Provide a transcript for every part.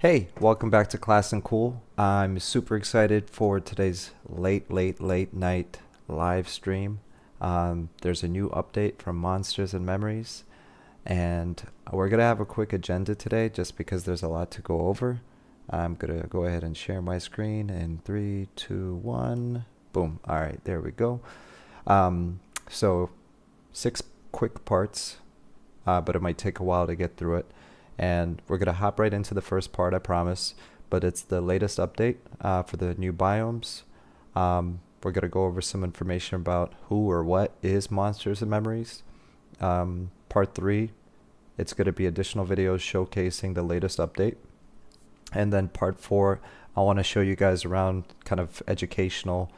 Hey, welcome back to Class&Cool. I'm super excited for today's late night live stream. There's a new update from Monsters and Memories, and we're gonna have a quick agenda today just because there's a lot to go over. I'm gonna go ahead and share my screen in three, two, one. Boom. All right, there we go. So six quick parts, but it might take a while to get through it. And we're going to hop right into the first part, I promise. But it's the latest update for the new biomes. We're going to go over some information about who or what is Monsters and Memories. Part 3, it's going to be additional videos showcasing the latest update. And then part 4, I want to show you guys around kind of educational,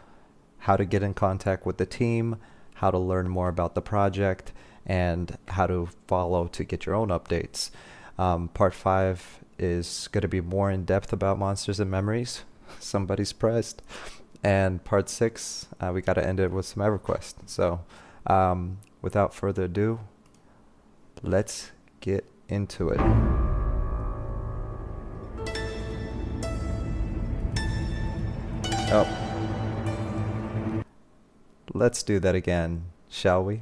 how to get in contact with the team, how to learn more about the project, and how to follow to get your own updates. Part 5 is going to be more in depth about Monsters and Memories. Somebody's pressed. And part 6, we got to end it with some EverQuest. So without further ado, let's get into it. Oh, let's do that again, shall we?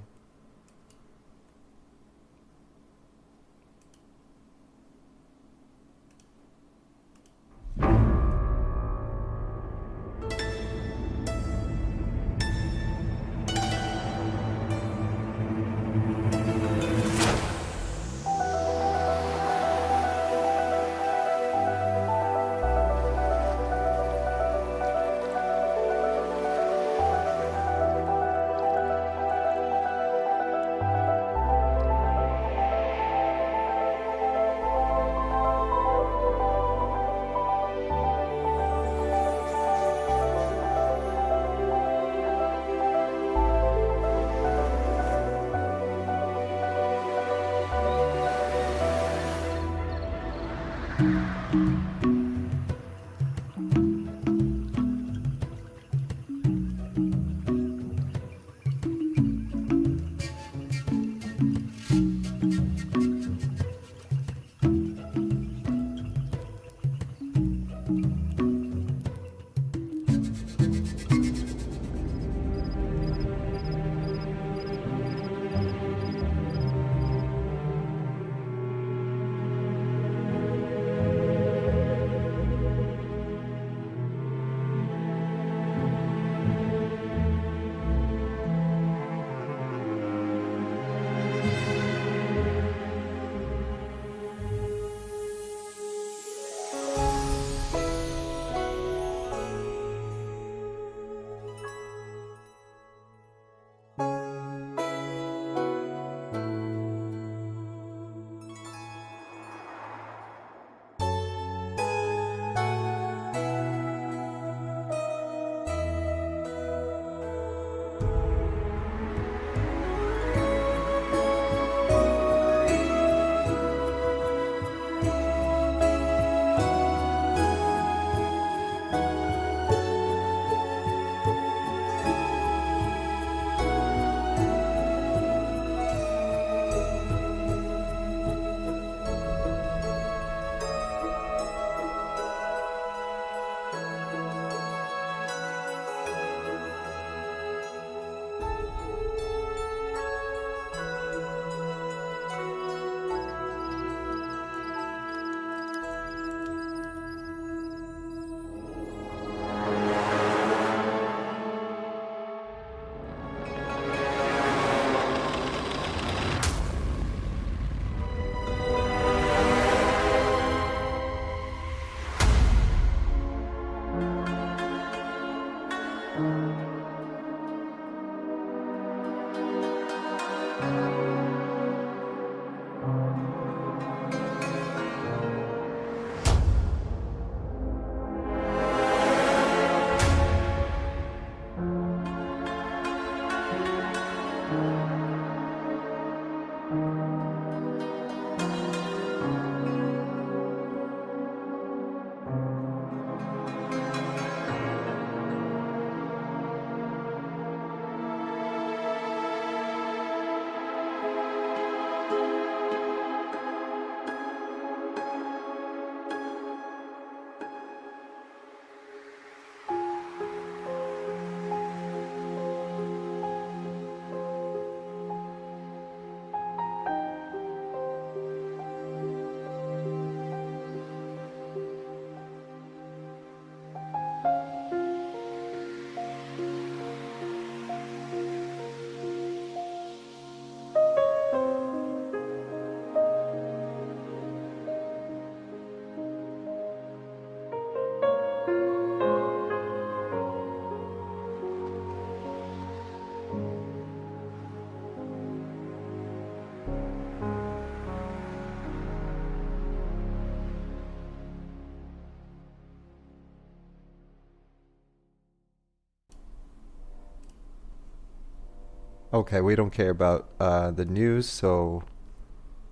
Okay, we don't care about the news, so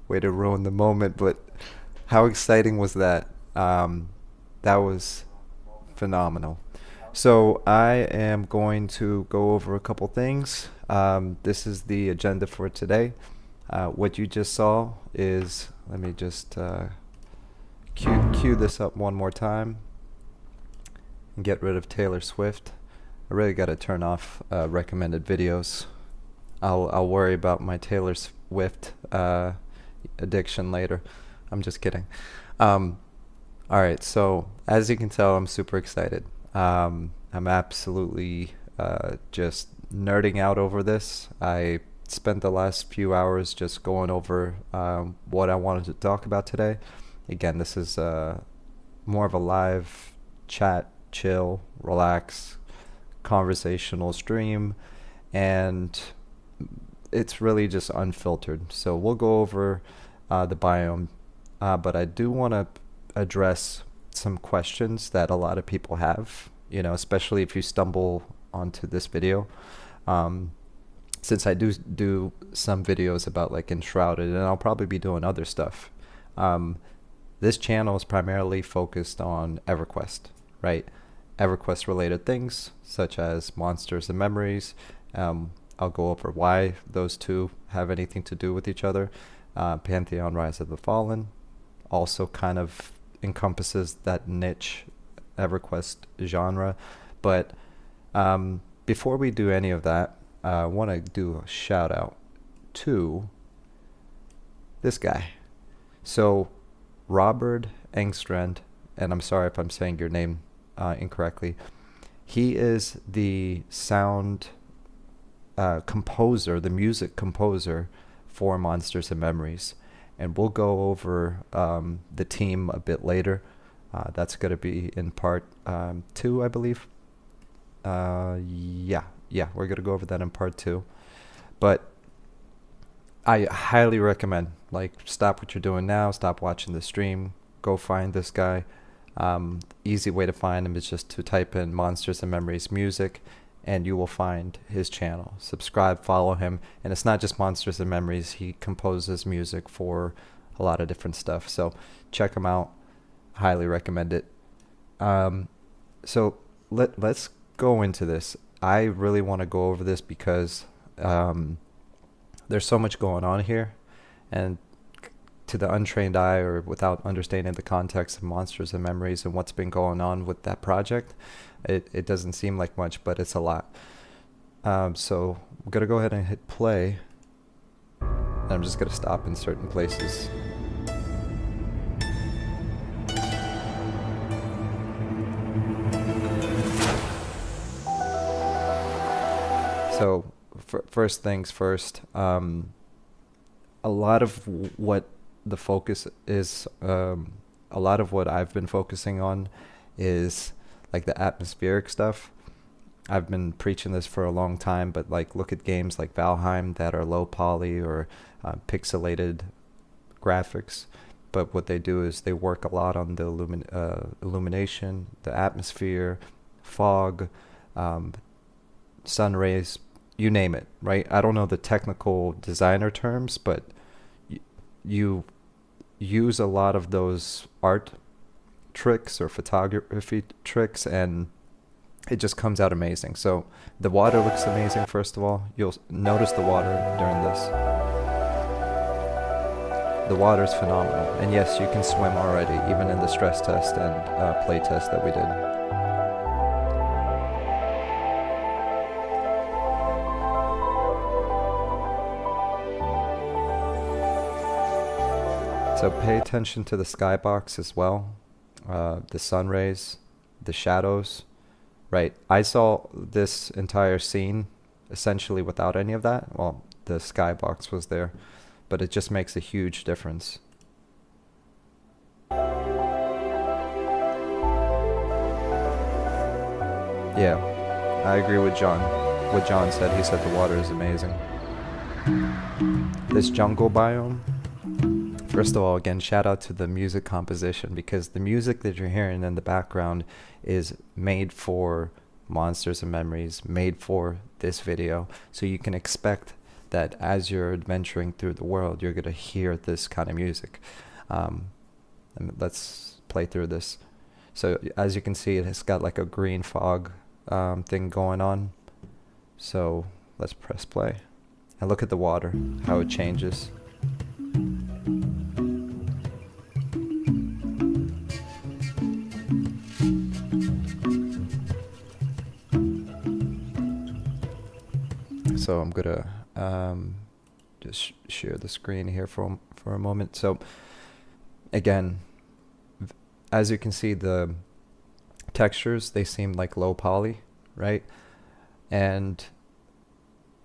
way to ruin the moment. But how exciting was that? That was phenomenal. So I am going to go over a couple things. This is the agenda for today. What you just saw is, let me just cue this up one more time and get rid of Taylor Swift. I really got to turn off recommended videos. I'll worry about my Taylor Swift addiction later. I'm just kidding. All right, so as you can tell, I'm super excited. I'm absolutely just nerding out over this. I spent the last few hours just going over what I wanted to talk about today. Again, this is more of a live chat, chill, relax, conversational stream, and it's really just unfiltered. So we'll go over the biome, but I do want to address some questions that a lot of people have, especially if you stumble onto this video. Since I do some videos about like Enshrouded, and I'll probably be doing other stuff. This channel is primarily focused on EverQuest, right? EverQuest related things such as Monsters and Memories. I'll go over why those two have anything to do with each other. Pantheon Rise of the Fallen also kind of encompasses that niche EverQuest genre. But before we do any of that, I want to do a shout out to this guy. So Robert Engstrand, and I'm sorry if I'm saying your name incorrectly, he is the sound composer, the music composer for Monsters and Memories. And we'll go over the team a bit later. That's going to be in part 2, I believe. Yeah, we're going to go over that in part 2. But I highly recommend, stop what you're doing now, stop watching the stream, go find this guy. Easy way to find him is just to type in Monsters and Memories music, and you will find his channel. Subscribe, follow him, and it's not just Monsters and Memories. He composes music for a lot of different stuff, so check him out. Highly recommend it. So let's go into this. I really want to go over this because there's so much going on here, and to the untrained eye or without understanding the context of Monsters and Memories and what's been going on with that project, it doesn't seem like much, but it's a lot. So I'm going to go ahead and hit play, and I'm just going to stop in certain places. So first things first, a lot of what the focus is, a lot of what I've been focusing on is like the atmospheric stuff. I've been preaching this for a long time, but look at games like Valheim that are low poly or pixelated graphics. But what they do is they work a lot on the illumination, the atmosphere, fog, sun rays, you name it, right? I don't know the technical designer terms, but you use a lot of those art tricks or photography tricks, and it just comes out amazing. So the water looks amazing. First of all, you'll notice the water during this. The water is phenomenal, and yes, you can swim already, even in the stress test and play test that we did. So pay attention to the skybox as well, the sun rays, the shadows, right? I saw this entire scene essentially without any of that. Well, the skybox was there, but it just makes a huge difference. Yeah, I agree with John. What John said, he said the water is amazing. This jungle biome, first of all, again, shout out to the music composition, because the music that you're hearing in the background is made for Monsters and Memories, made for this video. So you can expect that as you're adventuring through the world, you're going to hear this kind of music. And let's play through this. So as you can see, it has got like a green fog thing going on. So let's press play. And look at the water, how it changes. So I'm gonna just share the screen here for a moment. So again, as you can see, the textures, they seem like low poly, right? And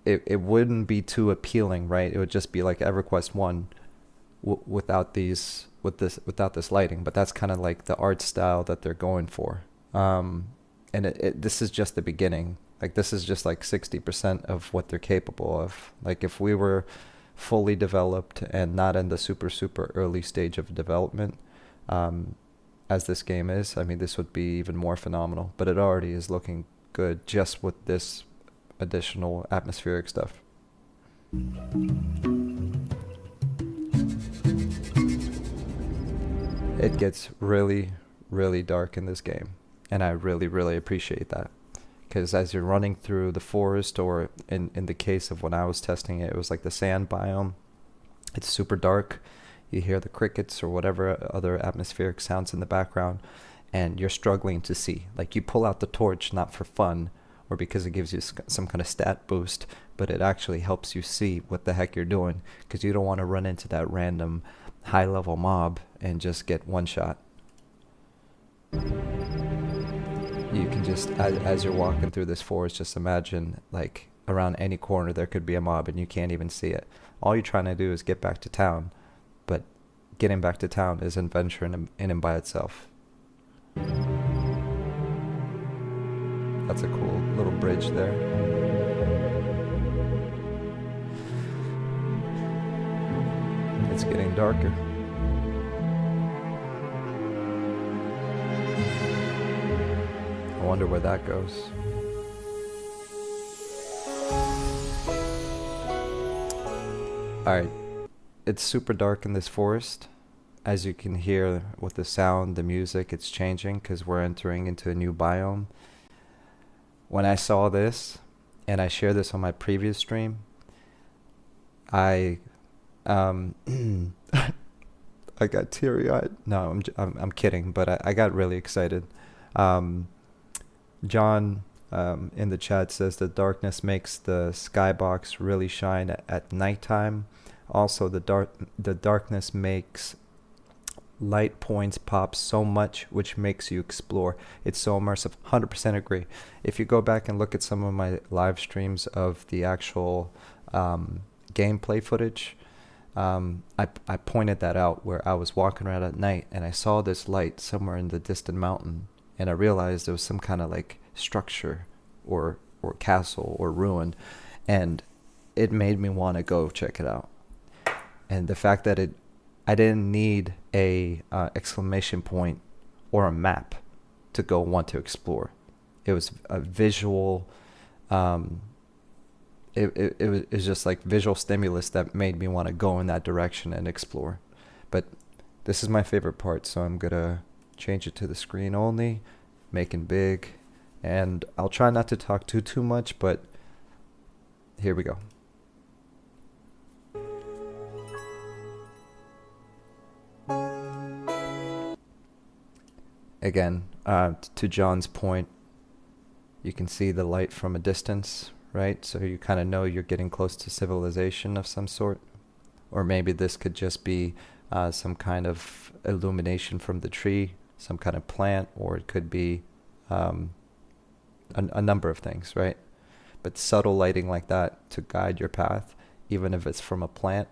it wouldn't be too appealing, right? It would just be like EverQuest 1 without this lighting. But that's kind of like the art style that they're going for. And this is just the beginning. Like, this is just like 60% of what they're capable of. Like, if we were fully developed and not in the super early stage of development, as this game is, I mean, this would be even more phenomenal. But it already is looking good just with this additional atmospheric stuff. It gets really, really dark in this game, and I really appreciate that. Because as you're running through the forest, or in the case of when I was testing it, it was like the sand biome, it's super dark. You hear the crickets or whatever other atmospheric sounds in the background, and you're struggling to see. Like, you pull out the torch not for fun or because it gives you some kind of stat boost, but it actually helps you see what the heck you're doing, because you don't want to run into that random high-level mob and just get one shot. You can just, as you're walking through this forest, just imagine, like, around any corner there could be a mob and you can't even see it. All you're trying to do is get back to town, but getting back to town is an adventure in and by itself. That's a cool little bridge there. It's getting darker. I wonder where that goes. Alright, it's super dark in this forest. As you can hear with the sound, the music, it's changing because we're entering into a new biome. When I saw this, and I shared this on my previous stream, I I got teary-eyed. No, I'm kidding, but I got really excited. John in the chat says the darkness makes the skybox really shine at nighttime. Also, the darkness makes light points pop so much, which makes you explore. It's so immersive. 100% agree. If you go back and look at some of my live streams of the actual gameplay footage, I pointed that out, where I was walking around at night and I saw this light somewhere in the distant mountain, and I realized there was some kind of like structure or castle or ruin, and it made me want to go check it out. And the fact that I didn't need a exclamation point or a map to go want to explore. It was a visual, it was just like visual stimulus that made me want to go in that direction and explore. But this is my favorite part, so I'm gonna change it to the screen only, making big, and I'll try not to talk too much, but here we go. Again, to John's point, you can see the light from a distance, right? So you kind of know you're getting close to civilization of some sort. Or maybe this could just be some kind of illumination from the tree, some kind of plant, or it could be a number of things, right? But subtle lighting like that to guide your path, even if it's from a plant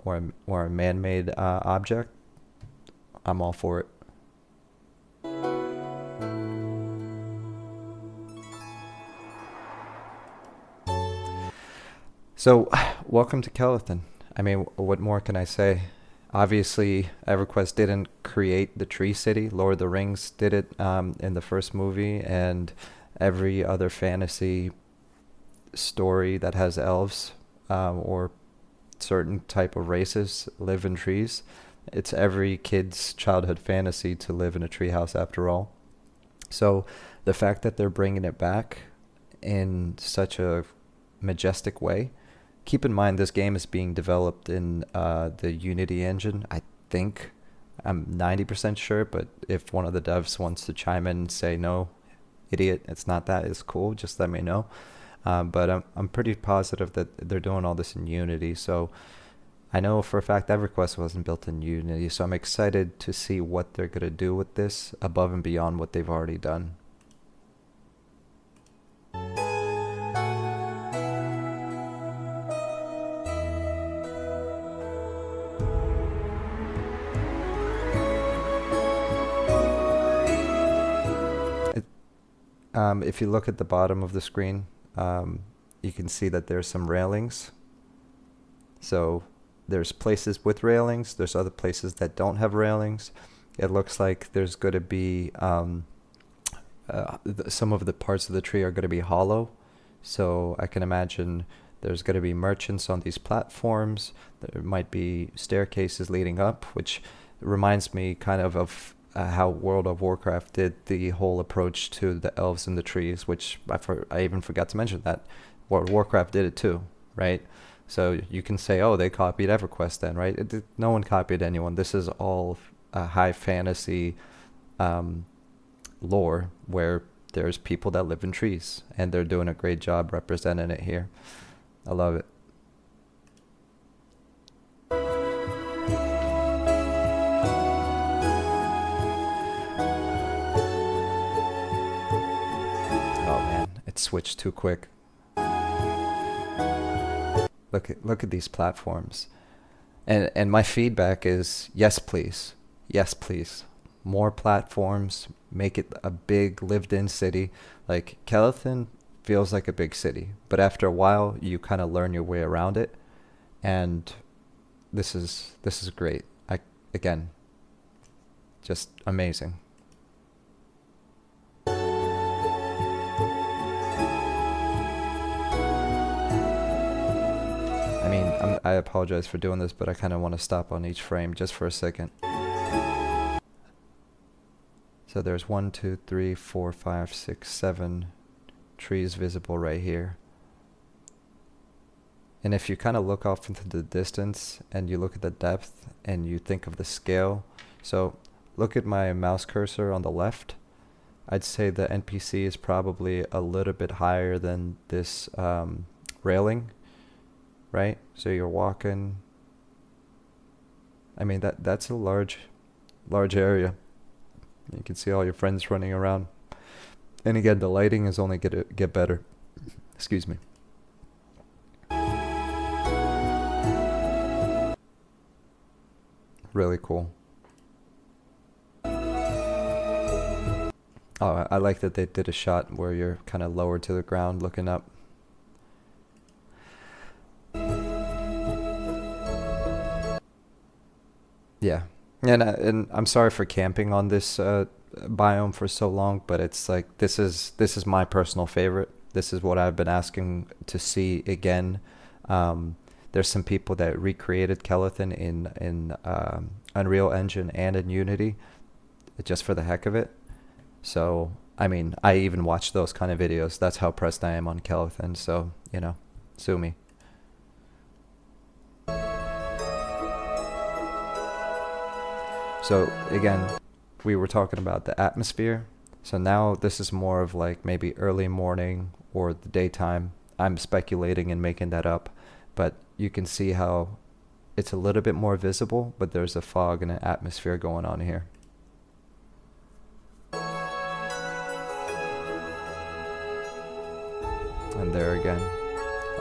or a man-made object, I'm all for it. So, welcome to Kellethan. I mean, what more can I say? Obviously, EverQuest didn't create the Tree City. Lord of the Rings did it in the first movie, and every other fantasy story that has elves or certain type of races live in trees. It's every kid's childhood fantasy to live in a treehouse after all. So the fact that they're bringing it back in such a majestic way. Keep in mind this game is being developed in the Unity engine. I think I'm 90% sure, but if one of the devs wants to chime in and say no, idiot, it's not that, it's cool, just let me know. But I'm pretty positive that they're doing all this in Unity. So I know for a fact EverQuest wasn't built in Unity, so I'm excited to see what they're going to do with this above and beyond what they've already done. If you look at the bottom of the screen, you can see that there's some railings. So there's places with railings, there's other places that don't have railings. It looks like there's going to be some of the parts of the tree are going to be hollow. So I can imagine there's going to be merchants on these platforms. There might be staircases leading up, which reminds me kind of how World of Warcraft did the whole approach to the elves in the trees, which I even forgot to mention that World of Warcraft did it too, right? So you can say, oh, they copied EverQuest then, right? No one copied anyone. This is all high fantasy lore where there's people that live in trees, and they're doing a great job representing it here. I love it. Oh man, it switched too quick. Look at these platforms. And my feedback is yes please. Yes please. More platforms, make it a big lived-in city. Like Kelethin feels like a big city, but after a while you kind of learn your way around it, and this is great. Again, just amazing. I mean, I apologize for doing this, but I kind of want to stop on each frame just for a second. So there's 1, 2, 3, 4, 5, 6, 7 trees visible right here. And if you kind of look off into the distance and you look at the depth and you think of the scale, so look at my mouse cursor on the left. I'd say the NPC is probably a little bit higher than this railing, right? So you're walking. I mean, that's a large area. You can see all your friends running around. And again, the lighting is only going to get better. Excuse me. Really cool. Oh, I like that they did a shot where you're kind of lower to the ground looking up. Yeah. And I'm sorry for camping on this biome for so long, but it's like this is my personal favorite. This is what I've been asking to see again. There's some people that recreated Kelethin in Unreal Engine and in Unity, just for the heck of it. So I mean, I even watch those kind of videos. That's how pressed I am on Kelethin. So sue me. So again, we were talking about the atmosphere. So now this is more of like maybe early morning or the daytime. I'm speculating and making that up, but you can see how it's a little bit more visible, but there's a fog and an atmosphere going on here. And there again.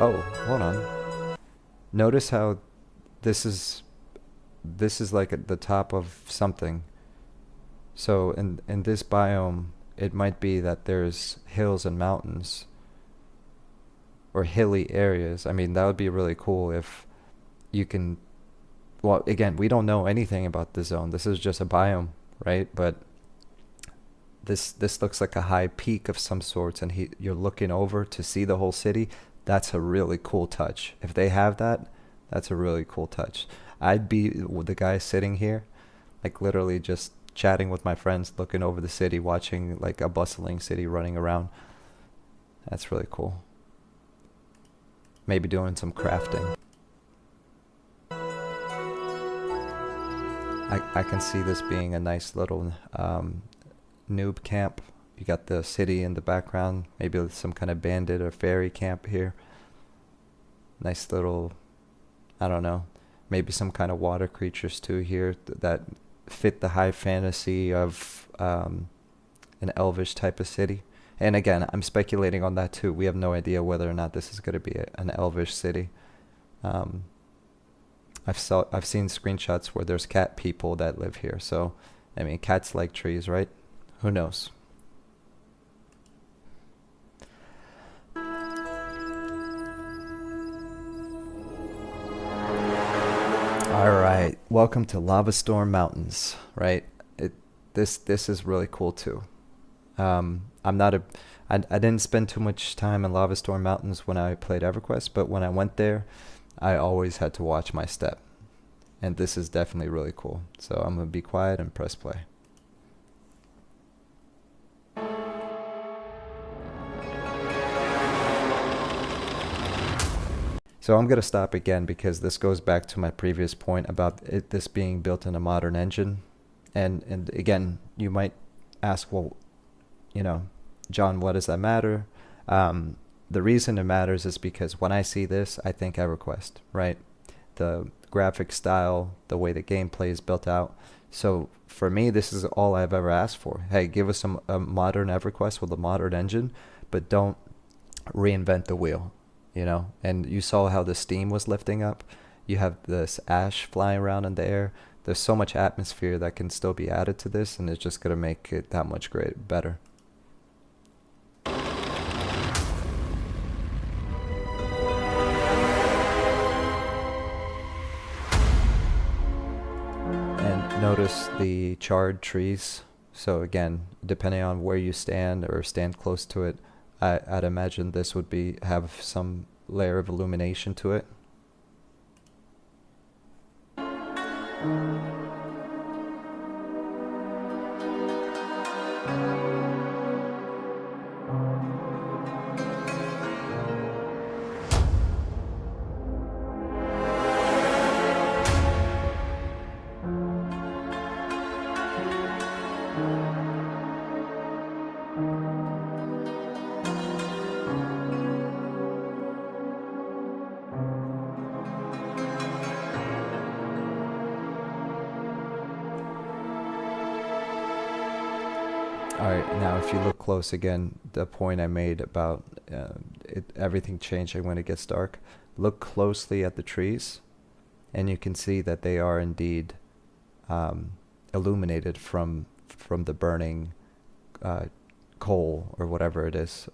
Oh, hold on. Notice how this is like at the top of something. So in this biome, it might be that there's hills and mountains or hilly areas. I mean, that would be really cool if you can, well, again, we don't know anything about the zone. This is just a biome, right? But this looks like a high peak of some sorts, and you're looking over to see the whole city. That's a really cool touch. If they have that, that's a really cool touch. I'd be the guy sitting here, like literally just chatting with my friends, looking over the city, watching like a bustling city running around. That's really cool. Maybe doing some crafting. I can see this being a nice little noob camp. You got the city in the background, maybe some kind of bandit or fairy camp here. Nice little, I don't know, maybe some kind of water creatures too here that fit the high fantasy of an elvish type of city. And again, I'm speculating on that too. We have no idea whether or not this is going to be an elvish city. I've seen screenshots where there's cat people that live here. So, I mean, cats like trees, right? Who knows? All right, welcome to Lava Storm Mountains. Right, this is really cool too. I'm not a, I didn't spend too much time in Lava Storm Mountains when I played EverQuest, but when I went there, I always had to watch my step, and this is definitely really cool. So I'm gonna be quiet and press play. So I'm going to stop again because this goes back to my previous point about this being built in a modern engine. And again, you might ask, well, you know, John, what does that matter? The reason it matters is because when I see this, I think EverQuest, right? The graphic style, the way the gameplay is built out. So for me, this is all I've ever asked for. Hey, give us a modern EverQuest with a modern engine, but don't reinvent the wheel. You know, and you saw how the steam was lifting up. You have this ash flying around in the air. There's so much atmosphere that can still be added to this, and it's just going to make it that much better. And notice the charred trees. So again, depending on where you stand or stand close to it, I'd imagine this would have some layer of illumination to it. Alright, now if you look close again, the point I made about everything changing when it gets dark, look closely at the trees, and you can see that they are indeed illuminated from the burning coal or whatever it is.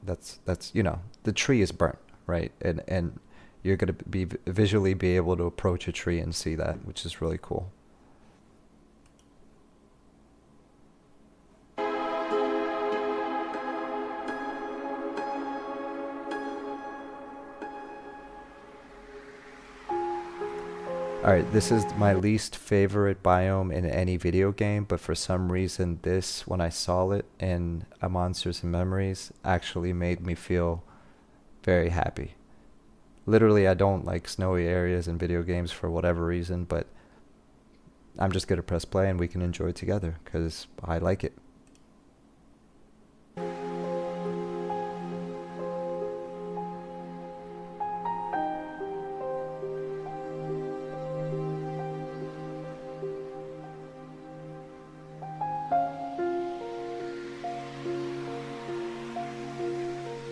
That's you know, the tree is burnt, right? And you're going to be visually be able to approach a tree and see that, which is really cool. Alright, this is my least favorite biome in any video game, but for some reason this, when I saw it in a Monsters and Memories, actually made me feel very happy. Literally, I don't like snowy areas in video games for whatever reason, but I'm just going to press play and we can enjoy it together, because I like it.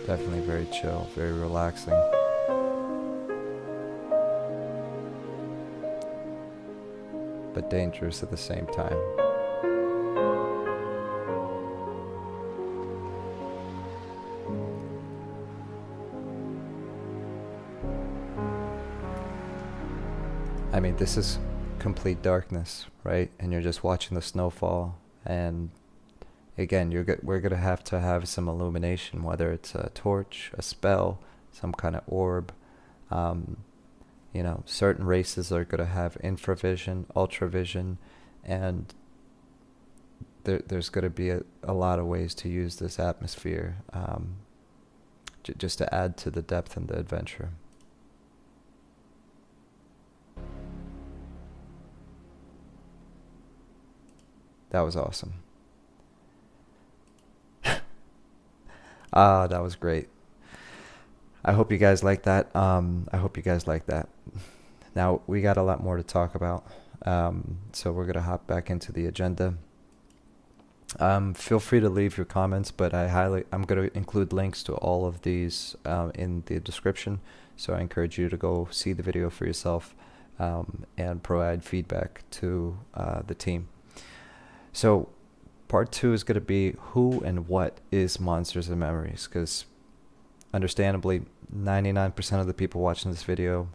Definitely very chill, very relaxing. But dangerous at the same time. I mean, this is complete darkness, right? And you're just watching the snowfall, and again, we're gonna have to have some illumination, whether it's a torch, a spell, some kind of orb. Um, certain races are going to have infravision, ultravision, and there's going to be a lot of ways to use this atmosphere, just to add to the depth and the adventure. That was awesome. That was great. I hope you guys like that. I hope you guys like that. Now, we got a lot more to talk about. So we're going to hop back into the agenda. Feel free to leave your comments, but I'm going to include links to all of these in the description. So I encourage you to go see the video for yourself, and provide feedback to the team. So part 2 is going to be who and what is Monsters and Memories, because understandably 99% of the people watching this video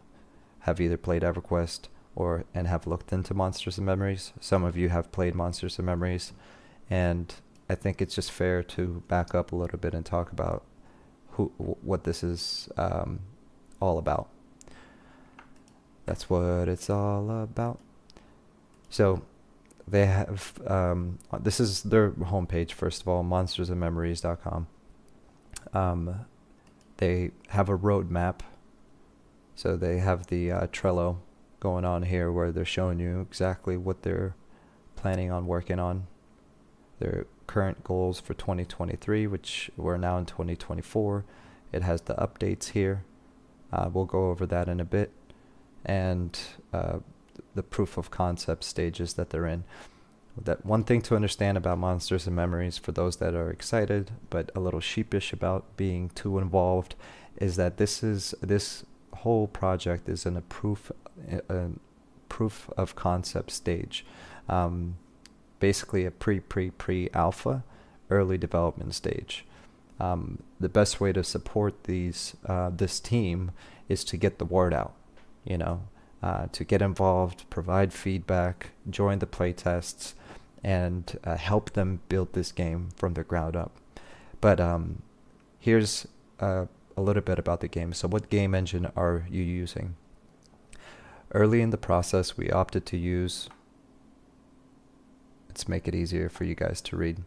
have either played EverQuest and have looked into Monsters and Memories. Some of you have played Monsters and Memories, and I think it's just fair to back up a little bit and talk about what this is all about. That's what it's all about. So they have, this is their homepage, first of all, monstersandmemories.com. They have a roadmap. So they have the Trello going on here where they're showing you exactly what they're planning on working on. Their current goals for 2023, which we're now in 2024. It has the updates here. We'll go over that in a bit. And the proof of concept stages that they're in. That one thing to understand about Monsters and Memories, for those that are excited but a little sheepish about being too involved, is that this whole project is in a proof of concept stage. Basically a pre-alpha, early development stage. The best way to support this team is to get the word out, to get involved, provide feedback, join the playtests, and help them build this game from the ground up. But here's a little bit about the game. So what game engine are you using? Early in the process, we opted to use... Let's make it easier for you guys to read.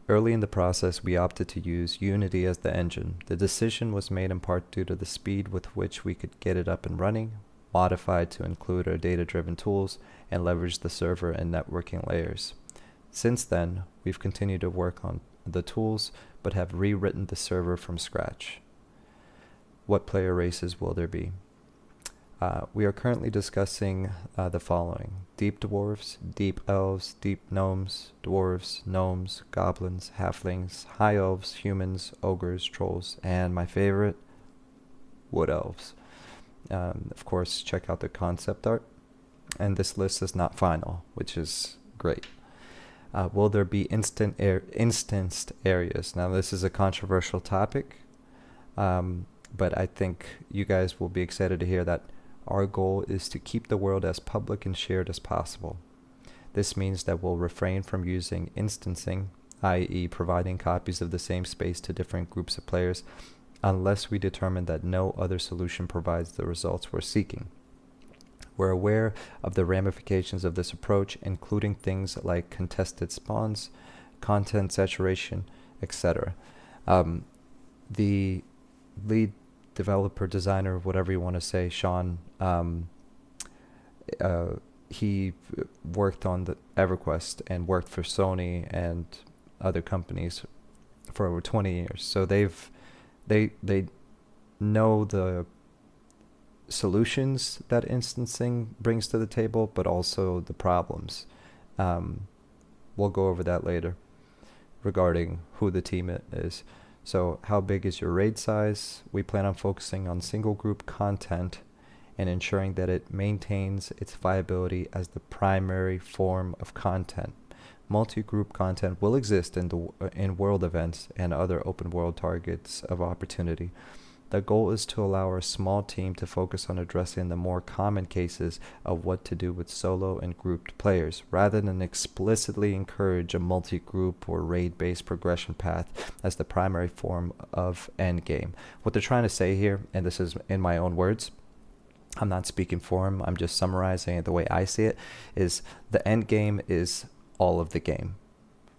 Early in the process, we opted to use Unity as the engine. The decision was made in part due to the speed with which we could get it up and running, modified to include our data-driven tools, and leverage the server and networking layers. Since then, we've continued to work on the tools, but have rewritten the server from scratch. What player races will there be? We are currently discussing the following: deep dwarves, deep elves, deep gnomes, dwarves, gnomes, goblins, halflings, high elves, humans, ogres, trolls, and my favorite, wood elves. Of course, check out the concept art. And this list is not final, which is great. Will there be instanced areas? Now, this is a controversial topic, but I think you guys will be excited to hear that our goal is to keep the world as public and shared as possible. This means that we'll refrain from using instancing, i.e. providing copies of the same space to different groups of players, unless we determine that no other solution provides the results we're seeking. We're aware of the ramifications of this approach, including things like contested spawns, content saturation, etc. The lead developer, designer, whatever you want to say, Sean, he worked on the EverQuest and worked for Sony and other companies for over 20 years. So they know the solutions that instancing brings to the table, but also the problems. We'll go over that later regarding who the team is. So how big is your raid size? We plan on focusing on single group content and ensuring that it maintains its viability as the primary form of content. Multi-group content will exist in world events and other open world targets of opportunity. The goal is to allow our small team to focus on addressing the more common cases of what to do with solo and grouped players, rather than explicitly encourage a multi-group or raid-based progression path as the primary form of endgame. What they're trying to say here, and this is in my own words, I'm not speaking for him, I'm just summarizing it the way I see it, is the end game is all of the game.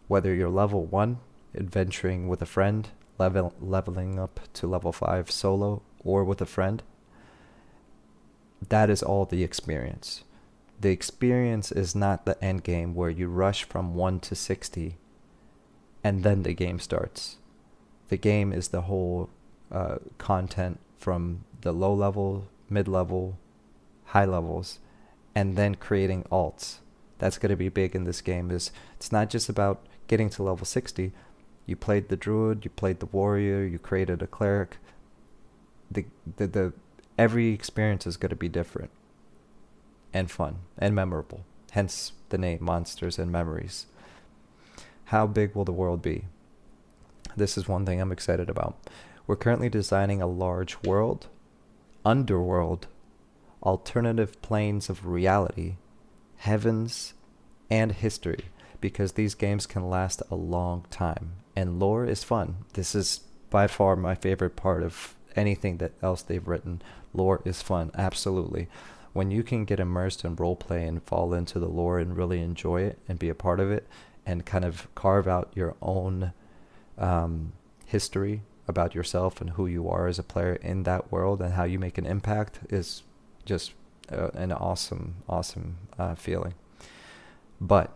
Whether you're level 1, adventuring with a friend, leveling up to level 5 solo, or with a friend, that is all the experience. The experience is not the end game where you rush from 1 to 60 and then the game starts. The game is the whole content from the low level, mid-level, high levels, and then creating alts. That's going to be big in this game. It's not just about getting to level 60. You played the druid, you played the warrior, you created a cleric. The every experience is going to be different and fun and memorable. Hence the name Monsters and Memories. How big will the world be? This is one thing I'm excited about. We're currently designing a large world, underworld, alternative planes of reality, heavens, and history, because these games can last a long time. And lore is fun. This is by far my favorite part of anything that else they've written. Lore is fun, absolutely. When you can get immersed in roleplay and fall into the lore and really enjoy it and be a part of it and kind of carve out your own history about yourself and who you are as a player in that world and how you make an impact, is just an awesome feeling. But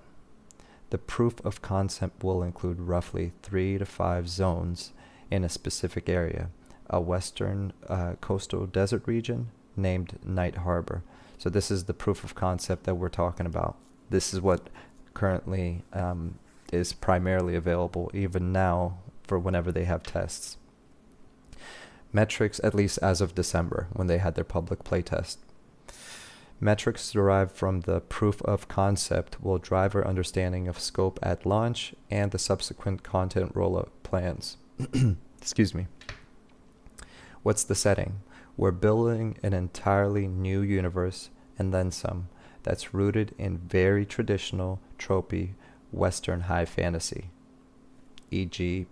the proof of concept will include roughly 3 to 5 zones in a specific area, a western coastal desert region named Night Harbor. So this is the proof of concept that we're talking about. This is what currently is primarily available even now for whenever they have tests. Metrics, at least as of December, when they had their public playtest. Metrics derived from the proof of concept will drive our understanding of scope at launch and the subsequent content rollout plans. Excuse me. What's the setting? We're building an entirely new universe and then some that's rooted in very traditional, tropey, Western high fantasy, e.g.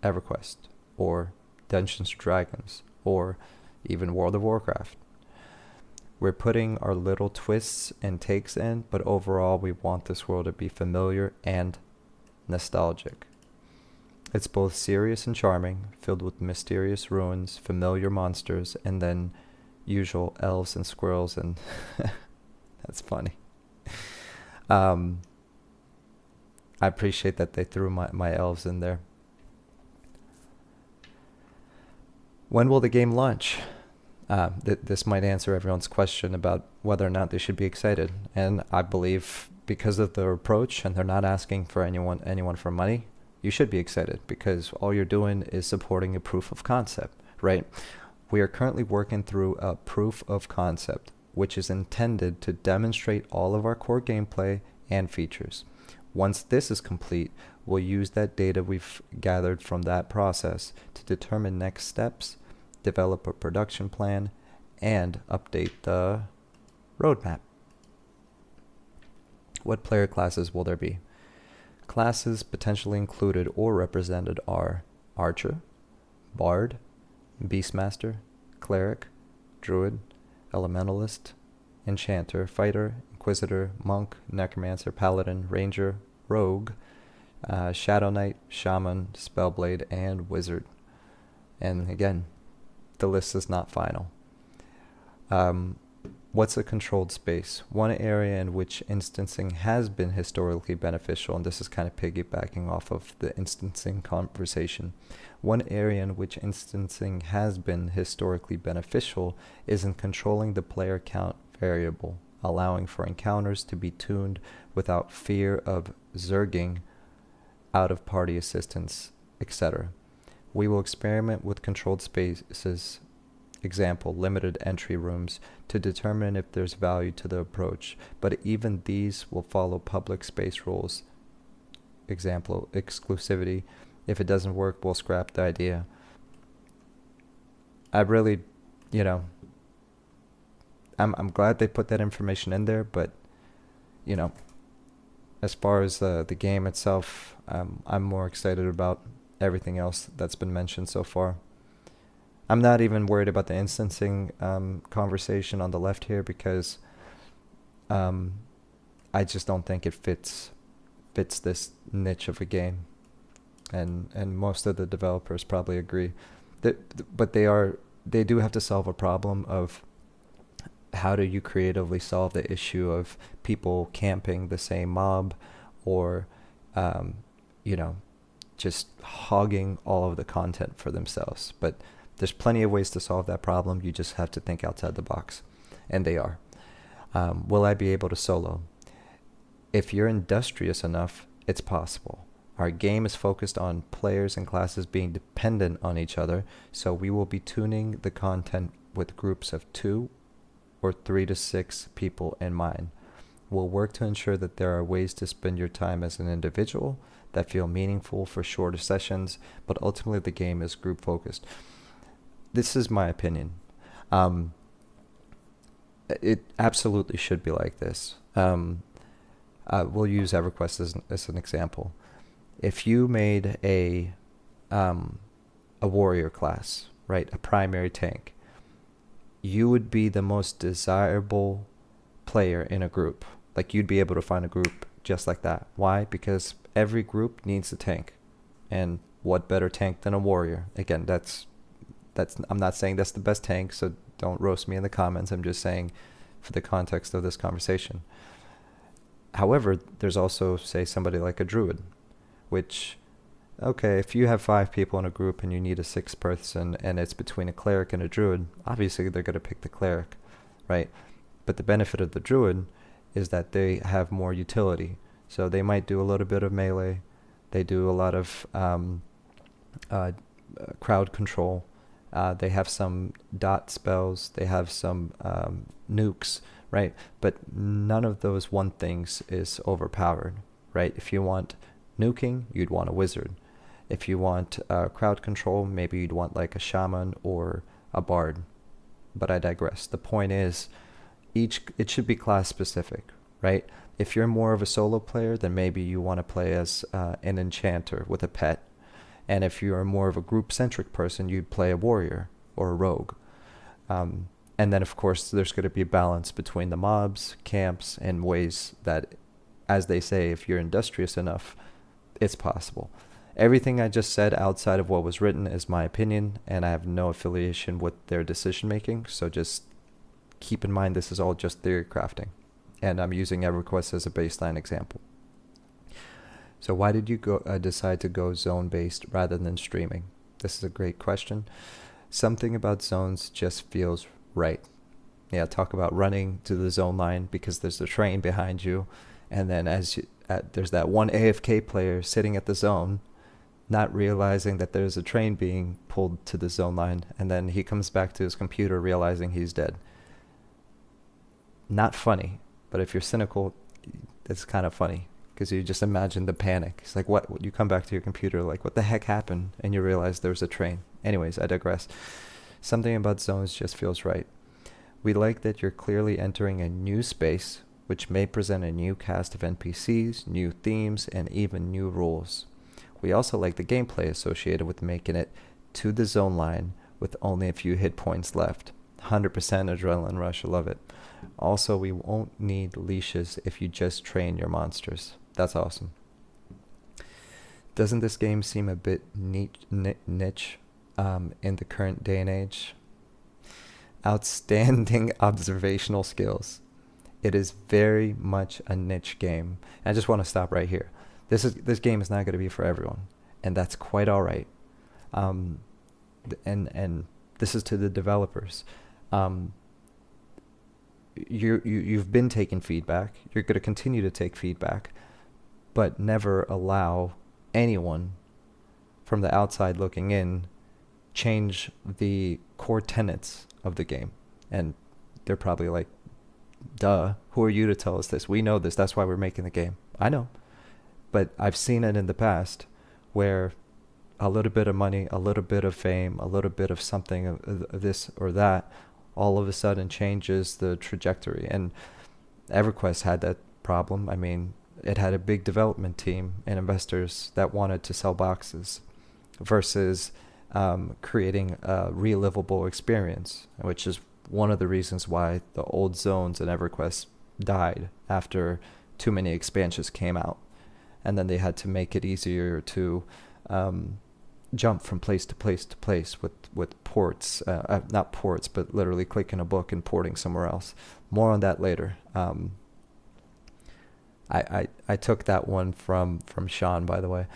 EverQuest, or Dungeons & Dragons, or even World of Warcraft. We're putting our little twists and takes in, but overall we want this world to be familiar and nostalgic. It's both serious and charming, filled with mysterious ruins, familiar monsters, and then usual elves and squirrels, and that's funny. I appreciate that they threw my elves in there. When will the game launch? This might answer everyone's question about whether or not they should be excited. And I believe because of their approach, and they're not asking for anyone for money, you should be excited, because all you're doing is supporting a proof of concept, right? We are currently working through a proof of concept, which is intended to demonstrate all of our core gameplay and features. Once this is complete, we'll use that data we've gathered from that process to determine next steps, develop a production plan, and update the roadmap. What player classes will there be? Classes potentially included or represented are Archer, Bard, Beastmaster, Cleric, Druid, Elementalist, Enchanter, Fighter, Inquisitor, Monk, Necromancer, Paladin, Ranger, Rogue, Shadow Knight, Shaman, Spellblade, and Wizard. And again, the list is not final. What's a controlled space? One area in which instancing has been historically beneficial, and this is kind of piggybacking off of the instancing conversation. One area in which instancing has been historically beneficial is in controlling the player count variable, allowing for encounters to be tuned without fear of zerging, out of party assistance, etc. We will experiment with controlled spaces, example, limited entry rooms, to determine if there's value to the approach, but even these will follow public space rules, example, exclusivity. If it doesn't work, we'll scrap the idea. I really, you know, I'm glad they put that information in there, but you know, as far as the game itself, I'm more excited about everything else that's been mentioned so far. I'm not even worried about the instancing conversation on the left here because um, I just don't think it fits this niche of a game, and most of the developers probably agree. But they do have to solve a problem of how do you creatively solve the issue of people camping the same mob, or um, you know, just hogging all of the content for themselves. But there's plenty of ways to solve that problem. You just have to think outside the box, and they are. Will I be able to solo? If you're industrious enough, it's possible. Our game is focused on players and classes being dependent on each other, so we will be tuning the content with groups of 2 or 3 to 6 people in mind. We'll work to ensure that there are ways to spend your time as an individual that feel meaningful for shorter sessions, but ultimately the game is group focused. This is my opinion. Um, it absolutely should be like this. We'll use EverQuest as an example. If you made a warrior class, right, a primary tank, you would be the most desirable player in a group. Like you'd be able to find a group just like that. Why? Because every group needs a tank, and what better tank than a warrior? Again, that's I'm not saying that's the best tank, so don't roast me in the comments. I'm just saying for the context of this conversation. However, there's also, say, somebody like a druid, which, okay, if you have 5 people in a group and you need a 6th person and it's between a cleric and a druid, obviously they're going to pick the cleric, right? But the benefit of the druid is that they have more utility. So they might do a little bit of melee. They do a lot of crowd control. They have some dot spells. They have some nukes, right? But none of those one things is overpowered, right? If you want nuking, you'd want a wizard. If you want crowd control, maybe you'd want like a shaman or a bard. But I digress. The point is, it should be class specific, right? If you're more of a solo player, then maybe you want to play as an enchanter with a pet. And if you're more of a group-centric person, you'd play a warrior or a rogue. And then, of course, there's going to be a balance between the mobs, camps, and ways that, as they say, if you're industrious enough, it's possible. Everything I just said outside of what was written is my opinion, and I have no affiliation with their decision-making, so just keep in mind this is all just theory crafting, and I'm using EverQuest as a baseline example. So why did you decide to go zone-based rather than streaming? This is a great question. Something about zones just feels right. Yeah, talk about running to the zone line because there's a train behind you, and then there's that one AFK player sitting at the zone, not realizing that there's a train being pulled to the zone line, and then he comes back to his computer realizing he's dead. Not funny, but if you're cynical, it's kind of funny because you just imagine the panic. It's like, what? You come back to your computer, like, what the heck happened? And you realize there's a train. Anyways, I digress. Something about zones just feels right. We like that you're clearly entering a new space, which may present a new cast of NPCs, new themes, and even new rules. We also like the gameplay associated with making it to the zone line with only a few hit points left. 100% adrenaline rush, I love it. Also, we won't need leashes if you just train your monsters. That's awesome. Doesn't this game seem a bit niche in the current day and age? Outstanding observational skills. It is very much a niche game. And I just want to stop right here. This game is not going to be for everyone, and that's quite all right. And this is to the developers. You've been taking feedback. You're going to continue to take feedback, but never allow anyone from the outside looking in change the core tenets of the game. And they're probably like, duh, who are you to tell us this? We know this. That's why we're making the game. I know. But I've seen it in the past where a little bit of money, a little bit of fame, a little bit of something of this or that, all of a sudden changes the trajectory. And EverQuest had that problem. I mean, it had a big development team and investors that wanted to sell boxes versus creating a relivable experience, which is one of the reasons why the old zones in EverQuest died after too many expansions came out. And then they had to make it easier to jump from place to place to place with ports, not ports, but literally clicking a book and porting somewhere else. More on that later. I took that one from Sean, by the way.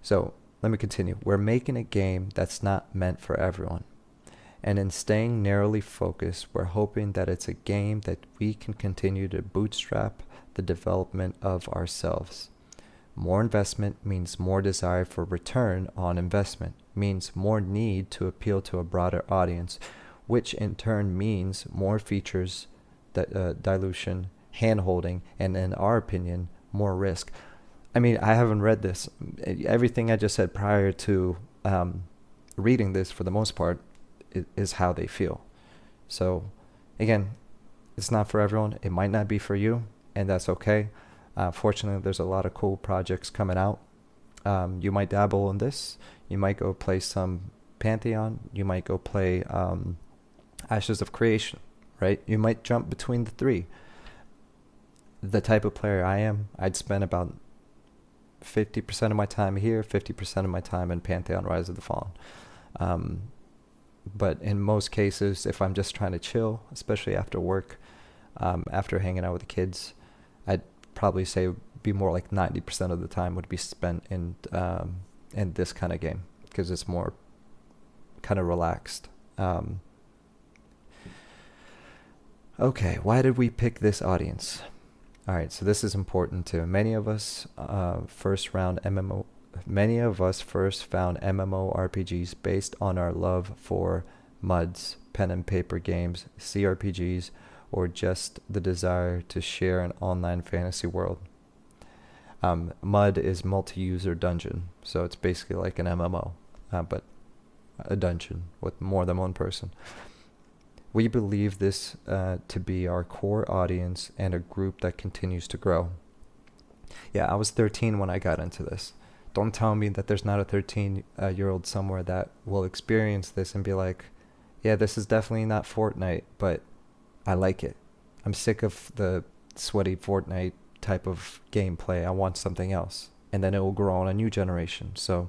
So let me continue. We're making a game that's not meant for everyone. And in staying narrowly focused, we're hoping that it's a game that we can continue to bootstrap the development of ourselves. More investment means more desire for return on investment, means more need to appeal to a broader audience, which in turn means more features, dilution, hand-holding, and in our opinion, more risk. I mean, I haven't read this. Everything I just said prior to reading this, for the most part, is how they feel. So, again, it's not for everyone. It might not be for you, and that's okay. Fortunately, there's a lot of cool projects coming out. You might dabble in this. You might go play some Pantheon. You might go play Ashes of Creation, right? You might jump between the three. The type of player I am, I'd spend about 50% of my time here, 50% of my time in Pantheon Rise of the Fallen. But in most cases, if I'm just trying to chill, especially after work, after hanging out with the kids, I'd probably say be more like 90% of the time would be spent in this kind of game, because it's more kind of relaxed. Okay, why did we pick this audience? All right, so this is important too. Many of us first found MMORPGs based on our love for MUDs, pen and paper games, CRPGs, or just the desire to share an online fantasy world. MUD is multi-user dungeon, so it's basically like an MMO, but a dungeon with more than one person. We believe this to be our core audience and a group that continues to grow. Yeah, I was 13 when I got into this. Don't tell me that there's not a 13-year-old somewhere that will experience this and be like, yeah, this is definitely not Fortnite, but I like it. I'm sick of the sweaty Fortnite type of gameplay. I want something else. And then it will grow on a new generation. So,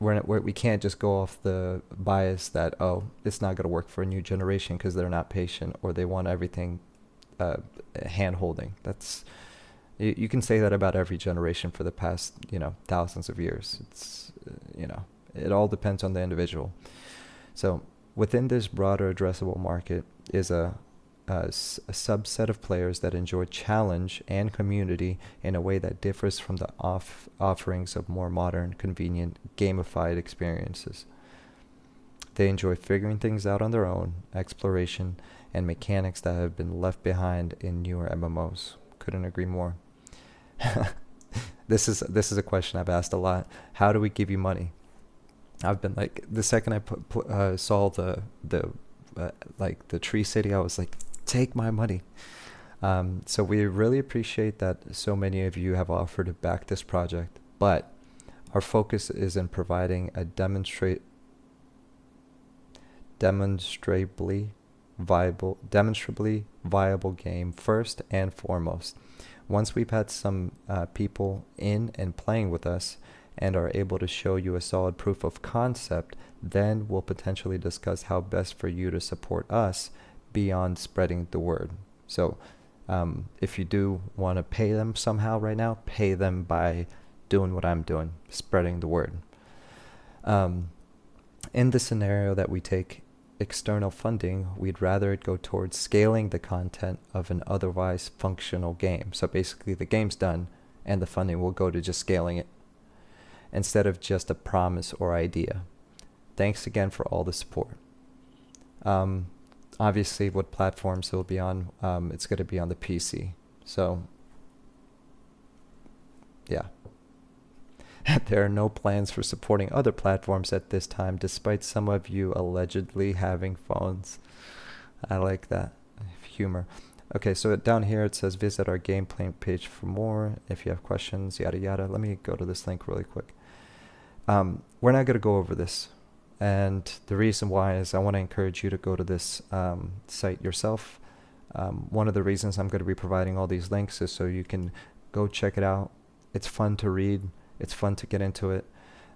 we can't just go off the bias that, oh, it's not going to work for a new generation because they're not patient or they want everything hand-holding. You can say that about every generation for the past, thousands of years. It's, it all depends on the individual. So within this broader addressable market is a subset of players that enjoy challenge and community in a way that differs from the offerings of more modern, convenient, gamified experiences. They enjoy figuring things out on their own, exploration, and mechanics that have been left behind in newer MMOs. Couldn't agree more. This is a question I've asked a lot. How do we give you money? I've been like, the second I saw the Tree City, I was like, take my money. So we really appreciate that so many of you have offered to back this project, but our focus is in providing a demonstrably viable game first and foremost. Once we've had some people in and playing with us and are able to show you a solid proof of concept, then we'll potentially discuss how best for you to support us beyond spreading the word. So if you do want to pay them somehow right now, pay them by doing what I'm doing, spreading the word. In the scenario that we take external funding, we'd rather it go towards scaling the content of an otherwise functional game. So basically the game's done and the funding will go to just scaling it instead of just a promise or idea. Thanks again for all the support. Obviously, what platforms it'll be on, it's going to be on the PC. So, yeah. There are no plans for supporting other platforms at this time, despite some of you allegedly having phones. I like that humor. Okay, so down here it says visit our gameplay page for more. If you have questions, yada yada. Let me go to this link really quick. We're not going to go over this. And the reason why is I want to encourage you to go to this site yourself. One of the reasons I'm going to be providing all these links is so you can go check it out. It's fun to read. It's fun to get into it.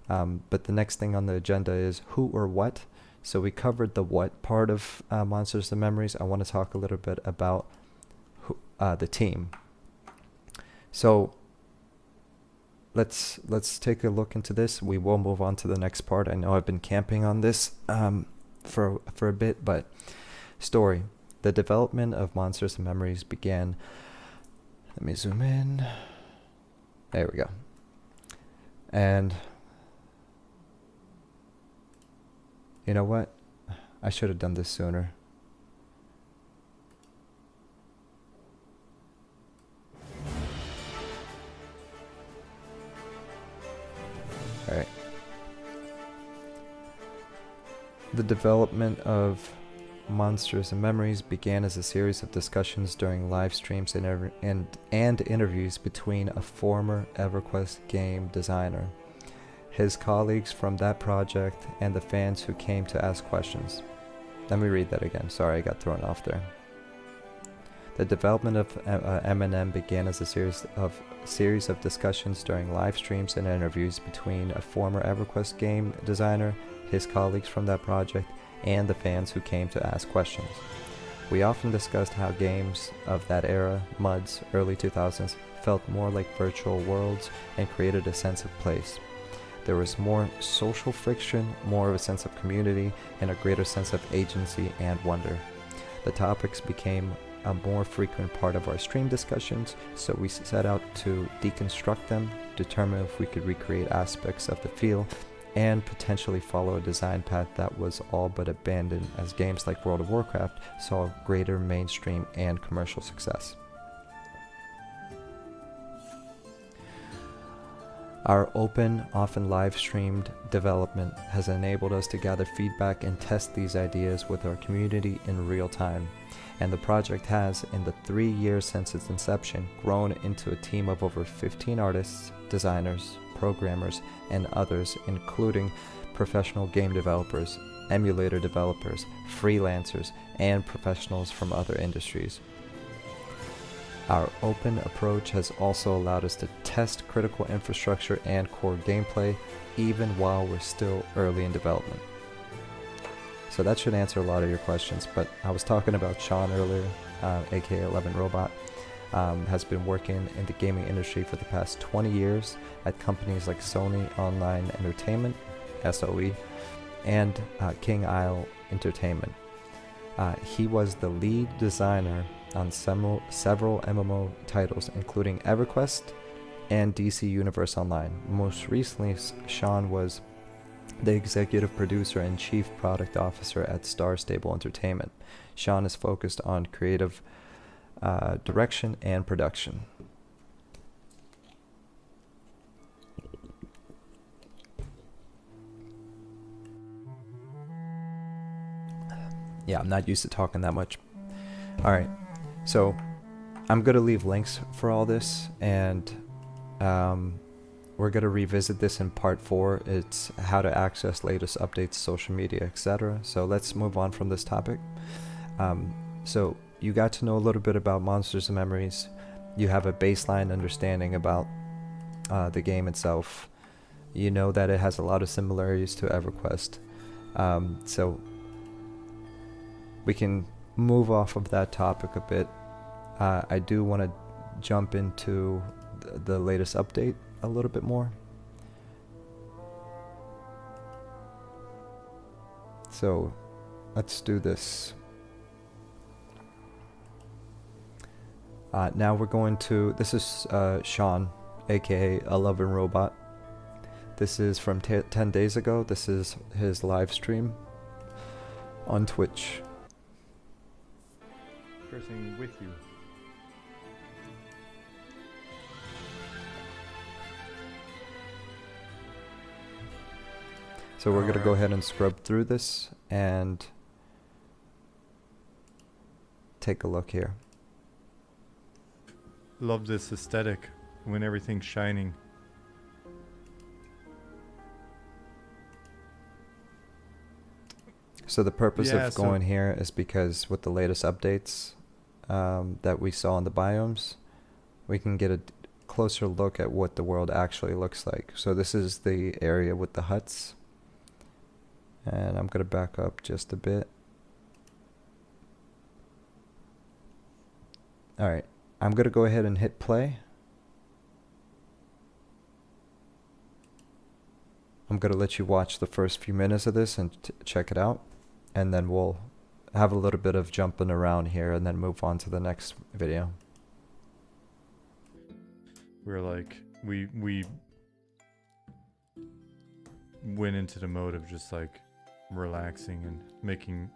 But the next thing on the agenda is who or what. So we covered the what part of Monsters and Memories. I want to talk a little bit about the team. So let's take a look into this. We will move on to the next part. I know I've been camping on this for a bit, but story. The development of Monsters and Memories began. Let me zoom in. There we go. And you know what? I should have done this sooner. All right. The development of Monsters and Memories began as a series of discussions during live streams and interviews between a former EverQuest game designer, his colleagues from that project, and the fans who came to ask questions. Let me read that again. Sorry, I got thrown off there. The development of M&M began as a series of discussions during live streams and interviews between a former EverQuest game designer, his colleagues from that project, and the fans who came to ask questions. We often discussed how games of that era, MUDs, early 2000s, felt more like virtual worlds and created a sense of place. There was more social friction, more of a sense of community, and a greater sense of agency and wonder. The topics became a more frequent part of our stream discussions, so we set out to deconstruct them, determine if we could recreate aspects of the feel, and potentially follow a design path that was all but abandoned as games like World of Warcraft saw greater mainstream and commercial success. Our open, often live-streamed development has enabled us to gather feedback and test these ideas with our community in real time, and the project has, in the 3 years since its inception, grown into a team of over 15 artists, designers, programmers, and others, including professional game developers, emulator developers, freelancers, and professionals from other industries. Our open approach has also allowed us to test critical infrastructure and core gameplay, even while we're still early in development. So that should answer a lot of your questions, but I was talking about Sean earlier, aka 11 Robot. Has been working in the gaming industry for the past 20 years at companies like Sony Online Entertainment, SOE, and King Isle Entertainment. He was the lead designer on several MMO titles, including EverQuest and DC Universe Online. Most recently, Sean was the executive producer and chief product officer at Star Stable Entertainment. Sean is focused on creative direction and production. Yeah, I'm not used to talking that much. Alright, so I'm going to leave links for all this, and we're going to revisit this in part 4. It's how to access latest updates, social media, etc. So let's move on from this topic. So you got to know a little bit about Monsters and Memories. You have a baseline understanding about the game itself. You know that it has a lot of similarities to EverQuest. So we can move off of that topic a bit. I do want to jump into the latest update a little bit more. So let's do this. Now we're going to, this is Sean, aka 11 Robot. This is from 10 days ago. This is his live stream on Twitch. Cursing with you. So we're going to go Alright. ahead and scrub through this and take a look here. Love this aesthetic when everything's shining. So the purpose Yeah, of so going here is because with the latest updates that we saw in the biomes, we can get a closer look at what the world actually looks like. So this is the area with the huts. And I'm going to back up just a bit. Alright, I'm going to go ahead and hit play. I'm going to let you watch the first few minutes of this and check it out. And then we'll have a little bit of jumping around here and then move on to the next video. we're like we went into the mode of just like relaxing and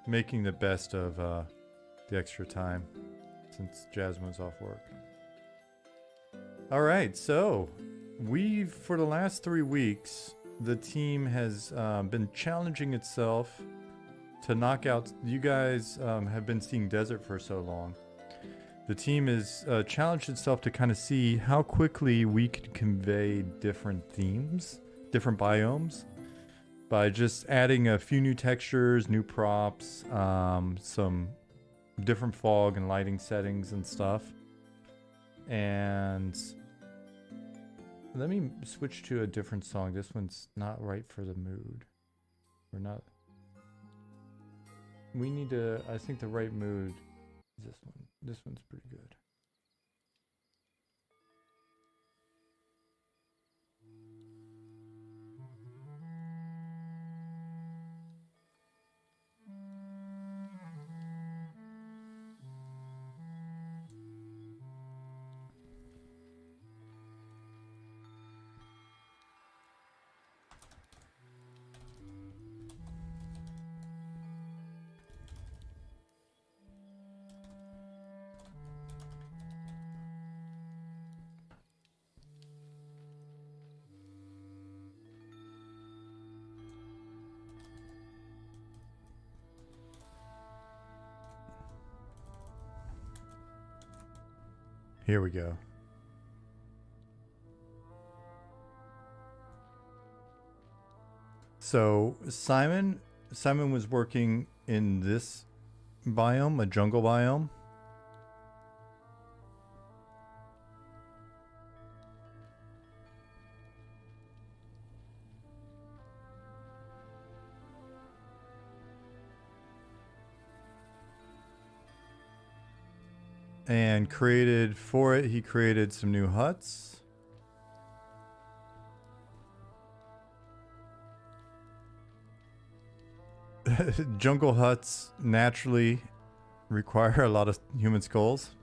making the best of the extra time since Jasmine's off work. All right, so we've for the last 3 weeks the team has been challenging itself to knock out. You guys have been seeing desert for so long. The team has challenged itself to kind of see how quickly we could convey different themes, different biomes, by just adding a few new textures, new props, some different fog and lighting settings and stuff. And let me switch to a different song. This one's not right for the mood. We're not. We need to. I think the right mood is this one. This one's pretty good. Here we go. So Simon was working in this biome, a jungle biome. And created for it, he created some new huts. Jungle huts naturally require a lot of human skulls.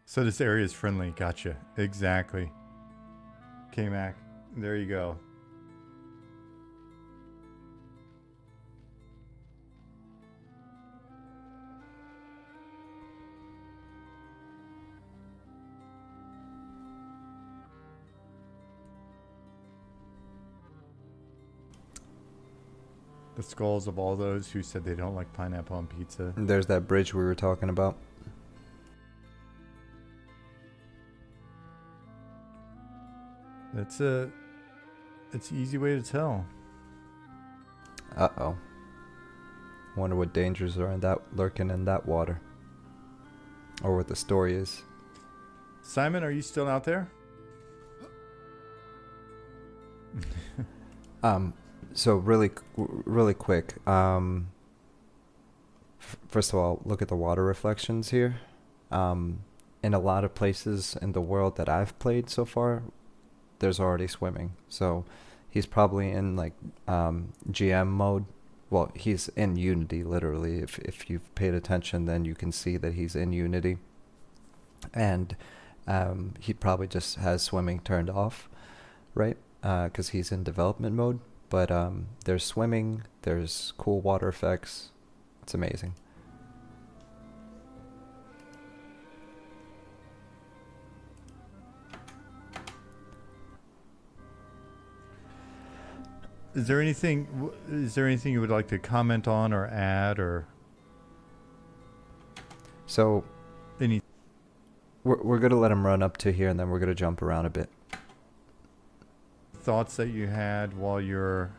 So this area is friendly. Gotcha. Exactly. K-Mac. There you go. The skulls of all those who said they don't like pineapple on pizza. There's that bridge we were talking about. It's an easy way to tell. Uh-oh. Wonder what dangers are lurking in that water. Or what the story is. Simon, are you still out there? So really quick. First of all, look at the water reflections here. In a lot of places in the world that I've played so far, there's already swimming. So he's probably in like GM mode. Well, he's in Unity, literally. If you've paid attention, then you can see that he's in Unity. And he probably just has swimming turned off, right? Because he's in development mode. But there's swimming, there's cool water effects. It's amazing. Is there anything? Is there anything you would like to comment on or add or So any we're gonna let him run up to here, and then we're gonna jump around a bit. thoughts that you had while you're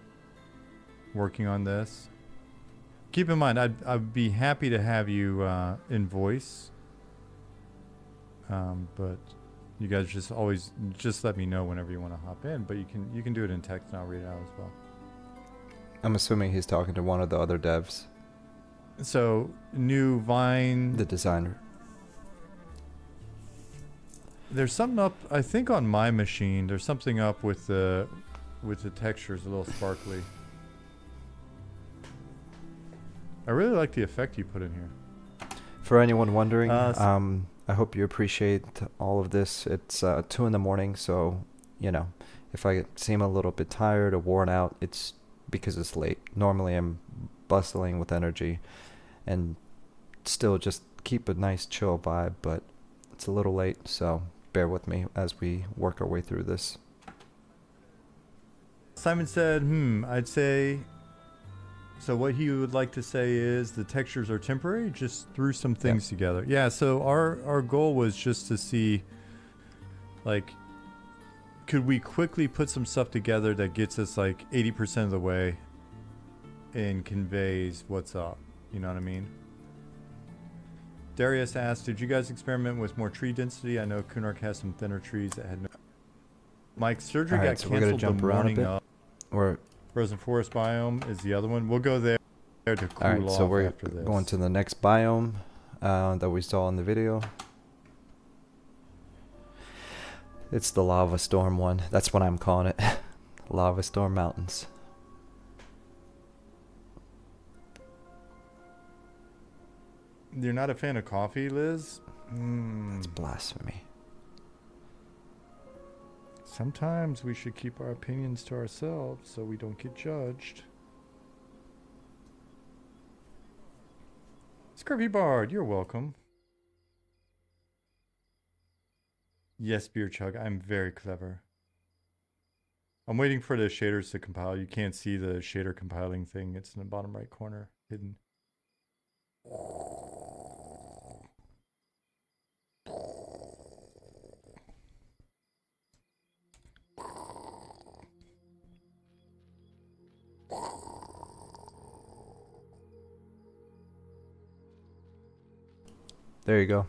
working on this? Keep in mind, I'd be happy to have you in voice, but you guys just let me know whenever you want to hop in. But you can do it in text, and I'll read it out as well. I'm assuming he's talking to one of the other devs, So new Vine. the designer. There's something up, I think, on my machine. There's something up with the textures, a little sparkly. I really like the effect you put in here. For anyone wondering, Uh, I hope you appreciate all of this. It's 2 in the morning, so, you know, if I seem a little bit tired or worn out, it's because it's late. Normally I'm bustling with energy and still just keep a nice chill vibe, but it's a little late, so bear with me as we work our way through this. Simon said, I'd say. So what he would like to say is the textures are temporary, just threw some things together. Yeah, so our goal was just to see, like, could we quickly put some stuff together that gets us like 80% of the way and conveys what's up. You know what I mean? Darius asked, did you guys experiment with more tree density? I know Kunark has some thinner trees that had no... Mike, surgery Alright, got so we're gonna canceled jump the around a morning bit. of. We're Frozen Forest Biome is the other one. We'll go there to cool Alright, off so we're after this. going to the next biome that we saw in the video. It's the lava storm one. That's what I'm calling it. Lava storm mountains. You're not a fan of coffee, Liz? It's blasphemy. Sometimes we should keep our opinions to ourselves so we don't get judged. Scurvy Bard, you're welcome. Yes, Beer Chug, I'm very clever. I'm waiting for the shaders to compile. You can't see the shader compiling thing. It's in the bottom right corner, hidden. There you go.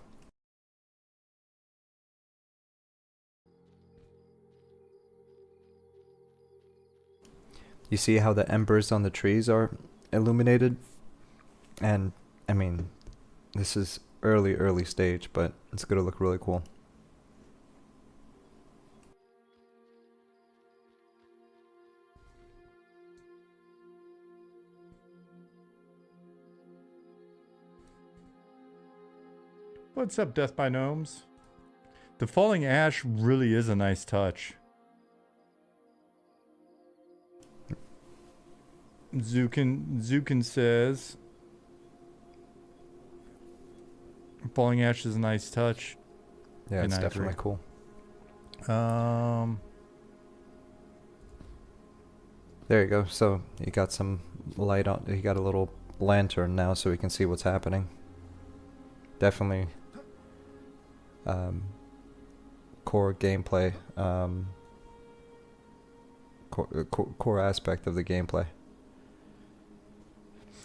You see how the embers on the trees are illuminated? And, I mean, this is early stage, but it's gonna look really cool. What's up, Death by Gnomes? The falling ash really is a nice touch. Zukin says falling ash is a nice touch. Yeah, And it's I definitely agree. cool. There you go. So you got some light on. You got a little lantern now, so we can see what's happening. Definitely core gameplay. Core aspect of the gameplay.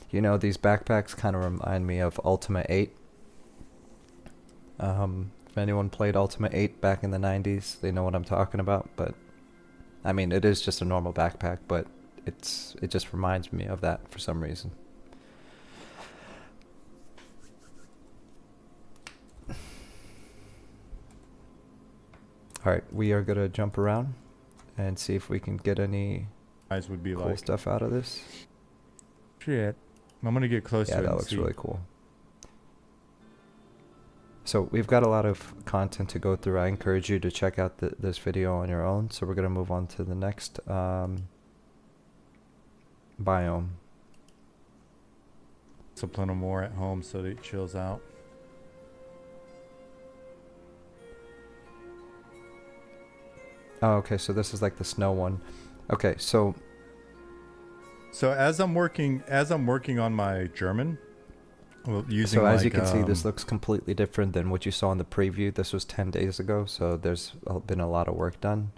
You know, these backpacks kind of remind me of Ultima 8. If anyone played Ultima 8 back in the 90s, they know what I'm talking about. But I mean, it is just a normal backpack, but it just reminds me of that for some reason. Alright, we are gonna jump around and see if we can get any Eyes would be cool like stuff out of this. shit. I'm gonna get closer. Yeah, that and looks see. really cool. So we've got a lot of content to go through. I encourage you to check out this video on your own. So we're gonna move on to the next biome. Discipline him more at home so that he chills out. Oh, okay, so this is like the snow one. Okay, so So as I'm working on my German, well, using as you like can see, this looks completely different than what you saw in the preview. This was 10 days ago, so there's been a lot of work done.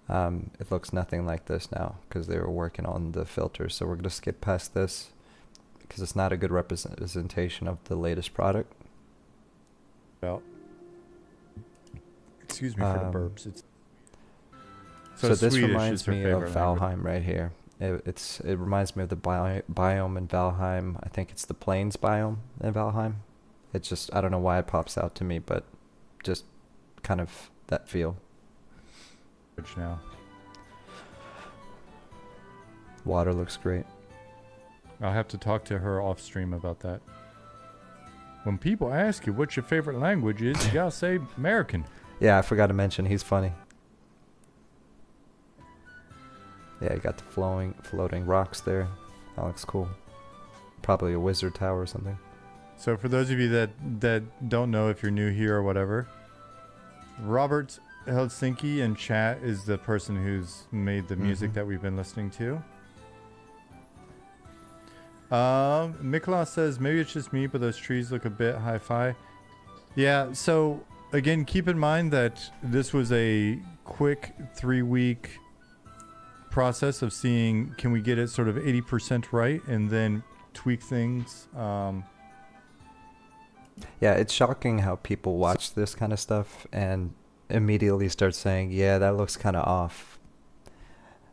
It looks nothing like this now because they were working on the filters. So we're going to skip past this because it's not a good representation of the latest product. well, excuse me for the burps. It's So this Swedish reminds is her me of favorite language. Valheim right here. It reminds me of the biome in Valheim. I think it's the plains biome in Valheim. It's just, I don't know why it pops out to me, but just kind of that feel. Now. Water looks great. I'll have to talk to her off stream about that. When people ask you what your favorite language is, you gotta say American. Yeah, I forgot to mention, he's funny. Yeah, you got the floating rocks there. That looks cool. Probably a wizard tower or something. So for those of you that don't know, if you're new here or whatever, Robert Helsinki in chat is the person who's made the music that we've been listening to. Miklas says maybe it's just me, but those trees look a bit hi-fi. Yeah, so again, keep in mind that this was a quick 3-week process of seeing can we get it sort of 80% right and then tweak things. Yeah, it's shocking how people watch this kind of stuff and immediately start saying, "Yeah, that looks kind of off."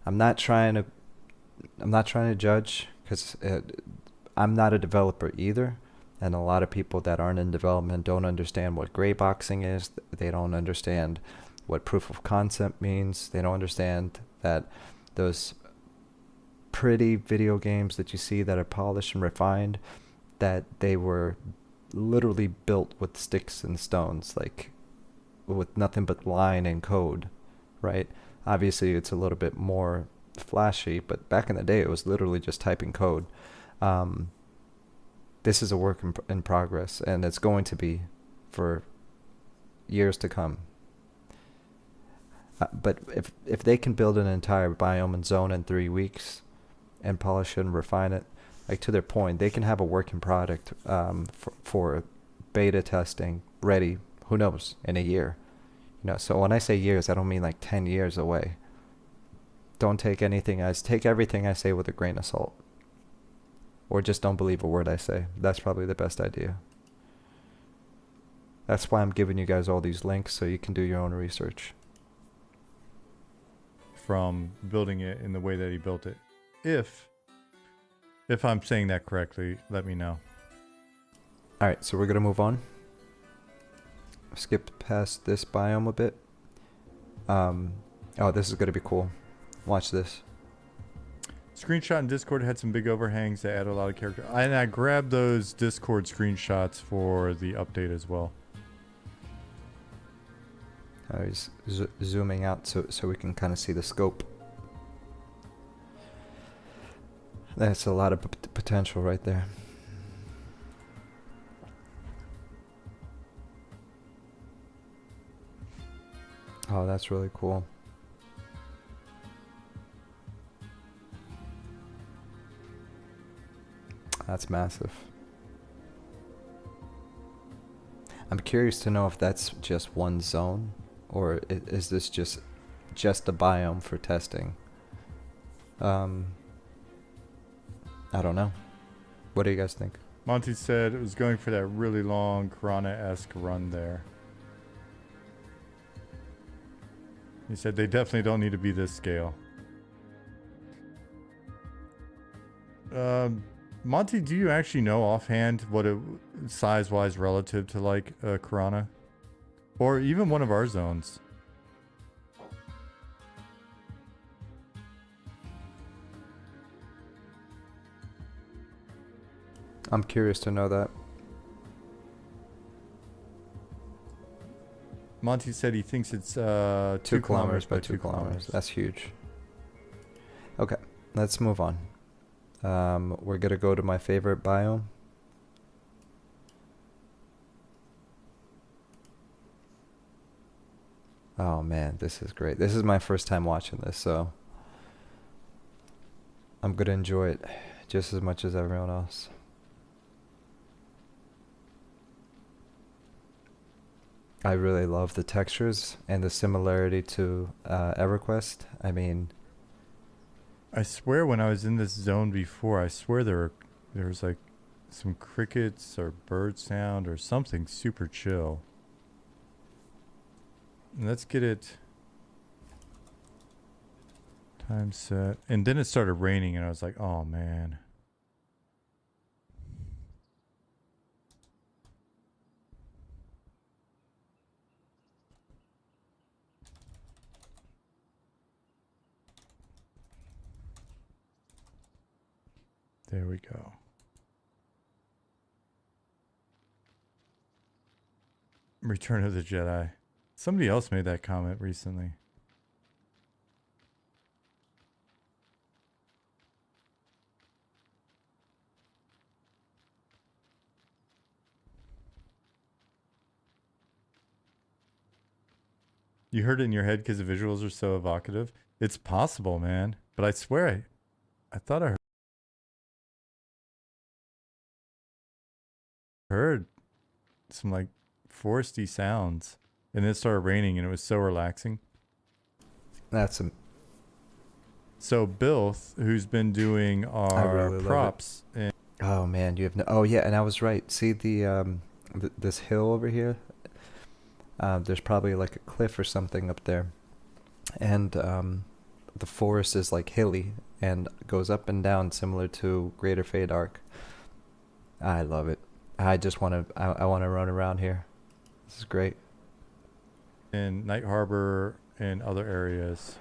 I'm not trying to judge because I'm not a developer either, and a lot of people that aren't in development don't understand what gray boxing is. They don't understand what proof of concept means. They don't understand that those pretty video games that you see that are polished and refined, that they were literally built with sticks and stones, like with nothing but line and code, right? Obviously, it's a little bit more flashy, but back in the day, it was literally just typing code. This is a work in progress, and it's going to be for years to come. But if they can build an entire biome and zone in 3 weeks and polish it and refine it, like to their point, they can have a working product for beta testing ready, who knows, in a year. So when I say years, I don't mean like 10 years away. Don't take everything I say with a grain of salt. Or just don't believe a word I say. That's probably the best idea. That's why I'm giving you guys all these links so you can do your own research. From building it in the way that he built it. If I'm saying that correctly, let me know. Alright, so we're going to move on. Skip past this biome a bit. Oh, this is going to be cool. Watch this. Screenshot in Discord had some big overhangs that add a lot of character. And I grabbed those Discord screenshots for the update as well. He's zooming out so we can kind of see the scope. That's a lot of potential right there. Oh, that's really cool. That's massive. I'm curious to know if that's just one zone, or is this just a biome for testing? I don't know. What do you guys think? Monty said it was going for that really long Piranha-esque run there. He said they definitely don't need to be this scale. Monty, do you actually know offhand what it size-wise relative to like a Piranha? Or even one of our zones? I'm curious to know that. Monty said he thinks it's 2 kilometers by 2 kilometers. That's huge. Okay, let's move on. We're gonna go to my favorite biome. Oh man, this is great. This is my first time watching this, so I'm gonna enjoy it just as much as everyone else. I really love the textures and the similarity to EverQuest. I mean, I swear when I was in this zone before, I swear there was like some crickets or bird sound or something super chill. And let's get it time set. And then it started raining and I was like, oh man. There we go. Return of the Jedi. Somebody else made that comment recently. You heard it in your head because the visuals are so evocative. It's possible, man. But I swear, I thought I heard some like foresty sounds. And then it started raining and it was so relaxing. that's a, So Bill, who's been doing I our really love it. props, and Oh man, you have no. Oh yeah, and I was right. See this hill over here? There's probably like a cliff or something up there, and the forest is like hilly and goes up and down, similar to Greater Fade Arc. I love it. I just want to. I want to run around here. This is great. Night Harbor and other areas,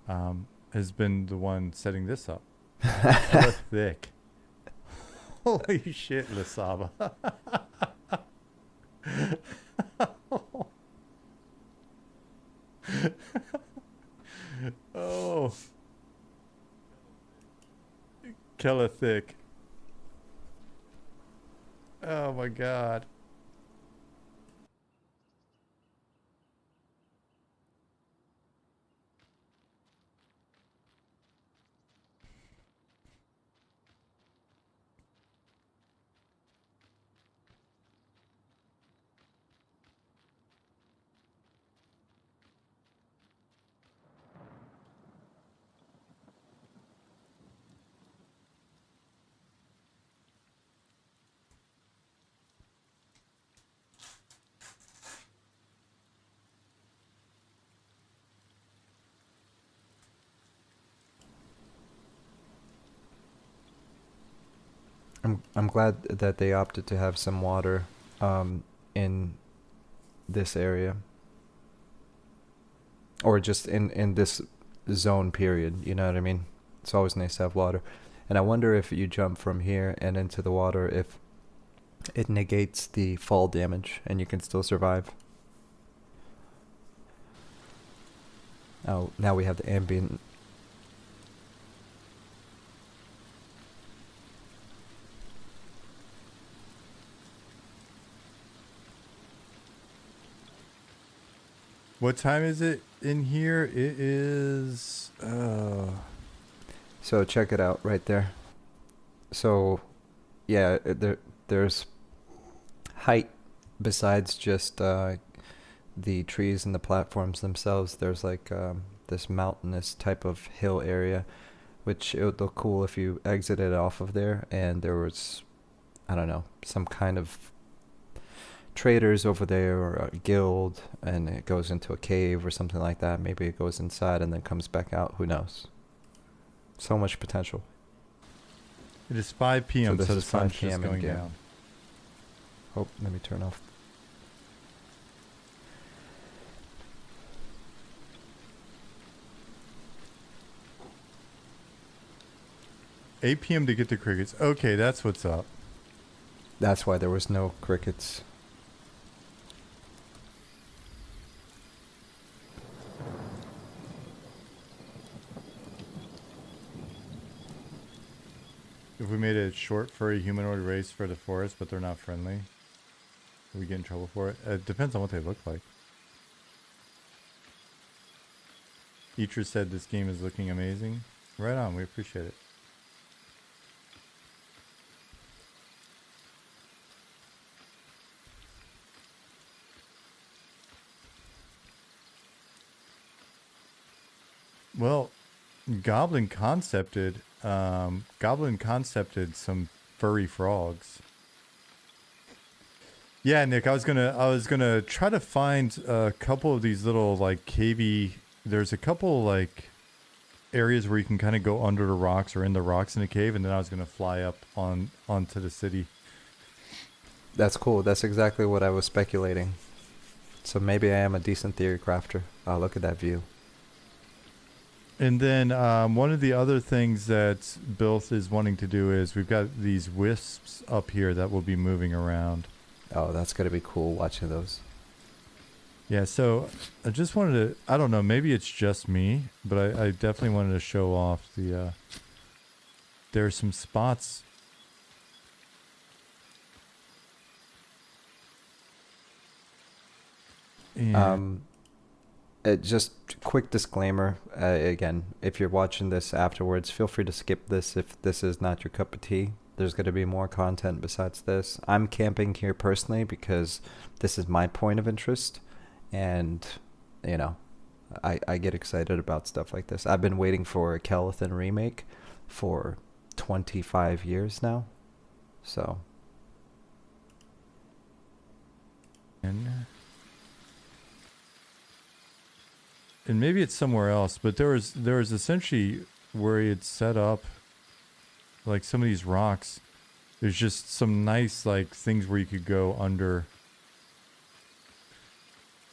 has been the one setting this up. Hella thick. Holy shit, Lasaba. Oh, hella thick. Oh my god. I'm glad that they opted to have some water, in this area, or just in this zone period. You know what I mean? It's always nice to have water, and I wonder if you jump from here and into the water, if it negates the fall damage and you can still survive. Oh, now we have the ambient. What time is it in here? It is. So check it out right there. So, yeah, there's height besides just the trees and the platforms themselves. There's like this mountainous type of hill area, which it would look cool if you exited off of there and there was, I don't know, some kind of traders over there or a guild, and it goes into a cave or something like that. Maybe it goes inside and then comes back out. Who knows? So much potential. It is 5 p.m. this So the is 5 sun's just p.m. in going game. down. Oh, let me turn off. Eight p.m. to get the crickets. Okay, that's what's up. That's why there was no crickets. we made a short, furry humanoid race for the forest, but they're not friendly? Do we get in trouble for it? It depends on what they look like. Eater said this game is looking amazing. Right on, we appreciate it. Well, Goblin concepted some furry frogs. Yeah, Nick, I was gonna try to find a couple of these little like cavey. There's a couple like areas where you can kind of go under the rocks or in the rocks in a cave, and then I was gonna fly up onto the city. That's cool. That's exactly what I was speculating. So maybe I am a decent theory crafter. Oh, look at that view. And then one of the other things that Bilth is wanting to do is we've got these wisps up here that will be moving around. Oh, that's gonna be cool watching those. Yeah, so I just wanted to, I don't know, maybe it's just me, but I definitely wanted to show off the, there are some spots. And Just quick disclaimer. Again, if you're watching this afterwards, feel free to skip this if this is not your cup of tea. There's going to be more content besides this. I'm camping here personally because this is my point of interest, and you know, I get excited about stuff like this. I've been waiting for a Calathon remake for 25 years now, so. and maybe it's somewhere else, but there was essentially where he had set up like some of these rocks. There's just some nice like things where you could go under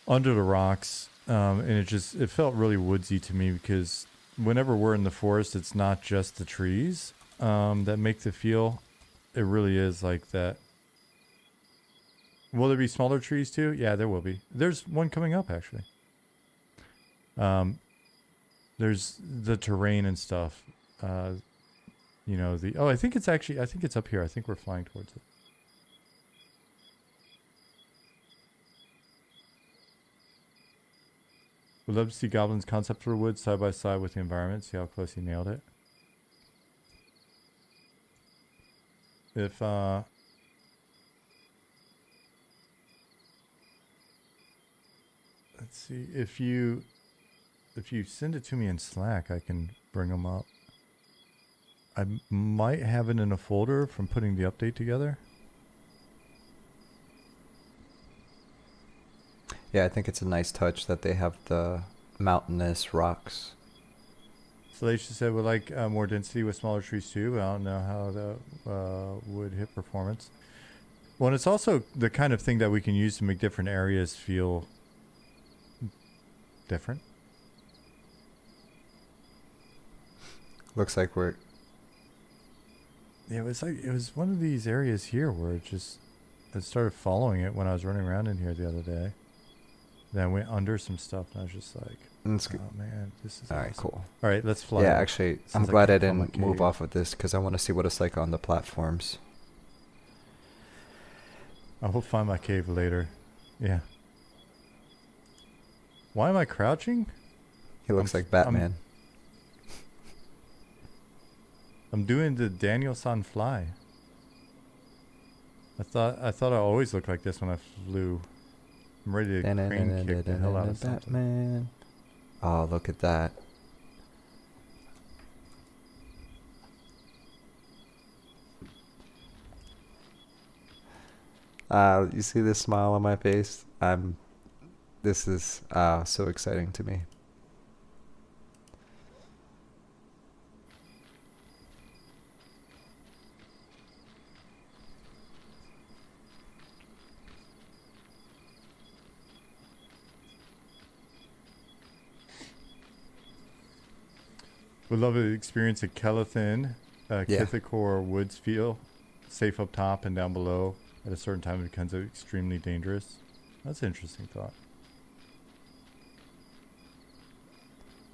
the rocks, and it felt really woodsy to me because whenever we're in the forest, it's not just the trees that make the feel. It really is like that. Will there be smaller trees too? Yeah, there will be. There's one coming up actually. There's the terrain and stuff. I think it's up here. I think we're flying towards it. Would love to see Goblin's concept for wood side by side with the environment. See how close he nailed it. If let's see, if you send it to me in Slack, I can bring them up. I might have it in a folder from putting the update together. Yeah, I think it's a nice touch that they have the mountainous rocks. Salacia said would like more density with smaller trees too, but I don't know how that would hit performance. Well, and it's also the kind of thing that we can use to make different areas feel different. Looks like we're... Yeah, it was one of these areas here where I started following it when I was running around in here the other day. Then I went under some stuff and I was just like, oh man, this is all awesome. right, cool. All right, let's fly. Yeah, actually, I'm glad I didn't move off of this because I want to see what it's like on the platforms. I will find my cave later. Yeah. Why am I crouching? He looks like Batman. I'm doing the Daniel-san fly. I thought I always looked like this when I flew. I'm ready to crane kick the hell out of something. Batman. Oh, look at that. You see this smile on my face? This is so exciting to me. Would love to experience a Calathon, Kithakor woods feel. Safe up top and down below. At a certain time it becomes extremely dangerous. That's an interesting thought.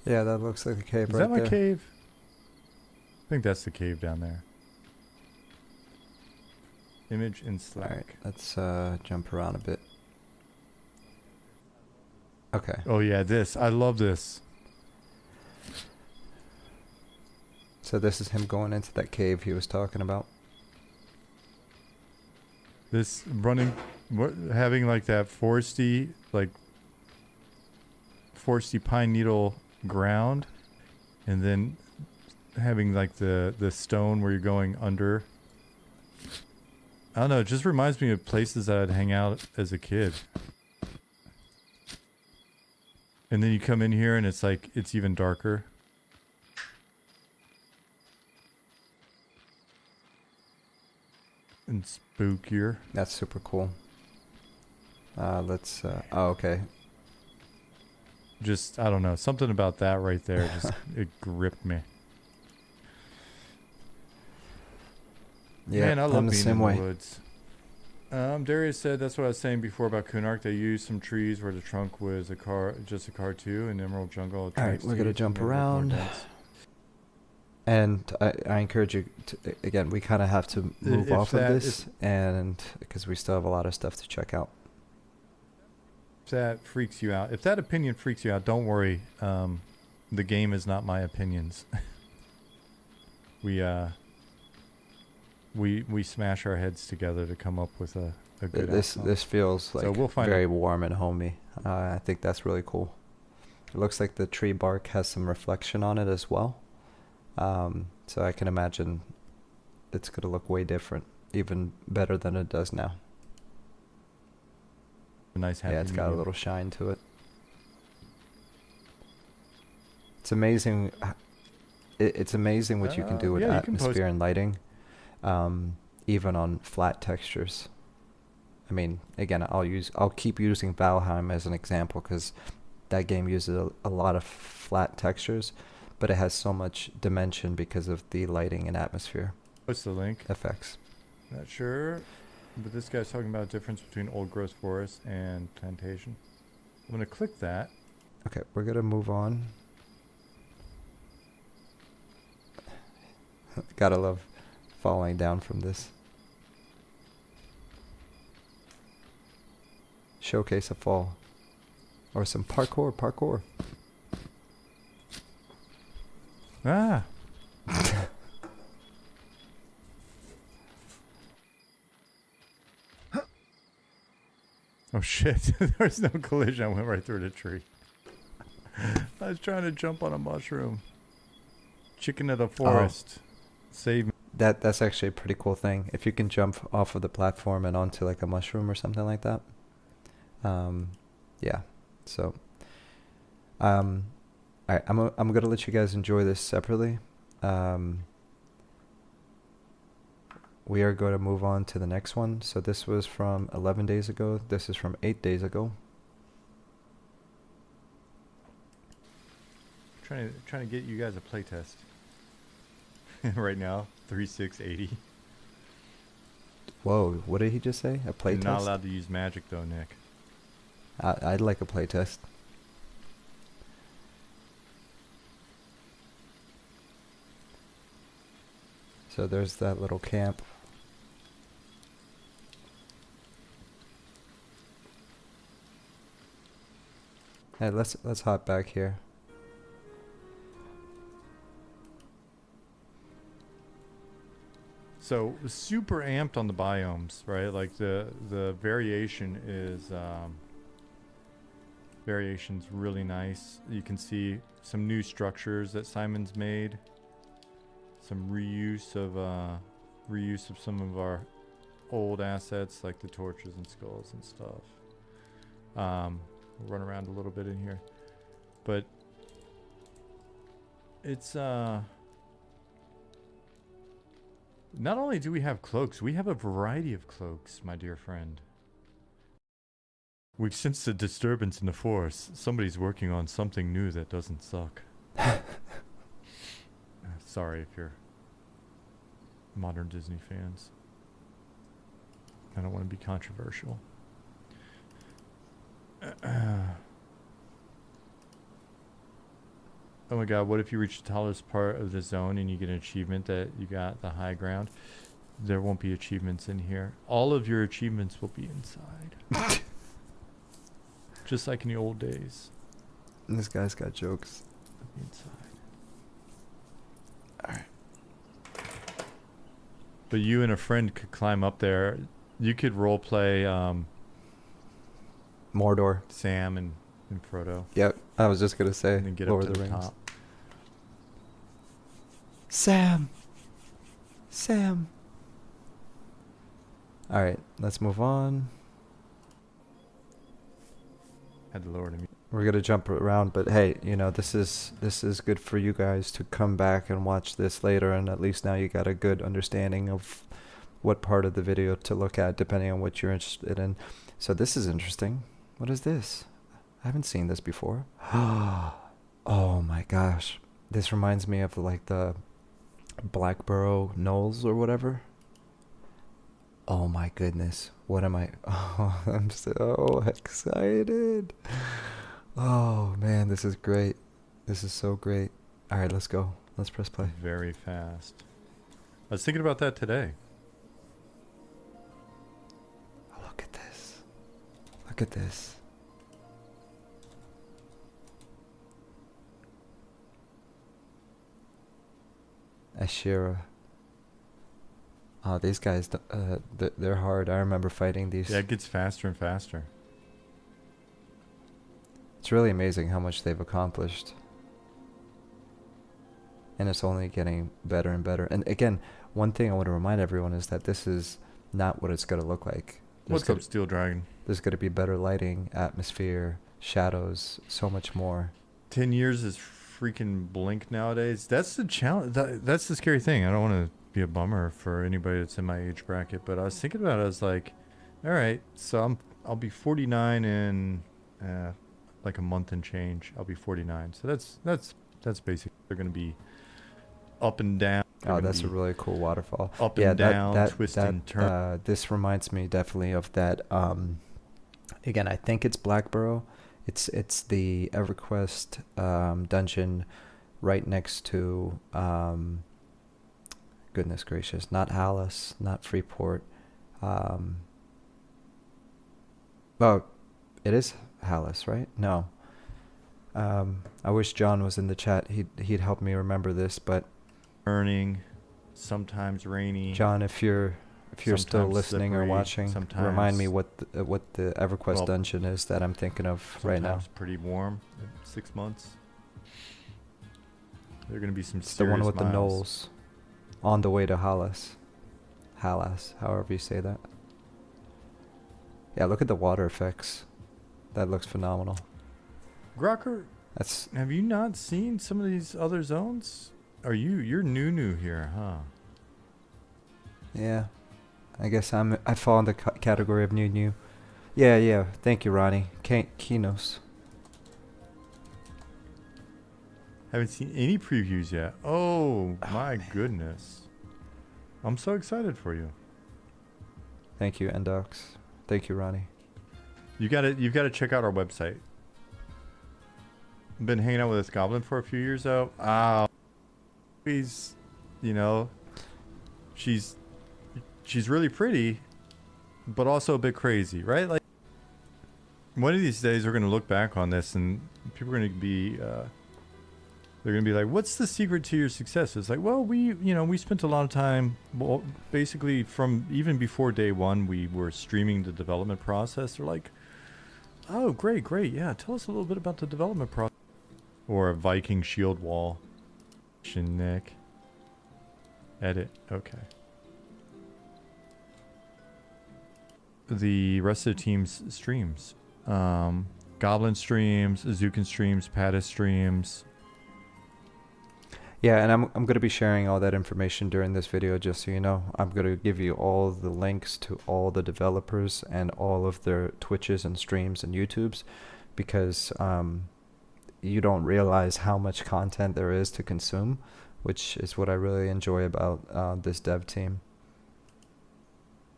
Yeah, that looks like a cave Is right that my there. cave? I think that's the cave down there. Image in All right, Slack. let's jump around a bit. Okay. Oh yeah, this. I love this. So this is him going into that cave he was talking about. This running, having like that foresty pine needle ground, and then having like the stone where you're going under. I don't know. It just reminds me of places that I'd hang out as a kid. And then you come in here and it's like it's even darker. And spookier. That's super cool. Let's. Oh, okay. Just I don't know. Something about that right there just it gripped me. Yeah, Man, I I'm love the being same in way. the woods. Darius said that's what I was saying before about Kunark. They used some trees where the trunk was just a car too. In Emerald Jungle, All right, we're gonna jump made it look more around, dense. and I encourage you to, again. We kind of have to move If off of that this, and because we still have a lot of stuff to check out. if that freaks you out, if that opinion freaks you out, don't worry. The game is not my opinions. we smash our heads together to come up with a good outcome. This feels So like we'll find very warm and homey. I think that's really cool. It looks like the tree bark has some reflection on it as well. So I can imagine it's gonna look way different, even better than it does now. a nice happy Yeah, it's got a medium. little shine to it. It's amazing. It's amazing what you can do with Yeah, you can post. atmosphere and lighting, even on flat textures. I mean, again, I'll keep using Valheim as an example because that game uses a lot of flat textures, but it has so much dimension because of the lighting and atmosphere Post the link. effects. Not sure, but this guy's talking about a difference between old growth forest and plantation. I'm gonna click that. Okay, we're gonna move on. Gotta love falling down from this. Showcase a fall. Or some parkour. Ah. Oh shit! There's no collision. I went right through the tree. I was trying to jump on a mushroom. Chicken of the forest. Save me. That's actually a pretty cool thing. If you can jump off of the platform and onto like a mushroom or something like that. Yeah. So alright, I'm gonna let you guys enjoy this separately. We are going to move on to the next one. So this was from 11 days ago. This is from 8 days ago. Trying to get you guys a playtest. Right now, 3680. Whoa, what did he just say? A You're playtest? not allowed to use magic though, Nick. I'd like a playtest. So there's that little camp. Hey, let's hop back here. So super amped on the biomes, right? Like the variation is variation's really nice. You can see some new structures that Simon's made. Some reuse of some of our old assets like the torches and skulls and stuff. We'll run around a little bit in here, but it's not only do we have cloaks, we have a variety of cloaks, my dear friend. We've sensed a disturbance in the forest. Somebody's working on something new that doesn't suck. Sorry if you're modern Disney fans. I don't want to be controversial. Oh my god, what if you reach the tallest part of the zone and you get an achievement that you got the high ground? there won't be achievements in here. All of your achievements will be inside. Just like in the old days. This guy's got jokes. They'll be inside. Alright. But you and a friend could climb up there. You could role play Mordor. Sam and Frodo. Yep. I was just gonna say And then get Lord up of to the the Rings. top. Sam. Sam. Alright, let's move on. Had to lower the music. We're gonna jump around, but hey, you know, this is good for you guys to come back and watch this later, and at least now you got a good understanding of what part of the video to look at depending on what you're interested in. So this is interesting. What is this? I haven't seen this before. Oh my gosh. This reminds me of like the Blackborough Knolls or whatever. Oh my goodness. What am I? Oh, I'm so excited. Oh man, this is great. This is so great. All right, let's go. Let's press play. Very fast. I was thinking about that today. Oh, look at this. Look at this. Ashira. Oh, these guys, they're hard. I remember fighting these. Yeah, it gets faster and faster. It's really amazing how much they've accomplished. And it's only getting better and better. And again, one thing I want to remind everyone is that this is not what it's going to look like. What's up, Steel Dragon? There's going to be better lighting, atmosphere, shadows, so much more. 10 years is freaking blink nowadays. That's the challenge. That's the scary thing. I don't want to be a bummer for anybody that's in my age bracket, but I was thinking about it. I was like, all right, so I'll be 49 in like a month and change. I'll be 49. So that's basic. They're going to be up and down. Oh, that's a really cool waterfall. Up and down, twist and turn. This reminds me definitely of that. Again, I think it's Blackborough. It's the EverQuest dungeon right next to goodness gracious, not Alice, not Freeport. Oh, it is Hallis, right? No. I wish John was in the chat. He'd help me remember this, but Burning, sometimes rainy. John, if you're still listening or watching, remind me what the EverQuest dungeon is that I'm thinking of right now. Sometimes pretty warm. 6 months. There are going to be some It's the one serious with the miles. knolls on the way to Hallis. Hallas, however you say that. Yeah, look at the water effects. That looks phenomenal. Grocker, That's have you not seen some of these other zones? You're new here, huh? yeah. I guess I fall in the category of new. Yeah. Thank you, Ronnie. Kinos. Haven't seen any previews yet. Oh my goodness. I'm so excited for you. Thank you, Endox. Thank you, Ronnie. You've got to check out our website. Been hanging out with this goblin for a few years though. She's, she's really pretty, but also a bit crazy, right? Like one of these days we're gonna look back on this and people are gonna be they're gonna be like, what's the secret to your success? It's like, well, we spent a lot of time, well, basically from even before day one, we were streaming the development process. They're like, oh, great, yeah, tell us a little bit about the development process. Or a Viking shield wall. Nick. Edit. Okay. The rest of the team's streams. Goblin streams, Azukin streams, Pattis streams. Yeah, and I'm going to be sharing all that information during this video, just so you know. I'm going to give you all the links to all the developers and all of their Twitches and streams and YouTubes, because you don't realize how much content there is to consume, which is what I really enjoy about this dev team.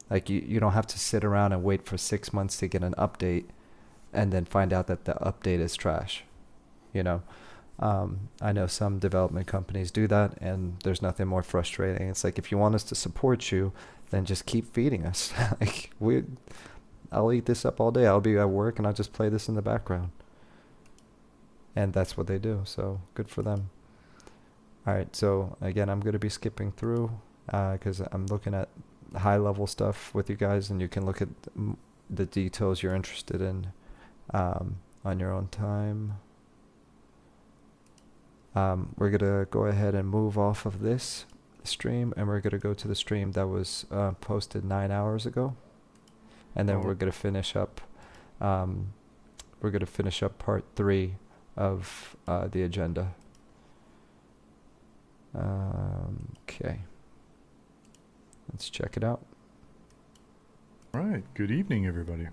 Like, you don't have to sit around and wait for 6 months to get an update and then find out that the update is trash, I know some development companies do that, and there's nothing more frustrating. It's like, if you want us to support you, then just keep feeding us. Like, I'll eat this up all day. I'll be at work and I'll just play this in the background. And that's what they do. So good for them. All right. So again, I'm going to be skipping through because I'm looking at high level stuff with you guys, and you can look at the details you're interested in on your own time. We're going to go ahead and move off of this stream, and we're going to go to the stream that was posted 9 hours ago. And then we're going to finish up part 3 of the agenda. Okay. Let's check it out. All right. Good evening, everybody.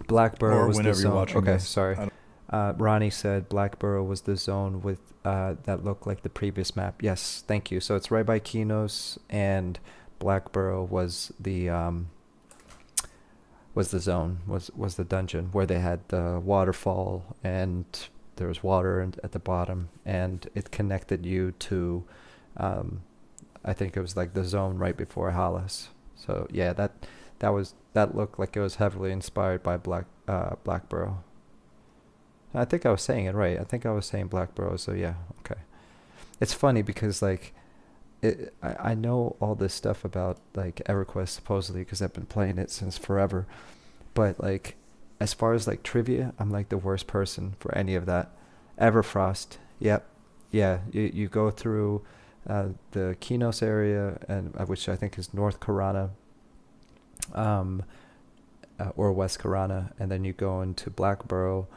Blackborough was the whenever you're zone. watching Okay, this. sorry. Ronnie said Blackborough was the zone with that looked like the previous map. Yes, thank you. So it's right by Kinos, and Blackborough was the zone, was the dungeon where they had the waterfall, and there was water at the bottom, and it connected you to, I think it was like the zone right before Hollis. So yeah, that looked like it was heavily inspired by Blackborough. I think I was saying it right. I think I was saying Blackborough. So yeah, okay. It's funny because like, I know all this stuff about like EverQuest supposedly because I've been playing it since forever, but like, as far as like trivia, I'm like the worst person for any of that. Everfrost, yep, yeah. You go through the Kinos area, and which I think is North Karana, or West Karana, and then you go into Blackborough,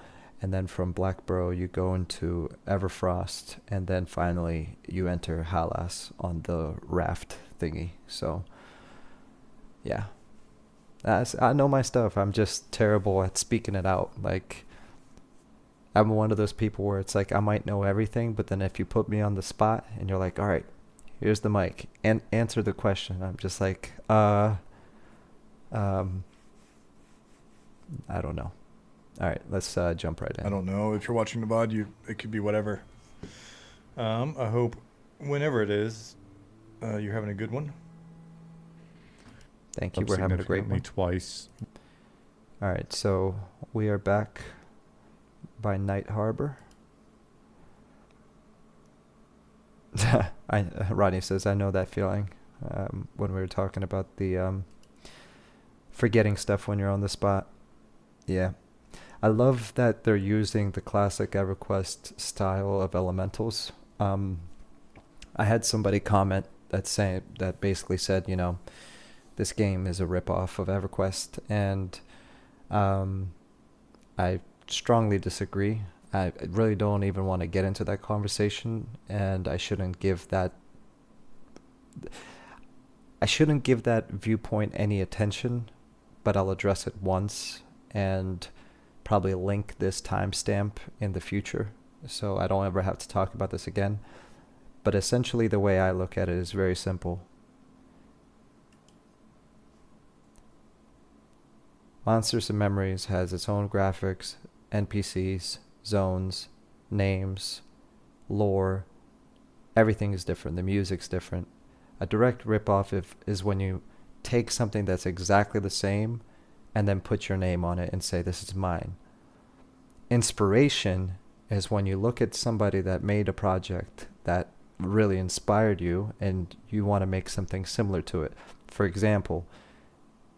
and then from Blackborough you go into Everfrost, and then finally you enter Halas on the raft thingy. So yeah, I know my stuff. I'm just terrible at speaking it out. Like, I'm one of those people where it's like I might know everything, but then if you put me on the spot and you're like, all right, here's the mic and answer the question, I'm just like, I don't know. All right, let's jump right in. I don't know. If you're watching the VOD, it could be whatever. I hope whenever it is, you're having a good one. Thank you. We're having a great one. Twice. All right, so we are back by Night Harbor. Rodney says, I know that feeling when we were talking about the forgetting stuff when you're on the spot. Yeah. I love that they're using the classic EverQuest style of elementals. I had somebody comment that basically said, you know, this game is a ripoff of EverQuest, and I strongly disagree. I really don't even want to get into that conversation, and I shouldn't give that viewpoint any attention, but I'll address it once and probably link this timestamp in the future so I don't ever have to talk about this again. But essentially the way I look at it is very simple. Monsters and Memories has its own graphics, NPCs, zones, names, lore. Everything is different. The music's different. A direct ripoff is when you take something that's exactly the same and then put your name on it and say, this is mine. Inspiration is when you look at somebody that made a project that really inspired you and you want to make something similar to it. For example,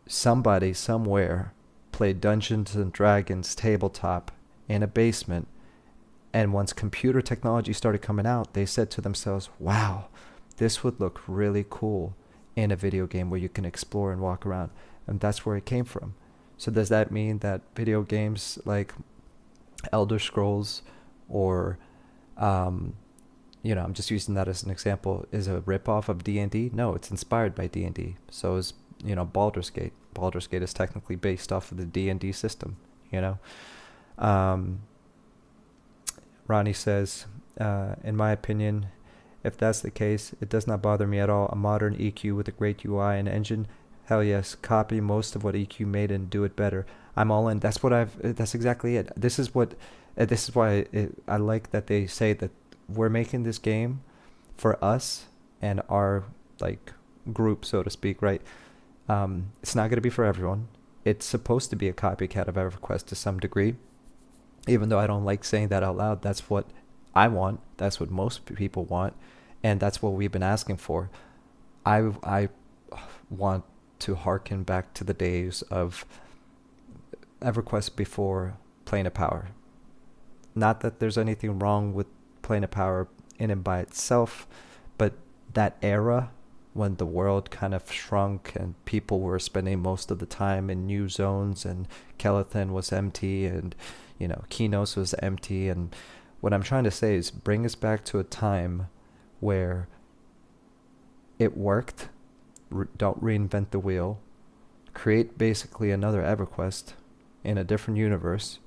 somebody somewhere played Dungeons and Dragons tabletop in a basement, and once computer technology started coming out, they said to themselves, wow, this would look really cool in a video game where you can explore and walk around. And that's where it came from. So does that mean that video games like Elder Scrolls or I'm just using that as an example, is a ripoff of D&D? No, it's inspired by D&D. So is Baldur's Gate. Baldur's Gate is technically based off of the D&D system, Ronnie says, in my opinion, if that's the case, it does not bother me at all. A modern EQ with a great UI and engine, hell yes, copy most of what EQ made and do it better. I'm all in. That's exactly it. This is what This is why I like that they say that we're making this game for us and our like group, so to speak, right? It's not going to be for everyone. It's supposed to be a copycat of EverQuest to some degree, even though I don't like saying that out loud. That's what I want. That's what most people want, and that's what we've been asking for. I want to harken back to the days of EverQuest before Plane of Power. Not that there's anything wrong with Plane of Power in and by itself, but that era when the world kind of shrunk and people were spending most of the time in new zones and Kelethin was empty and, you know, Kinos was empty. And what I'm trying to say is bring us back to a time where it worked. Don't reinvent the wheel. Create basically another EverQuest in a different universe.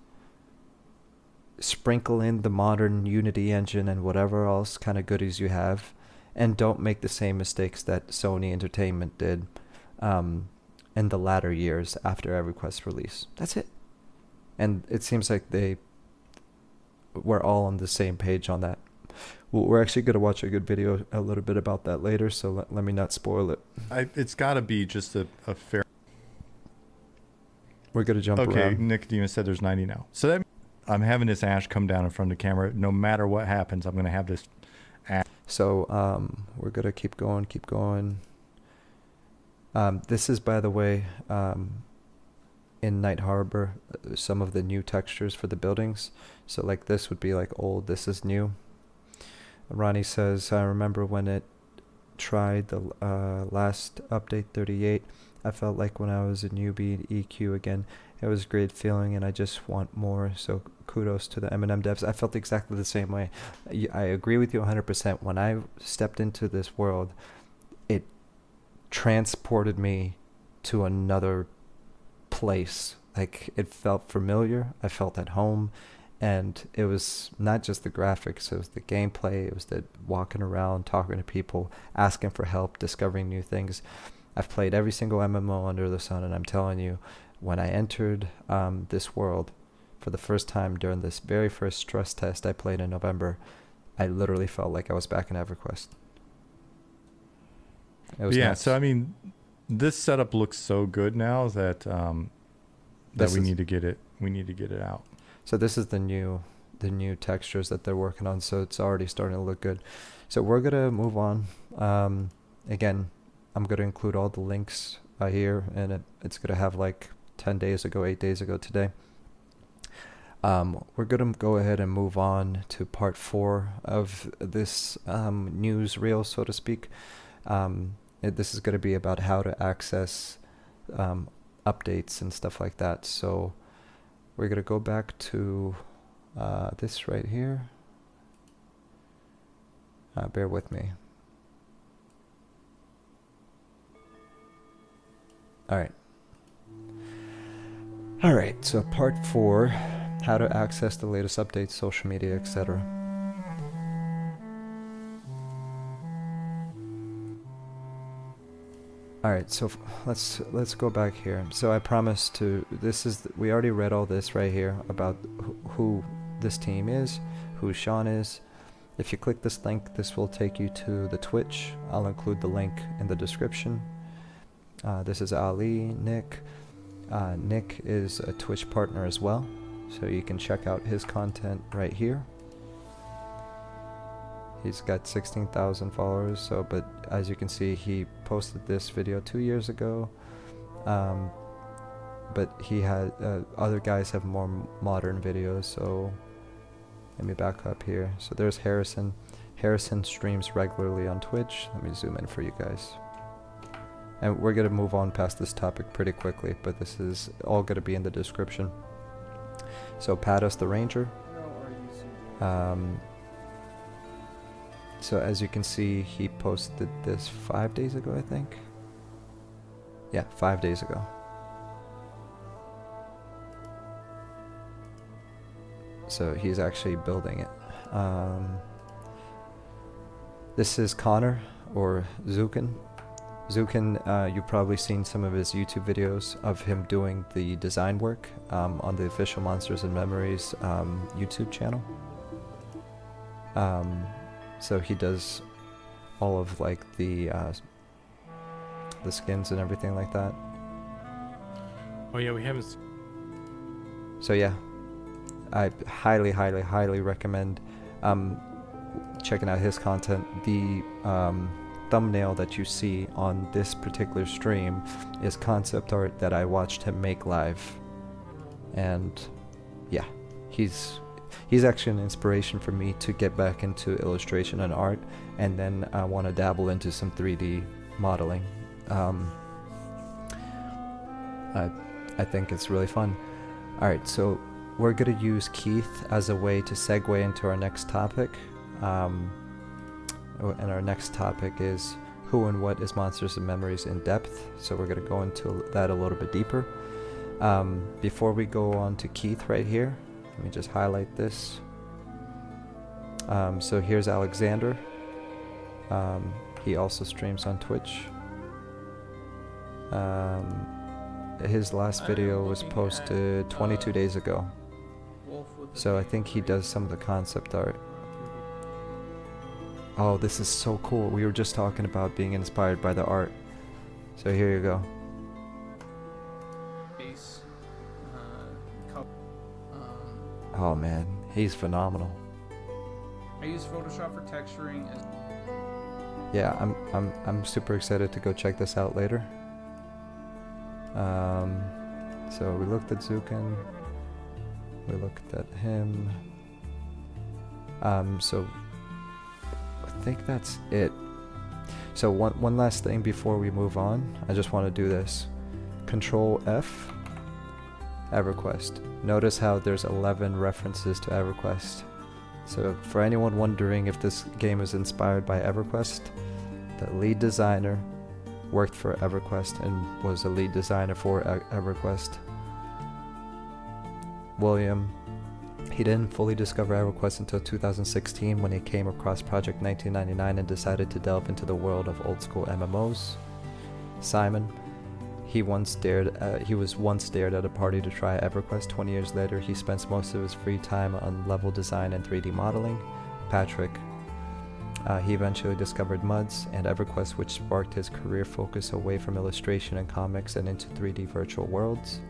Sprinkle in the modern Unity engine and whatever else kind of goodies you have, and don't make the same mistakes that Sony Entertainment did in the latter years after EverQuest release. That's it. And it seems like we're all on the same page on that. We're actually going to watch a good video a little bit about that later, so let me not spoil it. It's got to be just a fair... We're going to jump around. Okay, Nicodemus said there's 90 now. So that I'm having this ash come down in front of the camera. No matter what happens, I'm going to have this ash. So we're going to keep going. This is, by the way, in Night Harbor, some of the new textures for the buildings. So like this would be like old, this is new. Ronnie says, I remember when it tried the last update 38, I felt like when I was a newbie in EQ again. It was a great feeling and I just want more, so kudos to the M&M devs. I felt exactly the same way. I agree with you 100%. When I stepped into this world, it transported me to another place. Like, it felt familiar, I felt at home, and it was not just the graphics, it was the gameplay, it was the walking around, talking to people, asking for help, discovering new things. I've played every single MMO under the sun, and I'm telling you, when I entered this world for the first time during this very first stress test I played in November, I literally felt like I was back in EverQuest. It was nuts. So I mean, this setup looks so good now that we need to get it. We need to get it out. So this is the new textures that they're working on. So it's already starting to look good. So we're gonna move on. Again, I'm gonna include all the links here, and it's gonna have like 10 days ago, 8 days ago today. We're gonna go ahead and move on to part 4 of this newsreel, so to speak. This is gonna be about how to access updates and stuff like that. So we're gonna go back to this right here. Bear with me. All right, so part 4, how to access the latest updates, social media, etc. All right, so let's go back here. So I promised to, we already read all this right here about who this team is, who Sean is. If you click this link, this will take you to the Twitch. I'll include the link in the description. This is Ali, Nick. Nick is a Twitch partner as well, so you can check out his content right here. He's got 16,000 followers, but as you can see, he posted this video 2 years ago. But he had other guys have more modern videos, so let me back up here. So there's Harrison. Harrison streams regularly on Twitch. Let me zoom in for you guys. And we're going to move on past this topic pretty quickly, but this is all going to be in the description. So Patos the Ranger. So as you can see, he posted this 5 days ago, I think. Yeah, 5 days ago. So he's actually building it. This is Connor, or Zukin. Zukin, you've probably seen some of his YouTube videos of him doing the design work on the official Monsters and Memories YouTube channel. So he does all of like the skins and everything like that. Oh yeah, we haven't. So yeah, I highly recommend checking out his content. The thumbnail that you see on this particular stream is concept art that I watched him make live, and yeah, he's actually an inspiration for me to get back into illustration and art, and then I want to dabble into some 3D modeling. I think it's really fun. Alright, so we're going to use Keith as a way to segue into our next topic. And our next topic is who and what is Monsters and Memories in depth. So we're going to go into that a little bit deeper. Before we go on to Keith right here, let me just highlight this. So here's Alexander. He also streams on Twitch. His last video was posted 22 days ago. So I think he does some of the concept art. Oh, this is so cool. We were just talking about being inspired by the art. So here you go. Oh man, he's phenomenal. I use Photoshop for texturing. Yeah, I'm super excited to go check this out later. So we looked at Zukin. We looked at him. So I think that's it. So one last thing before we move on. I just want to do this. Control F. EverQuest. Notice how there's 11 references to EverQuest. So for anyone wondering if this game is inspired by EverQuest, the lead designer worked for EverQuest and was a lead designer for EverQuest. William, he didn't fully discover EverQuest until 2016 when he came across Project 1999 and decided to delve into the world of old school MMOs. Simon, he was once dared at a party to try EverQuest. 20 years later, he spends most of his free time on level design and 3D modeling. Patrick, he eventually discovered MUDs and EverQuest, which sparked his career focus away from illustration and comics and into 3D virtual worlds.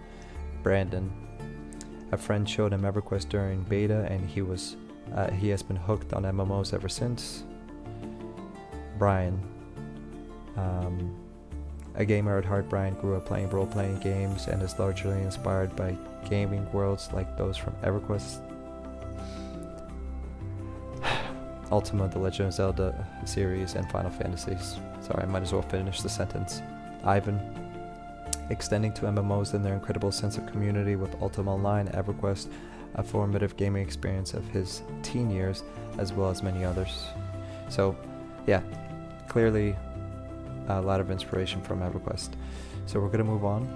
Brandon, a friend showed him EverQuest during beta, and he has been hooked on MMOs ever since. Brian, a gamer at heart, Brian grew up playing role-playing games and is largely inspired by gaming worlds like those from EverQuest, Ultima, The Legend of Zelda series, and Final Fantasies. Sorry, I might as well finish the sentence. Ivan, extending to MMOs and their incredible sense of community with Ultima Online, EverQuest, a formative gaming experience of his teen years, as well as many others. So, yeah, clearly a lot of inspiration from EverQuest. So we're going to move on.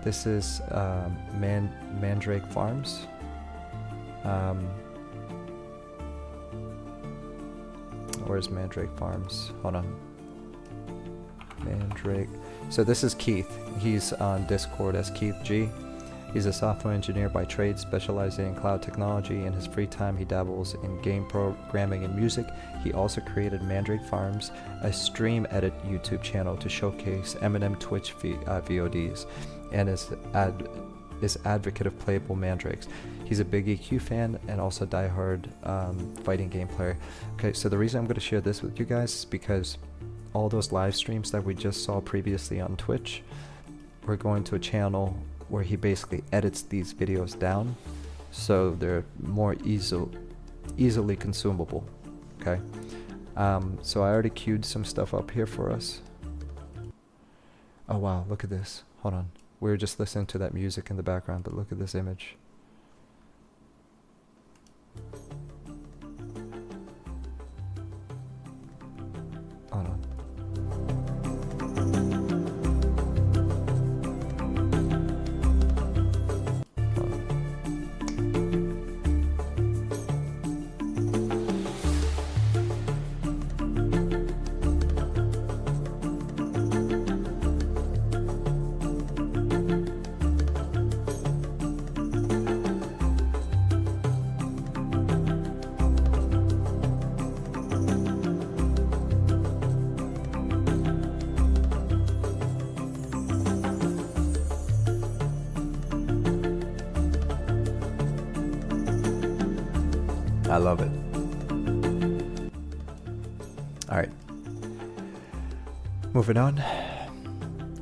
This is Mandrake Farms. Where's Mandrake Farms? Hold on. Mandrake. So this is Keith. He's on Discord as Keith G. He's a software engineer by trade, specializing in cloud technology. In his free time, he dabbles in game programming and music. He also created Mandrake Farms, a stream edit YouTube channel to showcase Eminem Twitch VODs, and is advocate of playable mandrakes. He's a big EQ fan and also diehard fighting game player. Okay, so the reason I'm going to share this with you guys is because all those live streams that we just saw previously on Twitch, we're going to a channel where he basically edits these videos down so they're more easily consumable. Okay, so I already queued some stuff up here for us. Oh wow, look at this. Hold on, we were just listening to that music in the background, but look at this image. Hold on. I love it. All right. Moving on.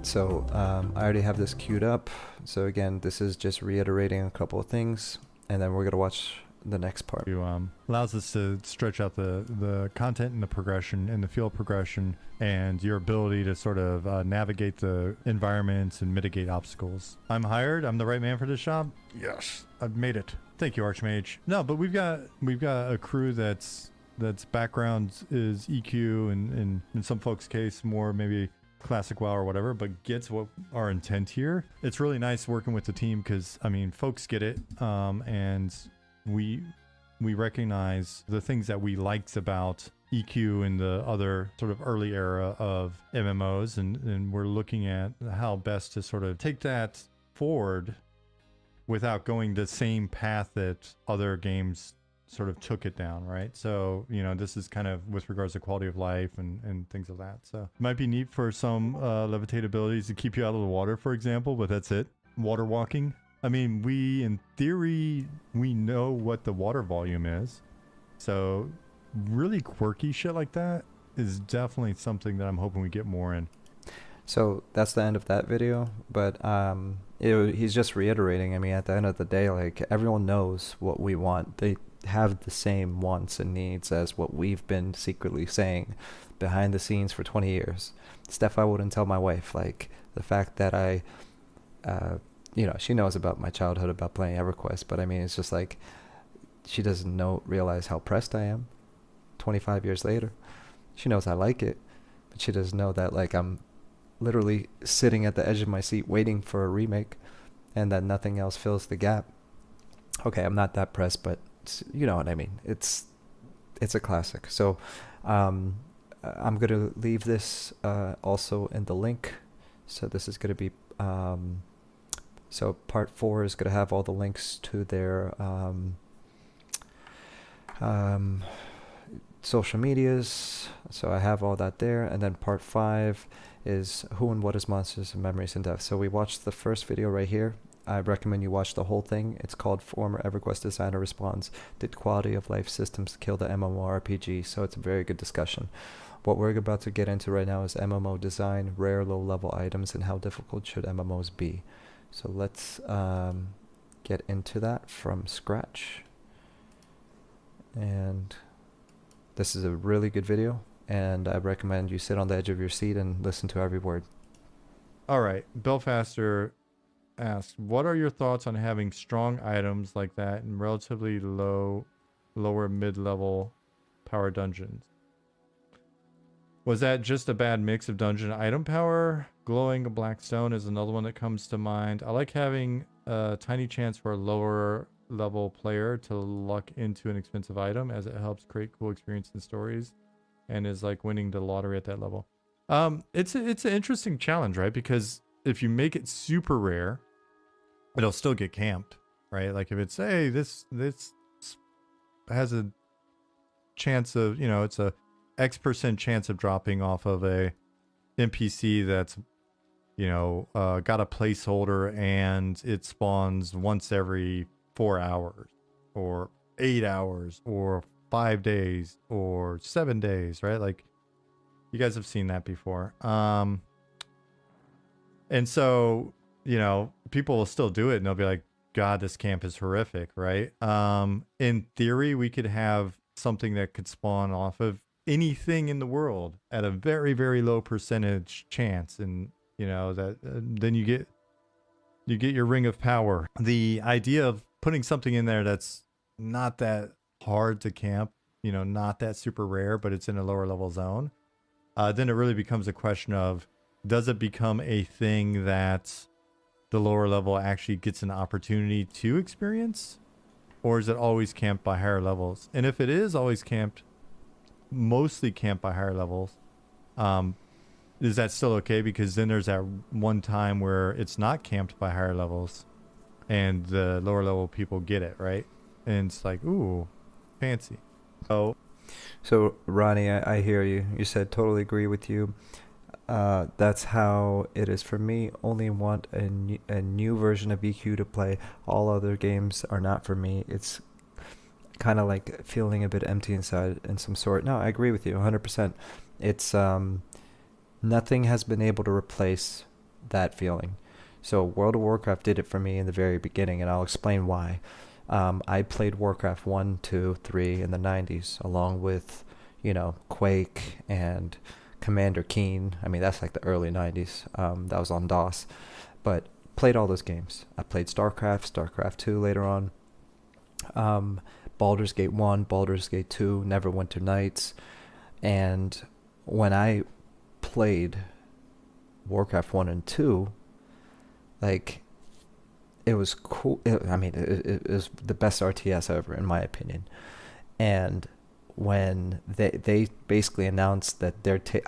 So I already have this queued up. So again, this is just reiterating a couple of things, and then we're gonna watch the next part. Allows us to stretch out the content and the progression and the field progression and your ability to sort of navigate the environments and mitigate obstacles. I'm hired. I'm the right man for this job. Yes, I've made it. Thank you, Archmage. No, but we've got a crew that's background is EQ and in some folks' case more maybe classic WoW or whatever, but gets what our intent here. It's really nice working with the team because I mean folks get it, and we recognize the things that we liked about EQ in the other sort of early era of MMOs, and we're looking at how best to sort of take that forward without going the same path that other games sort of took it down, right? So, you know, this is kind of with regards to quality of life and things of that. So it might be neat for some levitate abilities to keep you out of the water, for example, but that's it. Water walking. I mean, in theory, we know what the water volume is. So really quirky shit like that is definitely something that I'm hoping we get more in. So that's the end of that video, but he's just reiterating. I mean, at the end of the day, like, everyone knows what we want. They have the same wants and needs as what we've been secretly saying behind the scenes for 20 years. Stuff I wouldn't tell my wife, like the fact that I, she knows about my childhood, about playing EverQuest, but I mean, it's just like, she doesn't realize how pressed I am 25 years later. She knows I like it, but she doesn't know that, like, I'm literally sitting at the edge of my seat waiting for a remake and that nothing else fills the gap. Okay, I'm not that pressed, but you know what I mean. It's a classic. So I'm going to leave this also in the link. So this is going to be so part 4 is going to have all the links to their social medias. So I have all that there. And then part 5 is who and what is Monsters and Memories in Depth. So we watched the first video right here. I recommend you watch the whole thing. It's called Former EverQuest Designer Responds, Did Quality of Life Systems Kill the MMORPG? So it's a very good discussion. What we're about to get into right now is MMO design, rare low-level items, and how difficult should MMOs be. So let's get into that from scratch. And this is a really good video, and I recommend you sit on the edge of your seat and listen to every word. All right, Belfaster asked, what are your thoughts on having strong items like that in relatively lower mid-level power dungeons? Was that just a bad mix of dungeon item power? Glowing black stone is another one that comes to mind. I like having a tiny chance for a lower level player to luck into an expensive item, as it helps create cool experiences and stories, and is like winning the lottery at that level. It's an interesting challenge, right? Because if you make it super rare, it'll still get camped, right? Like if it's, hey, this has a chance of, you know, it's a X% chance of dropping off of a NPC that's, you know, got a placeholder and it spawns once every 4 hours or 8 hours or 5 days or 7 days, right? Like you guys have seen that before. And so, you know, people will still do it and they'll be like, God, this camp is horrific, right? In theory, we could have something that could spawn off of anything in the world at a very, very low percentage chance. And, you know, that then you get your ring of power. The idea of putting something in there that's not that hard to camp, you know, not that super rare, but it's in a lower level zone, then it really becomes a question of, does it become a thing that the lower level actually gets an opportunity to experience? Or is it always camped by higher levels? And if it is always mostly camped by higher levels, is that still okay? Because then there's that one time where it's not camped by higher levels and the lower level people get it, right? And it's like, ooh, fancy. So Ronnie, I hear you. You said totally agree with you. That's how it is for me. Only want a new version of EQ to play. All other games are not for me. It's kind of like feeling a bit empty inside in some sort. No, I agree with you 100%. It's nothing has been able to replace that feeling. So World of Warcraft did it for me in the very beginning, and I'll explain why. I played Warcraft 1, 2, 3 in the 90s, along with, Quake and Commander Keen. I mean, that's like the early 90s. That was on DOS. But played all those games. I played StarCraft, StarCraft 2 later on. Um, Baldur's Gate 1, Baldur's Gate 2, Neverwinter Nights. And when I played Warcraft 1 and 2, like, it was cool. It was the best RTS ever, in my opinion. And when they basically announced that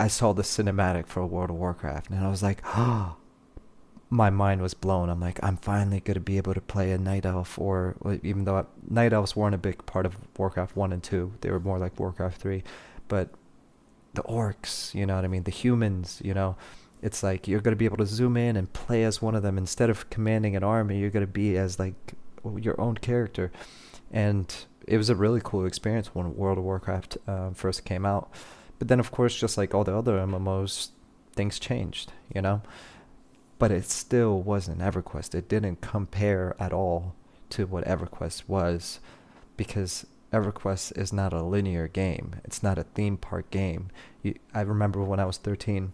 I saw the cinematic for World of Warcraft, and I was like, oh, my mind was blown. I'm like, I'm finally going to be able to play a Night Elf, or even though Night Elves weren't a big part of Warcraft 1 and 2, they were more like Warcraft 3, but the orcs, you know what I mean? The humans, it's like you're going to be able to zoom in and play as one of them. Instead of commanding an army, you're going to be as like your own character. And it was a really cool experience when World of Warcraft first came out. But then, of course, just like all the other MMOs, things changed, But it still wasn't EverQuest. It didn't compare at all to what EverQuest was, because EverQuest is not a linear game. It's not a theme park game. I remember when I was 13,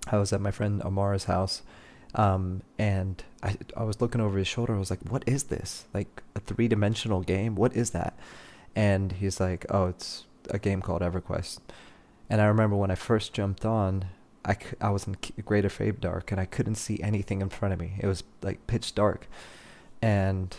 I was at my friend Amara's house, and I was looking over his shoulder. I was like, what is this? Like a three-dimensional game? What is that? And he's like, oh, it's a game called EverQuest. And I remember when I first jumped on, I was in Greater Fade Dark, and I couldn't see anything in front of me. It was like pitch dark. And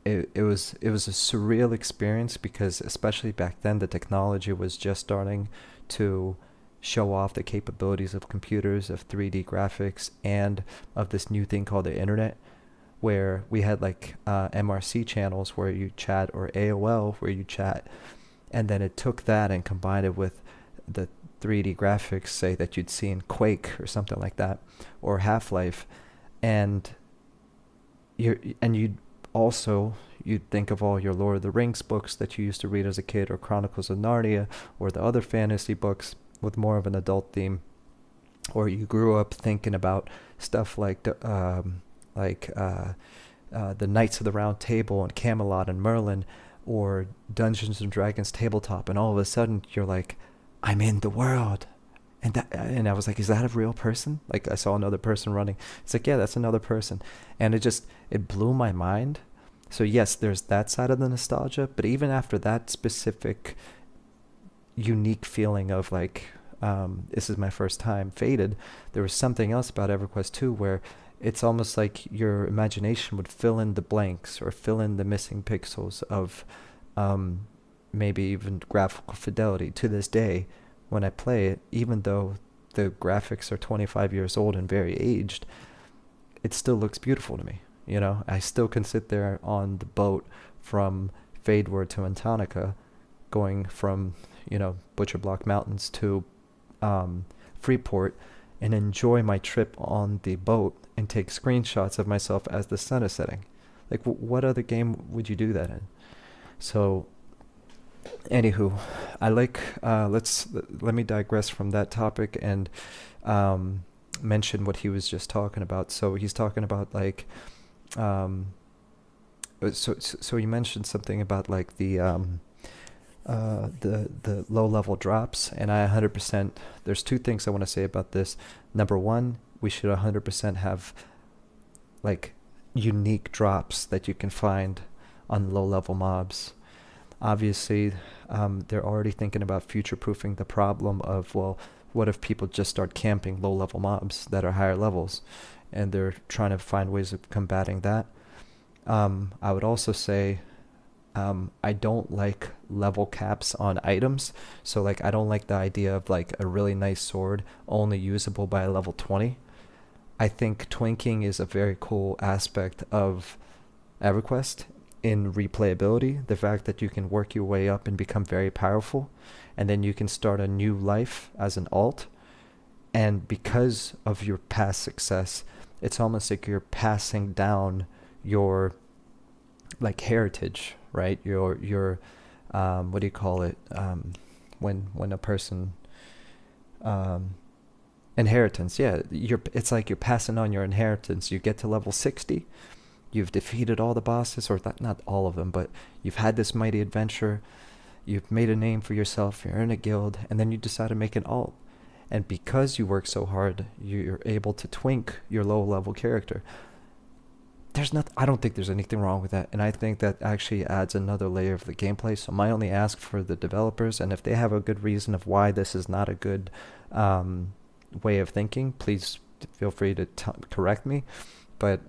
it was a surreal experience, because especially back then the technology was just starting to show off the capabilities of computers, of 3D graphics, and of this new thing called the internet, where we had like MRC channels where you chat, or AOL where you chat, and then it took that and combined it with the 3D graphics, say, that you'd see in Quake or something like that, or Half-Life, and you'd think of all your Lord of the Rings books that you used to read as a kid, or Chronicles of Narnia, or the other fantasy books with more of an adult theme, or you grew up thinking about stuff like the Knights of the Round Table and Camelot and Merlin, or Dungeons and Dragons tabletop, and all of a sudden you're like, I'm in the world. And I was like, is that a real person? Like, I saw another person running. It's like, yeah, that's another person. And it blew my mind. So yes, there's that side of the nostalgia, but even after that specific unique feeling of like, this is my first time faded, there was something else about EverQuest 2 where it's almost like your imagination would fill in the blanks, or fill in the missing pixels of maybe even graphical fidelity. To this day, when I play it, even though the graphics are 25 years old and very aged, it still looks beautiful to me. I still can sit there on the boat from Fadeward to Antonica, going from, Butcher Block Mountains to Freeport, and enjoy my trip on the boat and take screenshots of myself as the sun is setting. Like, what other game would you do that in? So, anywho, I like, let me digress from that topic and mention what he was just talking about. So he's talking about like, so you mentioned something about like the low level drops, and I 100%, there's two things I want to say about this. Number one, we should 100% have like unique drops that you can find on low level mobs. Obviously, they're already thinking about future-proofing the problem of, well, what if people just start camping low-level mobs that are higher levels? And they're trying to find ways of combating that. I would also say I don't like level caps on items. So, like, I don't like the idea of, like, a really nice sword only usable by level 20. I think twinking is a very cool aspect of EverQuest in replayability. The fact that you can work your way up and become very powerful, and then you can start a new life as an alt. And because of your past success, it's almost like you're passing down your like heritage, right? Your what do you call it? When a person inheritance, yeah, it's like you're passing on your inheritance. You get to level 60, you've defeated all the bosses, or not all of them, but you've had this mighty adventure, you've made a name for yourself, you're in a guild, and then you decide to make an alt. And because you work so hard, you're able to twink your low level character. I don't think there's anything wrong with that, and I think that actually adds another layer of the gameplay. So my only ask for the developers, and if they have a good reason of why this is not a good way of thinking, please feel free to correct me. But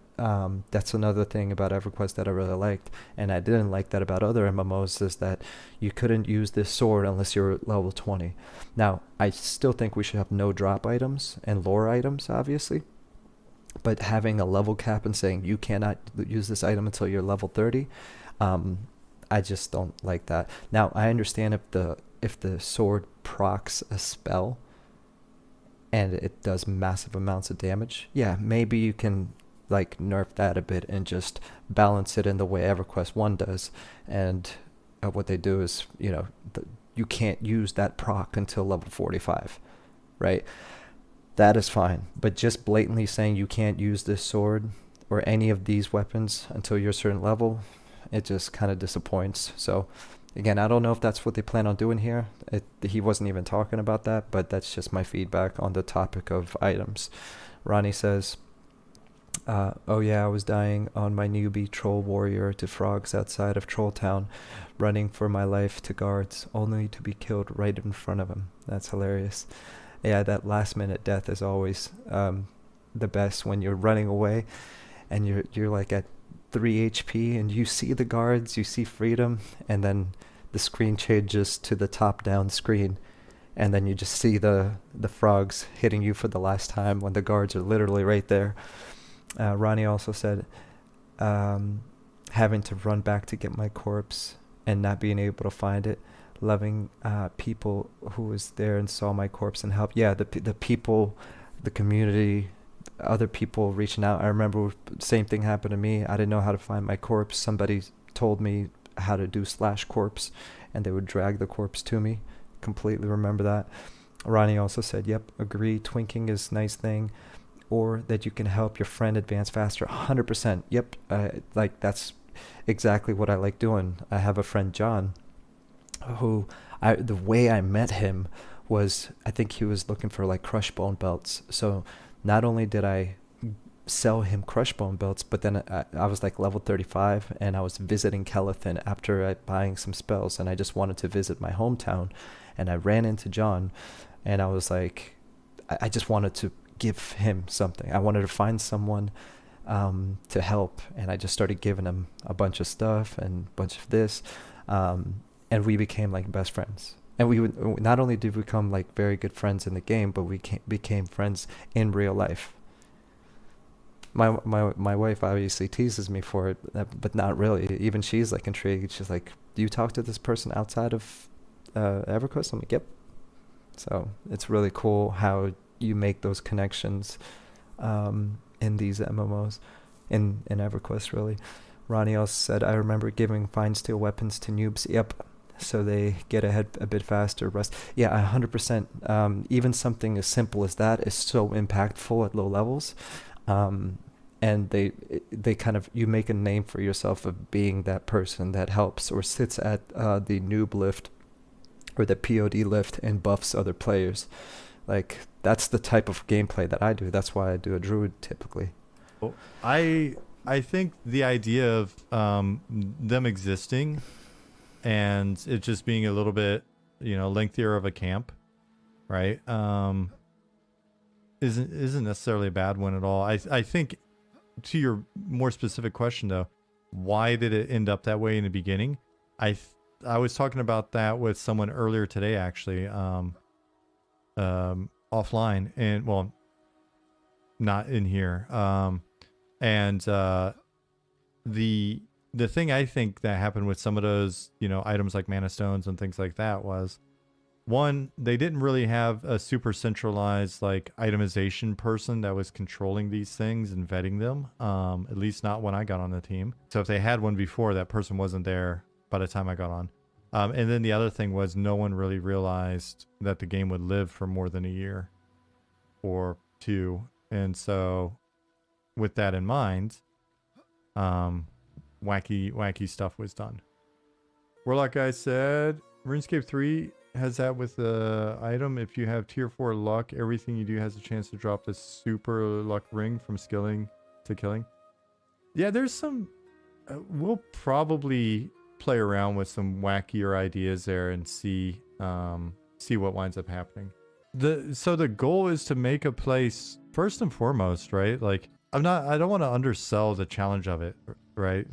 that's another thing about EverQuest that I really liked, and I didn't like that about other MMOs, is that you couldn't use this sword unless you're level 20. Now, I still think we should have no drop items and lore items, obviously, but having a level cap and saying you cannot use this item until you're level 30, I just don't like that. Now, I understand if the sword procs a spell and it does massive amounts of damage, yeah, maybe you can like nerf that a bit and just balance it in the way EverQuest 1 does. And what they do is, you can't use that proc until level 45, right? That is fine. But just blatantly saying you can't use this sword or any of these weapons until you're a certain level, it just kind of disappoints. So again, I don't know if that's what they plan on doing here. He wasn't even talking about that, but that's just my feedback on the topic of items. Ronnie says, oh yeah, I was dying on my newbie troll warrior to frogs outside of Troll Town, running for my life to guards, only to be killed right in front of him. That's hilarious. Yeah, that last minute death is always the best, when you're running away and you're like at 3 HP and you see the guards, you see freedom, and then the screen changes to the top down screen, and then you just see the frogs hitting you for the last time when the guards are literally right there. Ronnie also said, having to run back to get my corpse and not being able to find it, loving people who was there and saw my corpse and helped. Yeah, the people, the community, other people reaching out. I remember same thing happened to me. I didn't know how to find my corpse. Somebody told me how to do /corpse, and they would drag the corpse to me. Completely remember that. Ronnie also said, yep, agree, twinking is a nice thing, or that you can help your friend advance faster. 100%. Yep, like that's exactly what I like doing. I have a friend, John, who the way I met him was, I think he was looking for like crush bone belts. So not only did I sell him crush bone belts, but then I was like level 35 and I was visiting Kelethin after buying some spells, and I just wanted to visit my hometown, and I ran into John, and I was like, I just wanted to give him something. I wanted to find someone to help, and I just started giving him a bunch of stuff and a bunch of this, and we became like best friends. And we would, not only did we become like very good friends in the game, but we became friends in real life. My wife obviously teases me for it, but not really. Even she's like intrigued. She's like, "Do you talk to this person outside of EverQuest?" I'm like, "Yep." So it's really cool how you make those connections in these MMOs, in EverQuest, really. Ronnie also said, I remember giving fine steel weapons to noobs. Yep. So they get ahead a bit faster. Rust. Yeah, 100%. Even something as simple as that is so impactful at low levels. And they kind of, you make a name for yourself of being that person that helps or sits at the noob lift or the POD lift and buffs other players. Like, that's the type of gameplay that I do. That's why I do a druid typically. Well, I think the idea of them existing and it just being a little bit, lengthier of a camp, right? Isn't necessarily a bad one at all. I think, to your more specific question though, why did it end up that way in the beginning? I was talking about that with someone earlier today, actually, offline, and well, not in here. And the thing I think that happened with some of those, items like mana stones and things like that was, one, they didn't really have a super centralized like itemization person that was controlling these things and vetting them. At least not when I got on the team. So if they had one before, that person wasn't there by the time I got on. And then the other thing was no one really realized that the game would live for more than a year or two. And so with that in mind, wacky stuff was done. Warlock guy said, RuneScape 3 has that with the item. If you have tier 4 luck, everything you do has a chance to drop the super luck ring from skilling to killing. Yeah, there's some... we'll probably play around with some wackier ideas there and see what winds up happening. So the goal is to make a place first and foremost, right? Like I don't want to undersell the challenge of it, right?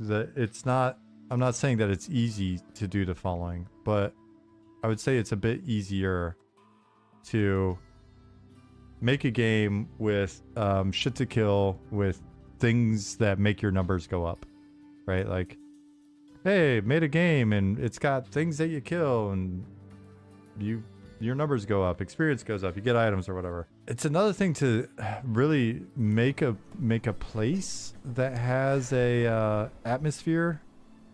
I'm not saying that it's easy to do the following, but I would say it's a bit easier to make a game with shit to kill, with things that make your numbers go up, right? Like, hey, made a game and it's got things that you kill and your numbers go up, experience goes up, you get items or whatever. It's another thing to really make a place that has a atmosphere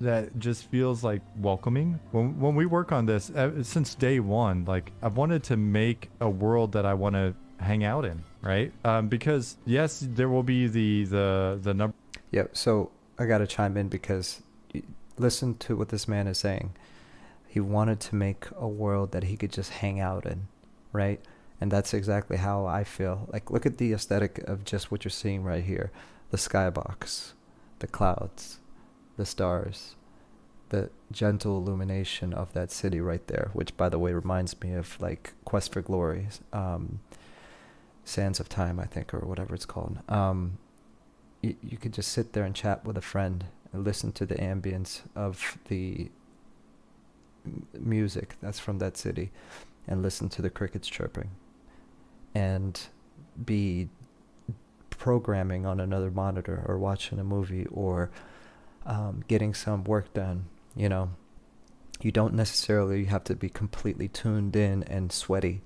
that just feels like welcoming. When we work on this, since day one, like I've wanted to make a world that I want to hang out in, right? Because yes, there will be the number. Yeah, so I gotta chime in because listen to what this man is saying. He wanted to make a world that he could just hang out in, right? And that's exactly how I feel. Like, look at the aesthetic of just what you're seeing right here. The skybox, the clouds, the stars, the gentle illumination of that city right there, which, by the way, reminds me of, like, Quest for Glory, Sands of Time, I think, or whatever it's called. You could just sit there and chat with a friend and listen to the ambience of the music that's from that city and listen to the crickets chirping and be programming on another monitor or watching a movie or getting some work done. You know, you don't necessarily have to be completely tuned in and sweaty,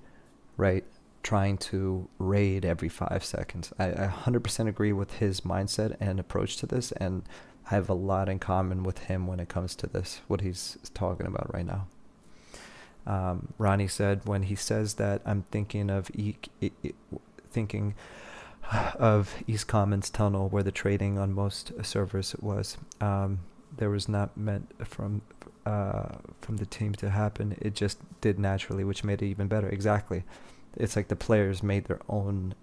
right? Trying to raid every 5 seconds. I 100% agree with his mindset and approach to this, and I have a lot in common with him when it comes to this, what he's talking about right now. Ronnie said, when he says that, I'm thinking of East Commons Tunnel, where the trading on most servers was. There was not meant from the team to happen. It just did naturally, which made it even better. Exactly. It's like the players made their own.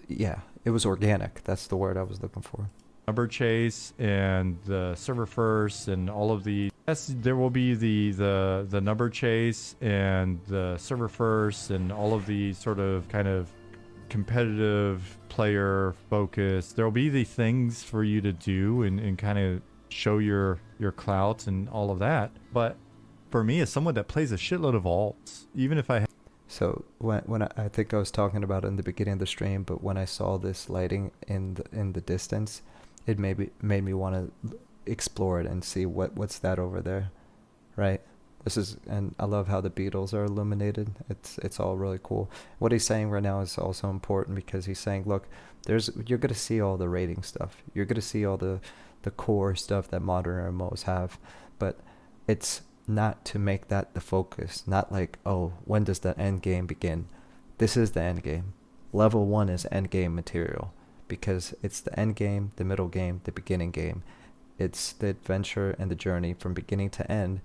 Yeah, it was organic. That's the word I was looking for. Number chase and the server first and all of the. Yes, there will be the number chase and the server first and all of the sort of kind of competitive player focus. There will be the things for you to do and kind of show your clout and all of that. But for me, as someone that plays a shitload of alts, even if I So when I think I was talking about it in the beginning of the stream, but when I saw this lighting in the distance, it made me want to explore it and see what's that over there, right? And I love how the beetles are illuminated. It's all really cool. What he's saying right now is also important because he's saying, look, you're gonna see all the rating stuff. You're gonna see all the core stuff that modern MMOs have, but it's not to make that the focus. Not like, oh, when does the end game begin? This is the end game. Level 1 is end game material because it's the end game, the middle game, the beginning game. It's the adventure and the journey from beginning to end.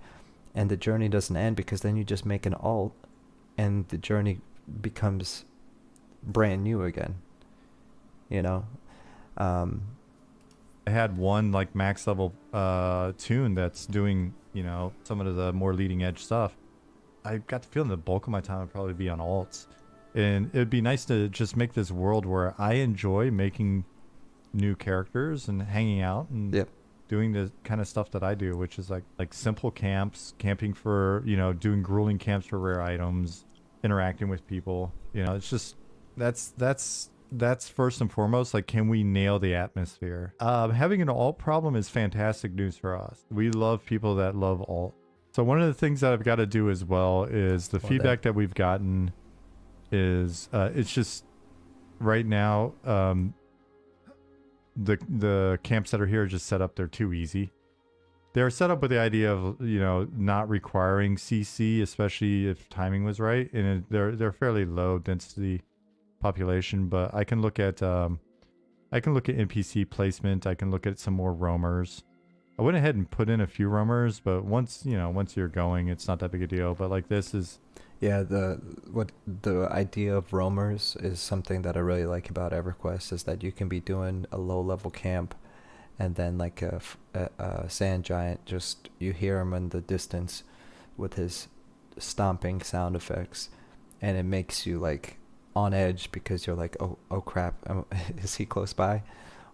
And the journey doesn't end because then you just make an alt and the journey becomes brand new again. You know? I had one like max level tune that's doing, you know, some of the more leading edge stuff. I got the feeling the bulk of my time would probably be on alts. And it'd be nice to just make this world where I enjoy making new characters and hanging out and doing the kind of stuff that I do, which is like simple camps, camping for, you know, doing grueling camps for rare items, interacting with people. You know, it's just that's first and foremost. Like, can we nail the atmosphere? Having an alt problem is fantastic news for us. We love people that love alt. So one of the things that I've got to do as well is the feedback that we've gotten is it's just right now the camps that are here are just set up. They're too easy. They're set up with the idea of, you know, not requiring CC, especially if timing was right, and they're fairly low density population. But I can look at NPC placement. I can look at some more roamers. I went ahead and put in a few roamers, but once you're going, it's not that big a deal. But like this is, Yeah, the idea of roamers is something that I really like about EverQuest, is that you can be doing a low level camp, and then like a sand giant, just you hear him in the distance with his stomping sound effects, and it makes you like on edge because you're like, oh crap, is he close by?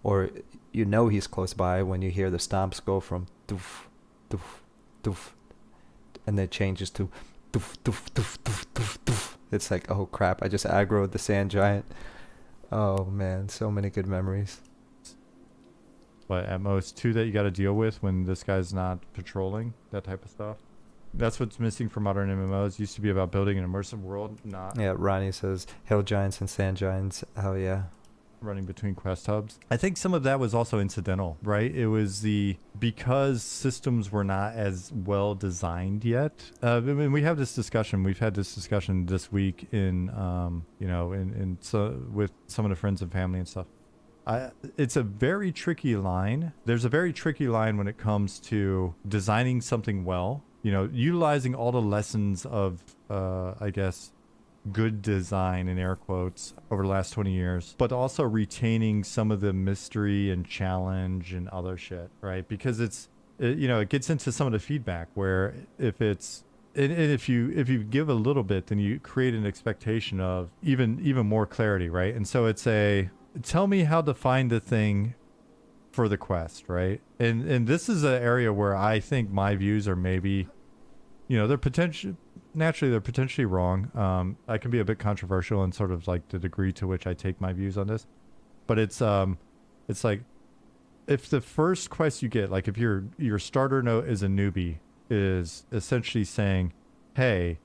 Or you know he's close by when you hear the stomps go from doof doof doof, and then it changes to doof doof doof doof doof doof. It's like, oh crap, I just aggroed the sand giant. Oh man, so many good memories. what, at most 2 that you got to deal with when this guy's not patrolling, that type of stuff. That's what's missing from modern MMOs. Used to be about building an immersive world, not Yeah, Ronnie says hill giants and sand giants. Oh yeah. running between quest hubs. I think some of that was also incidental, right? It was because systems were not as well designed yet. I mean, we have this discussion. We've had this discussion this week in with some of the friends and family and stuff. It's a very tricky line. There's a very tricky line when it comes to designing something well. You know, utilizing all the lessons of, I guess, good design in air quotes over the last 20 years, but also retaining some of the mystery and challenge and other shit, right? Because it gets into some of the feedback where if you give a little bit, then you create an expectation of even more clarity, right? And so it's tell me how to find the thing for the quest, right? And this is an area where I think my views are maybe, they're potentially wrong. I can be a bit controversial in sort of like the degree to which I take my views on this, but it's like, if the first quest you get, like if your starter note is a newbie, is essentially saying, hey,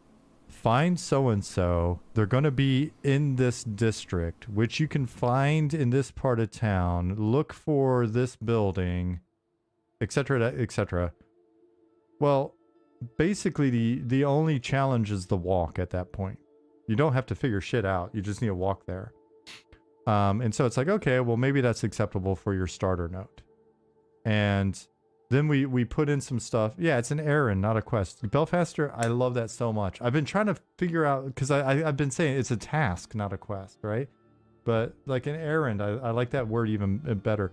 find so and so, they're going to be in this district, which you can find in this part of town, look for this building, etc., etc. Well, basically the only challenge is the walk at that point. You don't have to figure shit out, you just need to walk there. And so it's like, okay, well, maybe that's acceptable for your starter note. And then we put in some stuff. Yeah, it's an errand, not a quest. Belfaster, I love that so much. I've been trying to figure out, because I've been saying it's a task, not a quest, right? But like an errand, I like that word even better.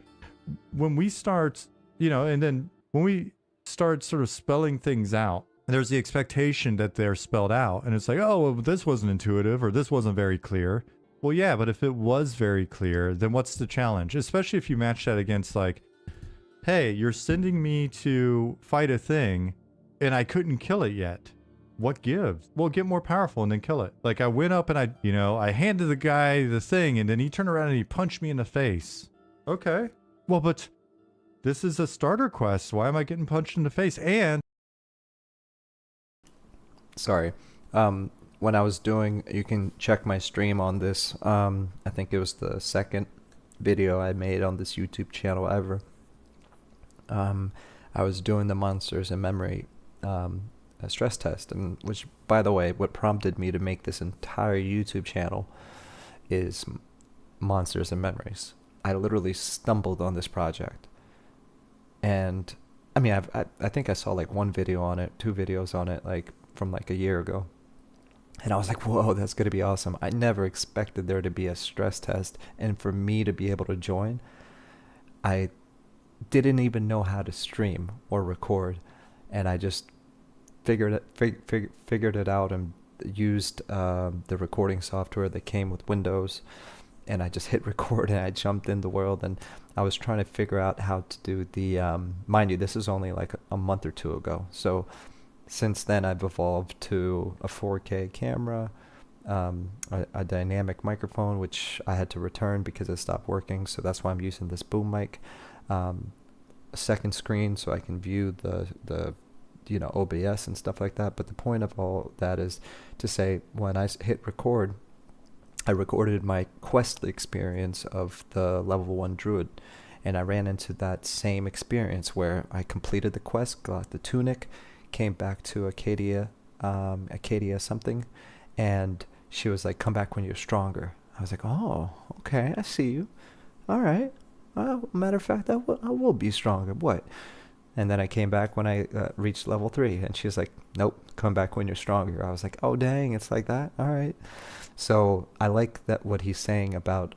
When we start, and then when we start sort of spelling things out, there's the expectation that they're spelled out. And it's like, oh, well, this wasn't intuitive, or this wasn't very clear. Well, yeah, but if it was very clear, then what's the challenge? Especially if you match that against like, hey, you're sending me to fight a thing and I couldn't kill it yet. What gives? Well, get more powerful and then kill it. Like I went up and I handed the guy the thing and then he turned around and he punched me in the face. Okay. Well, but this is a starter quest. Why am I getting punched in the face? And Sorry. When I was doing, you can check my stream on this. I think it was the second video I made on this YouTube channel ever. I was doing the monsters and memory stress test, and which, by the way, what prompted me to make this entire YouTube channel is monsters and memories. I literally stumbled on this project, and I mean, I think I saw like one video on it, 2 videos on it, like from like a year ago, and I was like, whoa, that's gonna be awesome. I never expected there to be a stress test, and for me to be able to join. I didn't even know how to stream or record, and I just figured it out and used the recording software that came with Windows, and I just hit record and I jumped in the world, and I was trying to figure out how to do the mind you, this is only like a month or 2 ago, so since then I've evolved to a 4K camera, a dynamic microphone, which I had to return because it stopped working, so that's why I'm using this boom mic. A second screen so I can view the OBS and stuff like that. But the point of all that is to say, when I hit record, I recorded my quest experience of the level 1 druid, And I ran into that same experience where I completed the quest, got the tunic, came back to Acadia something, and she was like, come back when you're stronger. I was like, oh, okay, I see you. All right. Matter of fact, I will be stronger. What? And then I came back when I reached level 3, and she was like, nope, come back when you're stronger. I was like, oh, dang, it's like that? All right. So I like that what he's saying about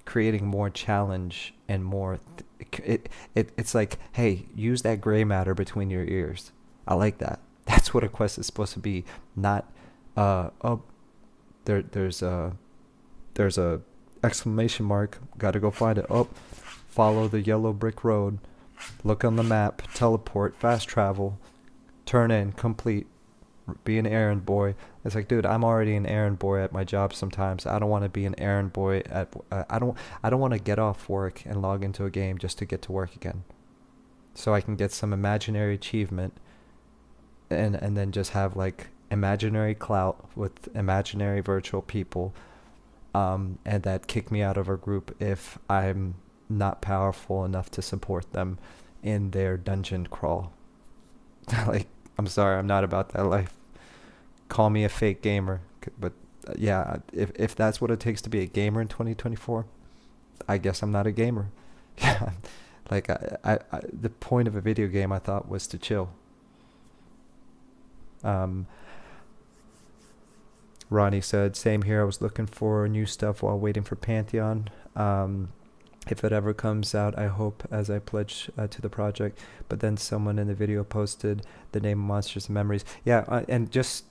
creating more challenge and more. It's like, hey, use that gray matter between your ears. I like that. That's what a quest is supposed to be. Not, oh, there's a exclamation mark. Got to go find it. Oh, follow the yellow brick road. Look on the map. Teleport. Fast travel. Turn in. Complete. Be an errand boy. It's like, dude, I'm already an errand boy at my job sometimes. I don't want to be an errand boy at. I don't want to get off work and log into a game just to get to work again, so I can get some imaginary achievement, and then just have like imaginary clout with imaginary virtual people, and that kick me out of a group if I'm not powerful enough to support them in their dungeon crawl. Like, I'm sorry, I'm not about that life. Call me a fake gamer, but yeah, if that's what it takes to be a gamer in 2024, I guess I'm not a gamer. Yeah, like the point of a video game I thought was to chill. Ronnie said, same here. I was looking for new stuff while waiting for Pantheon. If it ever comes out, I hope, as I pledge to the project. But then someone in the video posted the name of Monsters and Memories. Yeah, and just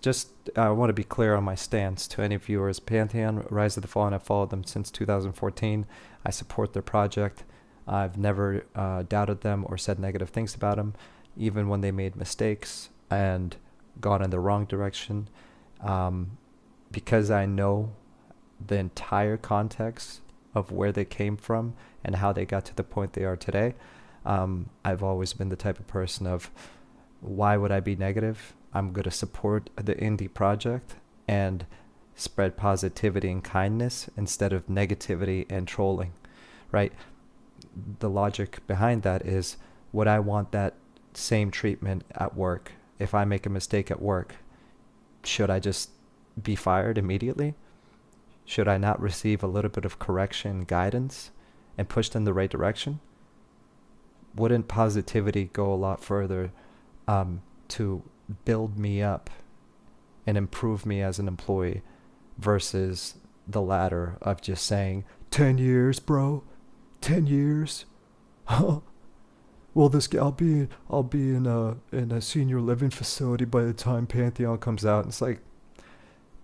I want to be clear on my stance to any viewers. Pantheon, Rise of the Fallen, I've followed them since 2014. I support their project. I've never doubted them or said negative things about them, even when they made mistakes and gone in the wrong direction. Because I know the entire context of where they came from and how they got to the point they are today. I've always been the type of person of, why would I be negative? I'm going to support the indie project and spread positivity and kindness instead of negativity and trolling, right? The logic behind that is, would I want that same treatment at work? If I make a mistake at work, should I just be fired immediately? Should I not receive a little bit of correction, guidance, and pushed in the right direction? Wouldn't positivity go a lot further to build me up and improve me as an employee versus the latter of just saying, 10 years, bro? 10 years? Huh? Well, I'll be in a senior living facility by the time Pantheon comes out. And it's like,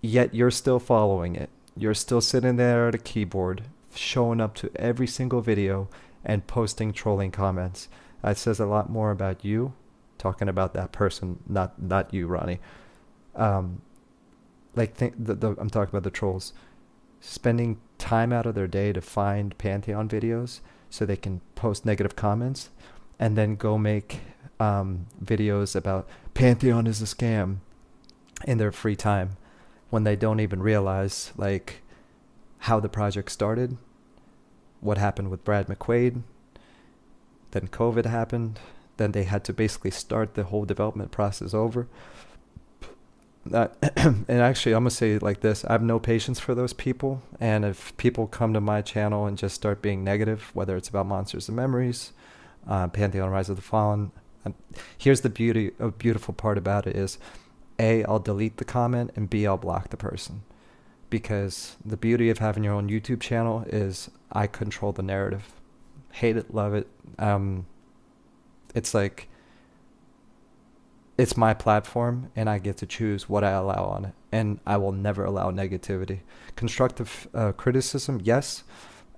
yet you're still following it. You're still sitting there at a keyboard, showing up to every single video and posting trolling comments. That says a lot more about you, talking about that person, not you, Ronnie. I'm talking about the trolls, spending time out of their day to find Pantheon videos so they can post negative comments, and then go make videos about Pantheon is a scam in their free time, when they don't even realize like how the project started, what happened with Brad McQuaid, then COVID happened, then they had to basically start the whole development process over. And actually, I'm going to say it like this. I have no patience for those people. And if people come to my channel and just start being negative, whether it's about Monsters and Memories, Pantheon, Rise of the Fallen, here's the beautiful part about it is, A, I'll delete the comment, and B, I'll block the person. Because the beauty of having your own YouTube channel is I control the narrative. Hate it, love it. It's like, it's my platform, and I get to choose what I allow on it. And I will never allow negativity. Constructive criticism, yes,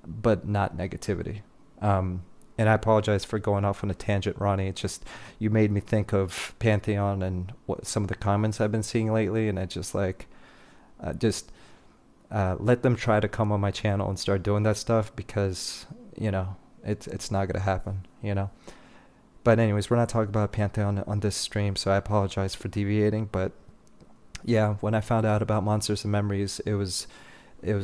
but not negativity. And I apologize for going off on a tangent, Ronnie. It's just, you made me think of Pantheon and what some of the comments I've been seeing lately, and I just like, let them try to come on my channel and start doing that stuff, because, it's not going to happen, But anyways, we're not talking about Pantheon on this stream, so I apologize for deviating. But yeah, when I found out about Monsters and Memories, it was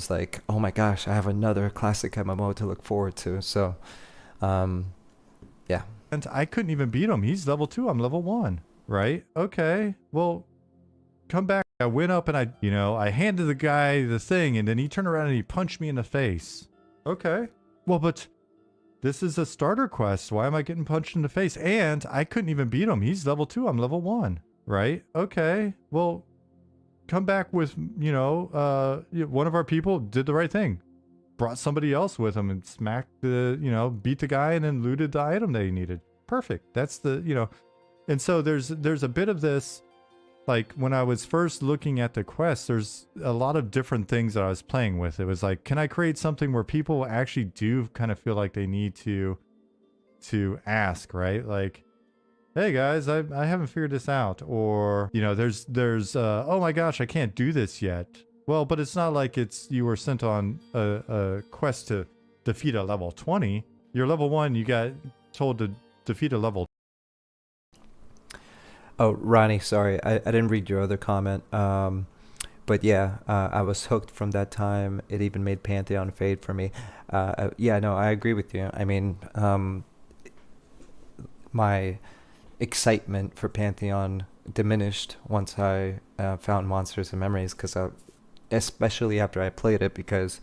like, oh my gosh, I have another classic MMO to look forward to. So Yeah. And I couldn't even beat him. He's level 2. I'm level 1. Right? Okay. Well, come back. I went up and I handed the guy the thing, and then he turned around and he punched me in the face. Okay. Well, but this is a starter quest. Why am I getting punched in the face? And I couldn't even beat him. He's level 2. I'm level 1. Right? Okay. Well, come back with, one of our people did the right thing. Brought somebody else with him and smacked beat the guy and then looted the item that he needed. Perfect. That's and so there's a bit of this, like when I was first looking at the quest, there's a lot of different things that I was playing with. It was like, can I create something where people actually do kind of feel like they need to ask, right? Like, hey guys, I haven't figured this out. Or, there's oh my gosh, I can't do this yet. Well, but it's not like you were sent on a quest to defeat a level 20. You're level 1, you got told to defeat a level. Oh, Ronnie, sorry, I didn't read your other comment. But yeah, I was hooked from that time. It even made Pantheon fade for me. Yeah, no, I agree with you. I mean, my excitement for Pantheon diminished once I found Monsters and Memories, because especially after I played it, because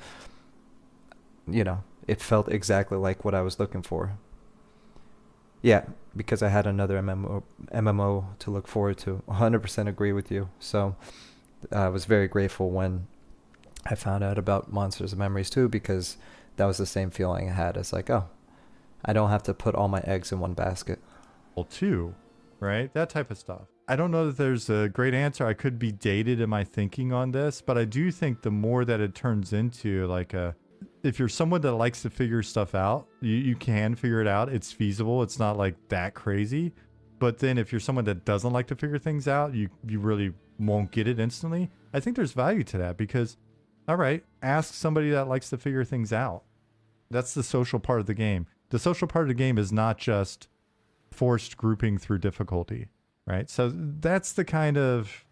it felt exactly like what I was looking for. Yeah, because I had another MMO to look forward to. 100% agree with you. So I was very grateful when I found out about Monsters and Memories too, because that was the same feeling I had. It's like, oh, I don't have to put all my eggs in one basket. 2, right? That type of stuff. I don't know that there's a great answer. I could be dated in my thinking on this, but I do think the more that it turns into like if you're someone that likes to figure stuff out, you can figure it out. It's feasible. It's not like that crazy. But then if you're someone that doesn't like to figure things out, you really won't get it instantly. I think there's value to that because, all right, ask somebody that likes to figure things out. That's the social part of the game. The social part of the game is not just forced grouping through difficulty, right? So that's the kind of,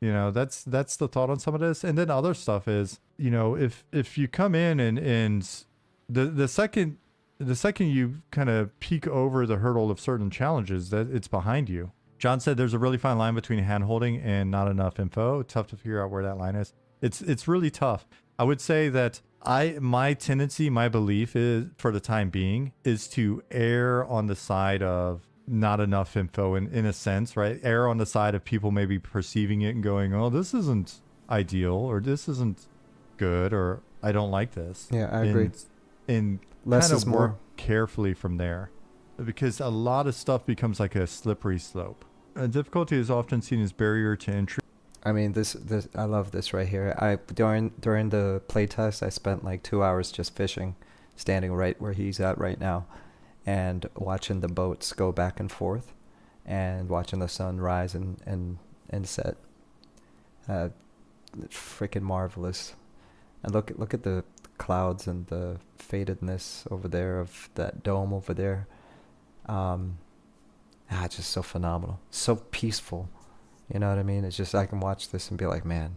that's the thought on some of this. And then other stuff is, if you come in and the second you kind of peek over the hurdle of certain challenges, that it's behind you. John said there's a really fine line between hand holding and not enough info. Tough to figure out where that line is. It's really tough. I would say that my tendency, my belief is, for the time being, is to err on the side of not enough info in a sense, right? Err on the side of people maybe perceiving it and going, oh, this isn't ideal, or this isn't good, or I don't like this. Yeah, I agree. And less kind is of work more carefully from there, because a lot of stuff becomes like a slippery slope. Difficulty is often seen as barrier to entry. I mean, this I love this right here. During the playtest, I spent like 2 hours just fishing, standing right where he's at right now, and watching the boats go back and forth, and watching the sun rise and set. Freaking marvelous. And look at the clouds and the fadedness over there of that dome over there. Just so phenomenal, so peaceful. You know what I mean? It's just, I can watch this and be like, man,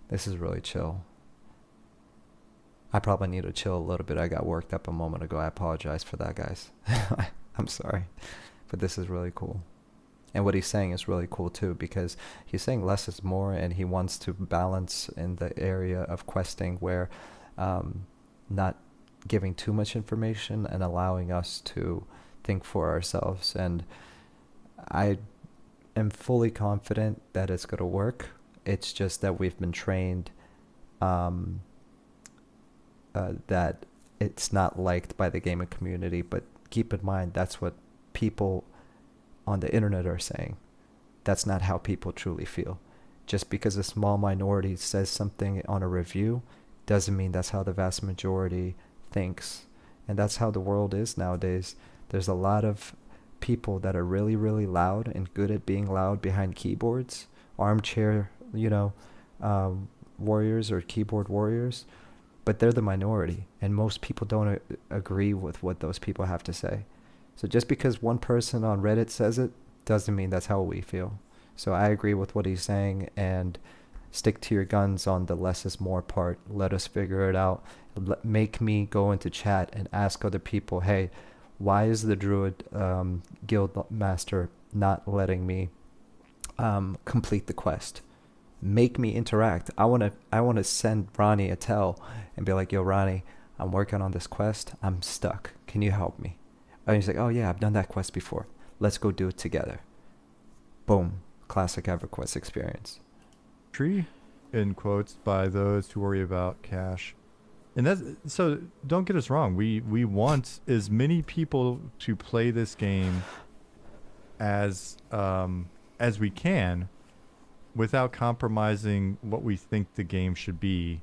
this is really chill. I probably need to chill a little bit. I got worked up a moment ago. I apologize for that, guys. I'm sorry. But this is really cool. And what he's saying is really cool too, because he's saying less is more, and he wants to balance in the area of questing where not giving too much information and allowing us to think for ourselves. And I am fully confident that it's going to work. It's just that we've been trained that it's not liked by the gaming community. But keep in mind, that's what people on the internet are saying. That's not how people truly feel. Just because a small minority says something on a review doesn't mean that's how the vast majority thinks. And that's how the world is nowadays. There's a lot of people that are really, really loud and good at being loud behind keyboards, armchair, warriors or keyboard warriors, but they're the minority, and most people don't agree with what those people have to say. So just because one person on Reddit says it doesn't mean that's how we feel. So I agree with what he's saying, and stick to your guns on the less is more part. Let us figure it out. Make me go into chat and ask other people, hey, Why is the druid guild master not letting me complete the quest? Make me interact. I wanna send Ronnie a tell and be like, yo, Ronnie, I'm working on this quest. I'm stuck. Can you help me? And he's like, oh yeah, I've done that quest before. Let's go do it together. Boom. Classic EverQuest experience. Tree, in quotes, by those who worry about cash. And that's so. Don't get us wrong. We want as many people to play this game as we can, without compromising what we think the game should be,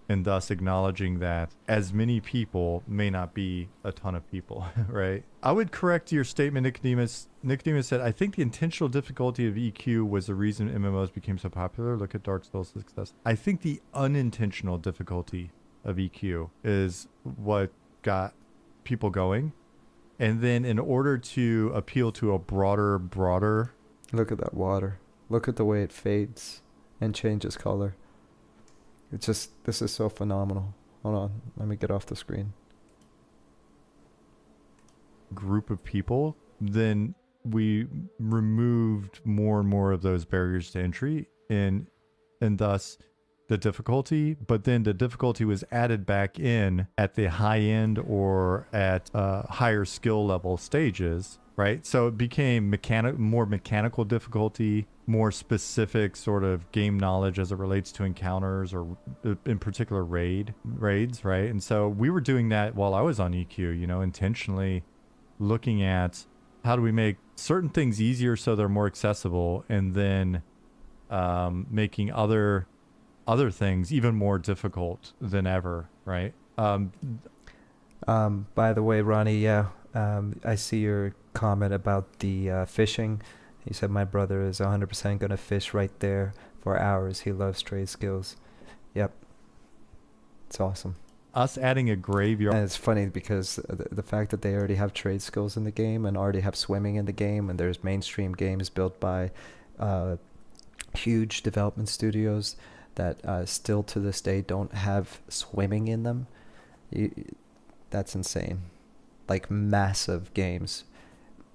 and thus acknowledging that as many people may not be a ton of people, right? I would correct your statement, Nicodemus. Nicodemus said, I think the intentional difficulty of EQ was the reason MMOs became so popular. Look at Dark Souls' success. I think the unintentional difficulty of EQ is what got people going. And then in order to appeal to a broader... Look at that water. Look at the way it fades and changes color. It's just, this is so phenomenal. Hold on, let me get off the screen. Group of people, then we removed more and more of those barriers to entry, and thus the difficulty, but then the difficulty was added back in at the high end or at higher skill level stages, right? So it became more mechanical difficulty, more specific sort of game knowledge as it relates to encounters, or in particular raids, right? And so we were doing that while I was on EQ, intentionally looking at how do we make certain things easier so they're more accessible, and then making other things even more difficult than ever, right? By the way, Ronnie, yeah, I see your comment about the fishing. He said my brother is 100% going to fish right there for hours. He loves trade skills. Yep. It's awesome. Us adding a graveyard. And it's funny because the fact that they already have trade skills in the game and already have swimming in the game, and there's mainstream games built by huge development studios that still to this day don't have swimming in them. That's insane. Like massive games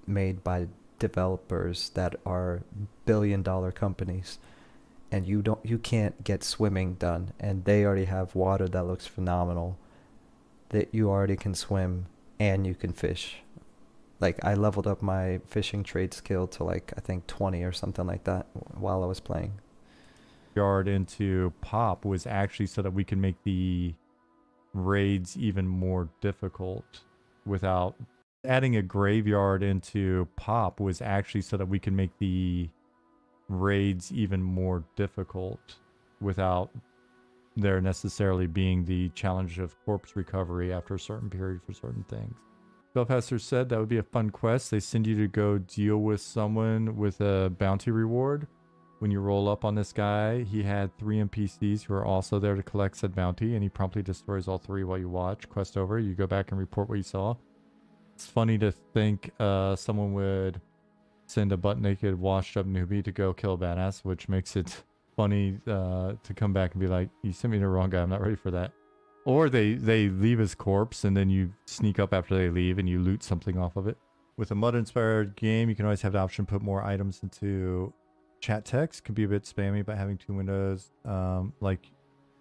made by developers that are billion-dollar companies, and you can't get swimming done, and they already have water that looks phenomenal, that you already can swim and you can fish. Like, I leveled up my fishing trade skill to like I think 20 or something like that while I was playing. Yard into pop was actually so that we can make the raids even more difficult. Without adding a graveyard into pop was actually so that we can make the raids even more difficult, without there necessarily being the challenge of corpse recovery after a certain period for certain things. Belfaster said that would be a fun quest. They send you to go deal with someone with a bounty reward. When you roll up on this guy, he had 3 NPCs who are also there to collect said bounty, and he promptly destroys all 3 while you watch. Quest over, you go back and report what you saw. It's funny to think someone would send a butt-naked, washed-up newbie to go kill a badass, which makes it funny to come back and be like, you sent me the wrong guy, I'm not ready for that. Or they leave his corpse, and then you sneak up after they leave, and you loot something off of it. With a mud-inspired game, you can always have the option to put more items into chat text. Can be a bit spammy, but having 2 windows like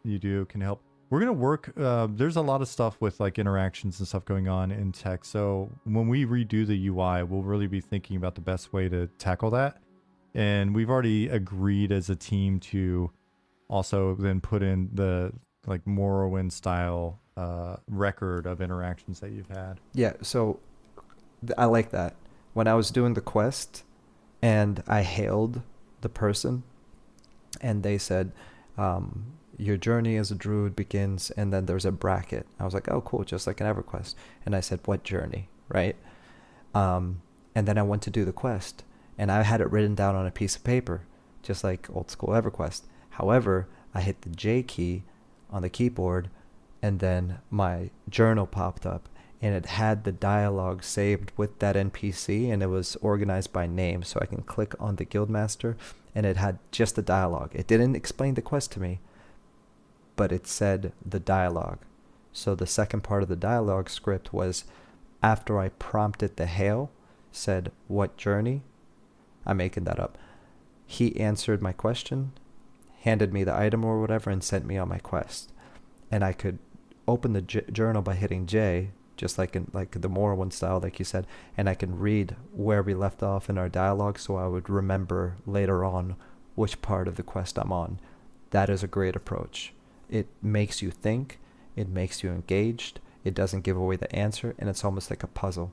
you do can help. We're going to work, there's a lot of stuff with like interactions and stuff going on in text. So when we redo the UI, we'll really be thinking about the best way to tackle that. And we've already agreed as a team to also then put in the like Morrowind style record of interactions that you've had. Yeah, so I like that. When I was doing the quest and I hailed the person and they said, your journey as a druid begins, and then there's a bracket. I was like, oh, cool, just like an EverQuest. And I said, what journey, right? And then I went to do the quest, and I had it written down on a piece of paper, just like old school EverQuest. However, I hit the J key on the keyboard, and then my journal popped up, and it had the dialogue saved with that NPC, and it was organized by name, so I can click on the guildmaster, and it had just the dialogue. It didn't explain the quest to me, but it said the dialogue. So the second part of the dialogue script was, after I prompted the hail, said, "What journey?" I'm making that up. He answered my question, handed me the item or whatever, and sent me on my quest. And I could open the journal by hitting J, just like in like the Morrowind style, like you said, and I can read where we left off in our dialogue, so I would remember later on which part of the quest I'm on. That is a great approach. It makes you think, it makes you engaged, it doesn't give away the answer, and it's almost like a puzzle.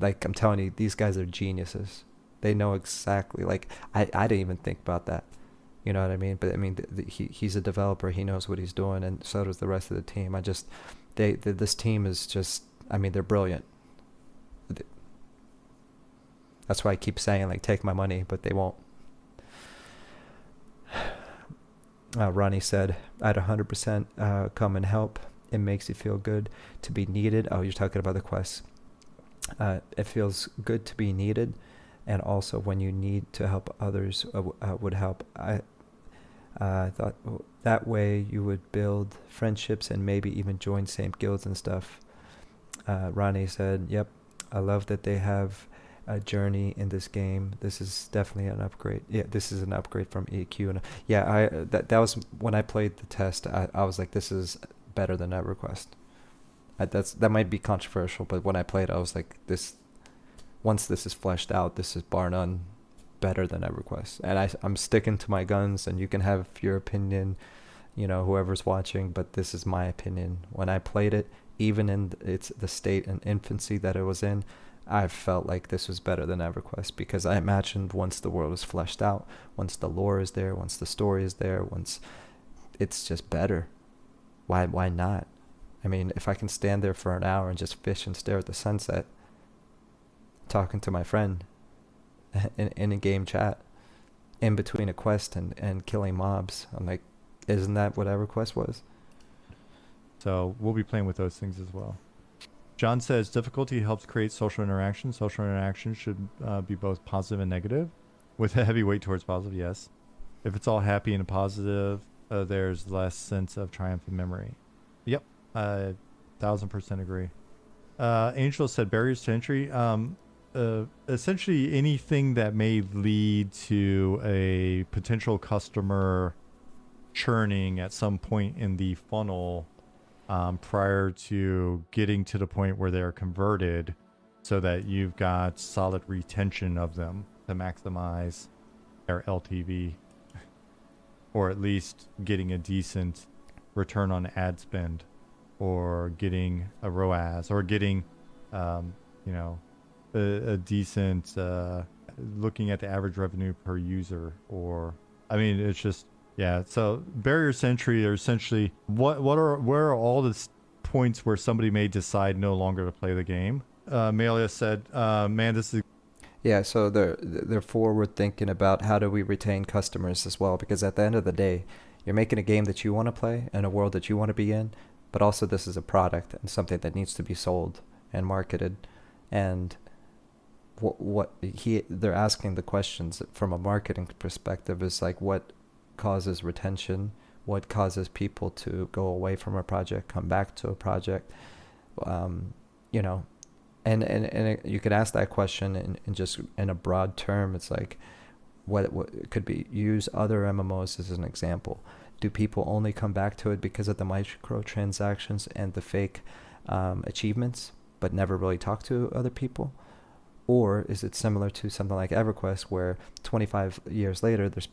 Like I'm telling you, these guys are geniuses. They know exactly. Like I didn't even think about that. You know what I mean? But I mean, he's a developer. He knows what he's doing, and so does the rest of the team. This team is just. I mean, they're brilliant. That's why I keep saying like, take my money, but they won't. Ronnie said, "I'd 100% come and help. It makes you feel good to be needed." Oh, you're talking about the quest. It feels good to be needed, and also when you need to help others would help. I thought that way you would build friendships and maybe even join same guilds and stuff. Ronnie said, "Yep, I love that they have a journey in this game. This is definitely an upgrade. Yeah, this is an upgrade from EQ." And yeah, that was when I played the test. I was like, this is better than EverQuest. That might be controversial, but when I played, I was like, this. Once this is fleshed out, this is bar none better than EverQuest. And I'm sticking to my guns, and you can have your opinion, whoever's watching, but this is my opinion. When I played it, even in the state and infancy that it was in, I felt like this was better than EverQuest, because I imagined once the world is fleshed out, once the lore is there, once the story is there, once it's just better. Why not? I mean, if I can stand there for an hour and just fish and stare at the sunset, talking to my friend in a game chat, in between a quest and killing mobs, I'm like, isn't that what EverQuest was? So we'll be playing with those things as well. John says difficulty helps create social interaction. Social interaction should be both positive and negative, with a heavy weight towards positive. Yes, if it's all happy and positive, there's less sense of triumph and memory. Yep, 1000% agree. Angel said barriers to entry. Essentially anything that may lead to a potential customer churning at some point in the funnel prior to getting to the point where they're converted, so that you've got solid retention of them to maximize their LTV, or at least getting a decent return on ad spend, or getting a ROAS, or getting a decent looking at the average revenue per user. Or I mean, it's just, yeah. So barriers to entry are essentially where are all the points where somebody may decide no longer to play the game. Melia said, man, this is... Yeah, so they're forward thinking about how do we retain customers as well, because at the end of the day, you're making a game that you want to play in a world that you want to be in, but also this is a product and something that needs to be sold and marketed. And they're asking the questions from a marketing perspective is like, what causes retention? What causes people to go away from a project, come back to a project? And you could ask that question in just in a broad term. It's like, what it could be, use other MMOs as an example. Do people only come back to it because of the microtransactions and the fake achievements, but never really talk to other people? Or is it similar to something like EverQuest, where 25 years later, there's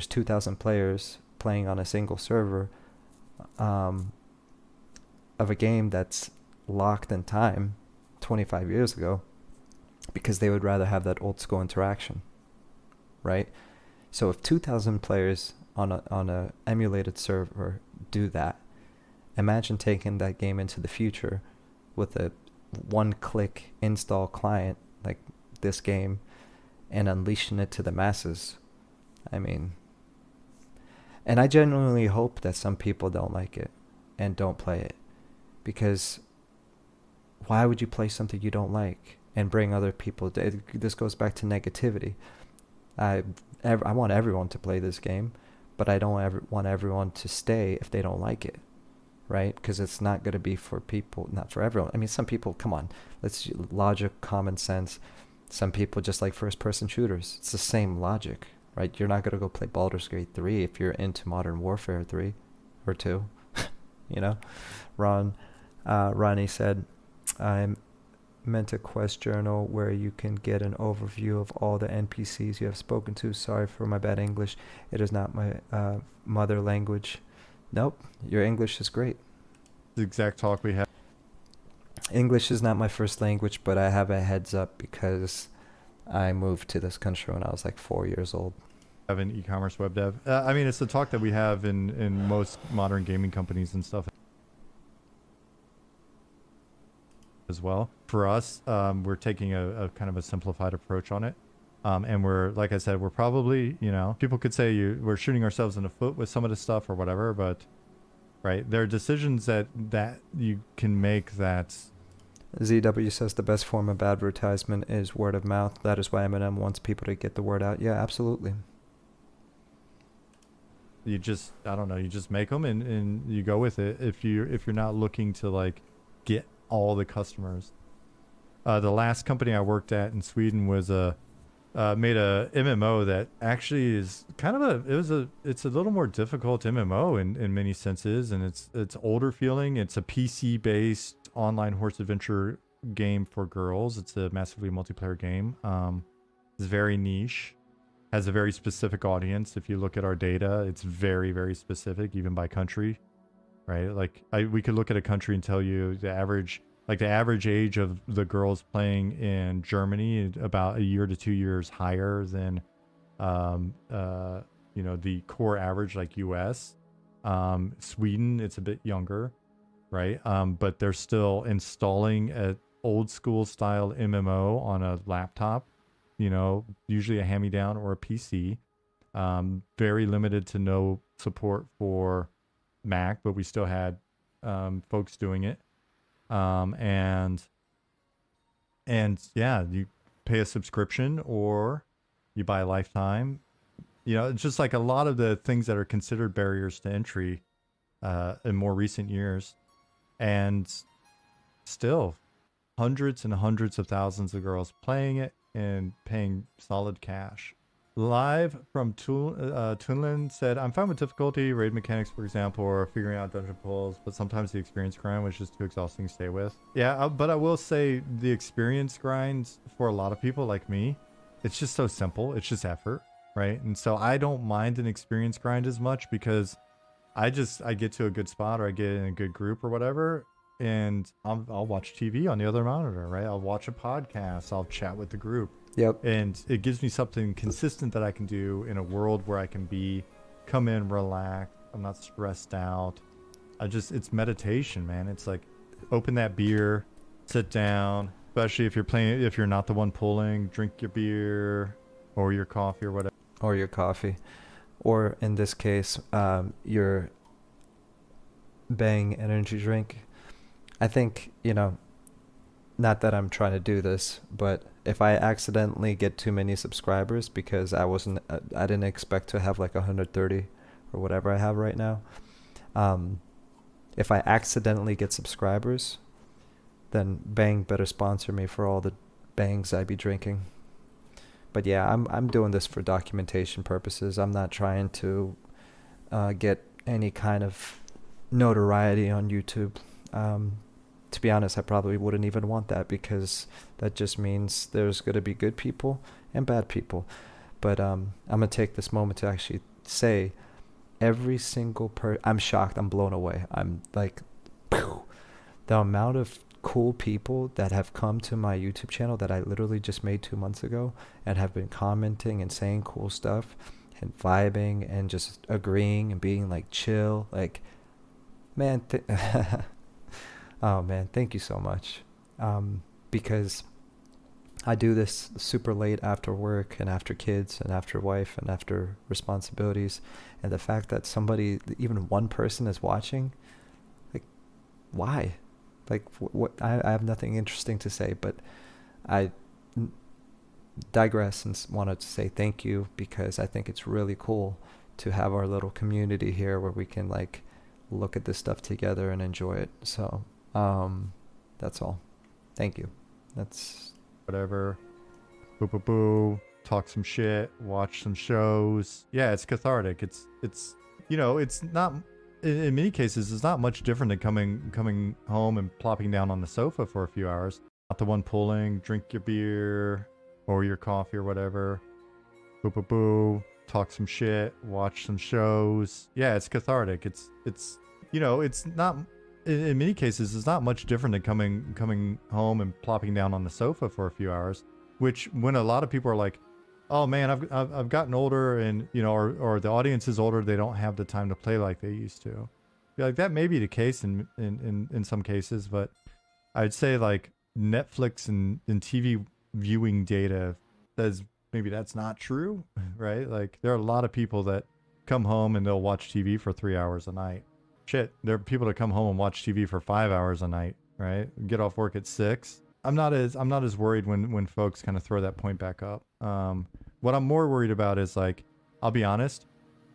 2,000 players playing on a single server of a game that's locked in time 25 years ago, because they would rather have that old school interaction, right? So if 2,000 players on a emulated server do that, imagine taking that game into the future with a one-click install client like this game and unleashing it to the masses. I mean, and I genuinely hope that some people don't like it and don't play it, because why would you play something you don't like and bring other people? This goes back to negativity. I want everyone to play this game, but I don't want everyone to stay if they don't like it. right? Because it's not going to be for people, not for everyone. I mean, some people, come on, let's logic, common sense. Some people just like first-person shooters. It's the same logic, right? You're not going to go play Baldur's Gate 3 if you're into Modern Warfare 3 or 2, you know? Ronnie said, I meant a quest journal where you can get an overview of all the NPCs you have spoken to. Sorry for my bad English. It is not my mother language. Nope, your English is great. The exact talk we had. English is not my first language, but I have a heads up because I moved to this country when I was like 4 years old. Have an e-commerce web dev. I mean, it's the talk that we have in most modern gaming companies and stuff as well. For us, we're taking a kind of a simplified approach on it. And we're, like I said, we're probably, you know, people could say we're shooting ourselves in the foot with some of the stuff or whatever, but right, there are decisions that you can make that. ZW says the best form of advertisement is word of mouth. That is why Eminem wants people to get the word out. Yeah, absolutely. You just, I don't know, you just make them and you go with it if you're not looking to like get all the customers. The last company I worked at in Sweden was made a MMO that actually is kind of it's a little more difficult MMO in many senses, and it's older feeling. It's a PC based online horse adventure game for girls. It's a massively multiplayer game. It's very niche, has a very specific audience. If you look at our data, it's very, very specific, even by country, right? Like we could look at a country and tell you the average age of the girls playing in Germany about a year to 2 years higher than, you know, the core average like US. Sweden, it's a bit younger, right? But they're still installing a old school style MMO on a laptop, you know, usually a hand-me-down or a PC. Very limited to no support for Mac, but we still had folks doing it. And yeah, you pay a subscription or you buy a lifetime. You know, it's just like a lot of the things that are considered barriers to entry in more recent years. And still hundreds and hundreds of thousands of girls playing it and paying solid cash. Live from Tunlin said, I'm fine with difficulty, raid mechanics, for example, or figuring out dungeon pulls, but sometimes the experience grind was just too exhausting to stay with. Yeah, but I will say the experience grind for a lot of people like me, it's just so simple. It's just effort, right? And so I don't mind an experience grind as much because I get to a good spot or I get in a good group or whatever, and I'll watch TV on the other monitor, right? I'll watch a podcast. I'll chat with the group. Yep. And it gives me something consistent that I can do in a world where I can come in, relax. I'm not stressed out. It's meditation, man. It's like open that beer, sit down, especially if you're not the one pulling, drink your beer or your coffee or whatever. Or your coffee. Or in this case, your Bang energy drink. I think, you know, not that I'm trying to do this, but if I accidentally get too many subscribers because I didn't expect to have like 130 or whatever I have right now. If I accidentally get subscribers, then Bang better sponsor me for all the bangs I be drinking. But yeah, I'm doing this for documentation purposes. I'm not trying to get any kind of notoriety on YouTube. To be honest, I probably wouldn't even want that because that just means there's going to be good people and bad people. But I'm going to take this moment to actually say every single I'm shocked. I'm blown away. I'm like, phew, the amount of cool people that have come to my YouTube channel that I literally just made 2 months ago and have been commenting and saying cool stuff and vibing and just agreeing and being like chill. Like, man, oh man, thank you so much. Because I do this super late after work and after kids and after wife and after responsibilities. And the fact that somebody, even one person is watching, like, why? Like, what? I have nothing interesting to say, but I digress and wanted to say thank you because I think it's really cool to have our little community here where we can like look at this stuff together and enjoy it. So, that's all. Thank you. That's Whatever. Boo boo boo. Talk some shit. Watch some shows. Yeah, it's cathartic. It's it's not. In many cases, it's not much different than coming home and plopping down on the sofa for a few hours. Not the one pulling. Drink your beer or your coffee or whatever. Boo boo boo. Talk some shit. Watch some shows. Yeah, it's cathartic. It's not. In many cases, it's not much different than coming home and plopping down on the sofa for a few hours. Which, when a lot of people are like, "Oh man, I've gotten older, and or the audience is older, they don't have the time to play like they used to." Yeah, like that may be the case in some cases, but I'd say like Netflix and TV viewing data says maybe that's not true, right? Like there are a lot of people that come home and they'll watch TV for 3 hours a night. Shit, there are people that come home and watch TV for 5 hours a night, right? Get off work at 6. I'm not as worried when folks kind of throw that point back up. What I'm more worried about is like, I'll be honest,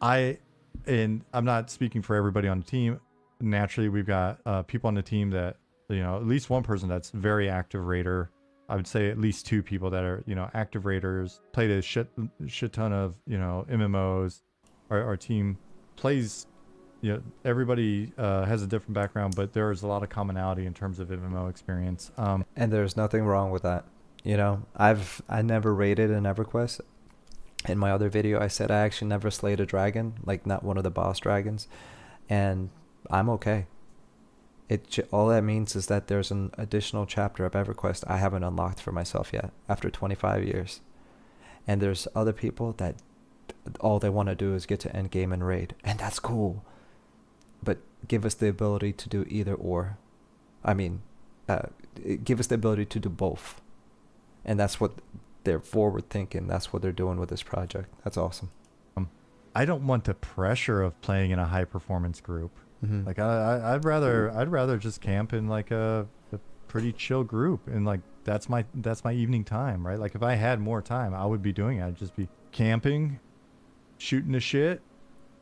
and I'm not speaking for everybody on the team. Naturally, we've got people on the team that at least one person that's very active raider. I would say at least 2 people that are active raiders, played a shit ton of MMOs. Our team plays. Everybody has a different background, but there is a lot of commonality in terms of MMO experience. And there's nothing wrong with that. I never raided an EverQuest. In my other video, I said I actually never slayed a dragon, like not one of the boss dragons, and I'm okay. All that means is that there's an additional chapter of EverQuest I haven't unlocked for myself yet after 25 years. And there's other people that all they want to do is get to end game and raid, and that's cool. But give us the ability to do either or. I mean, give us the ability to do both. And that's what they're forward thinking. That's what they're doing with this project. That's awesome. I don't want the pressure of playing in a high performance group. Mm-hmm. Like I'd rather just camp in like a pretty chill group, and like that's my evening time, right? Like if I had more time, I would be doing it. I'd just be camping, shooting the shit,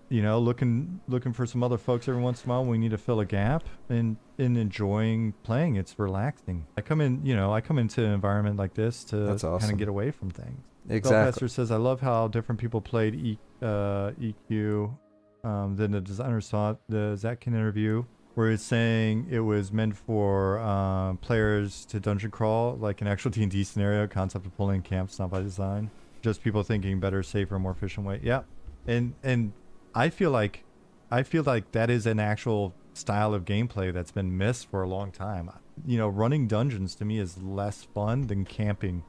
looking for some other folks every once in a while when we need to fill a gap, and enjoying playing. It's relaxing. I come into an environment like this to That's awesome. kind of get away from things. Exactly. Spellcaster says, I love how different people played EQ than the designer saw the Zatkin interview, where it's saying it was meant for players to dungeon crawl, like an actual D&D scenario, concept of pulling camps, not by design. Just people thinking better, safer, more efficient way. Yeah. And I feel like that is an actual style of gameplay that's been missed for a long time. Running dungeons to me is less fun than camping.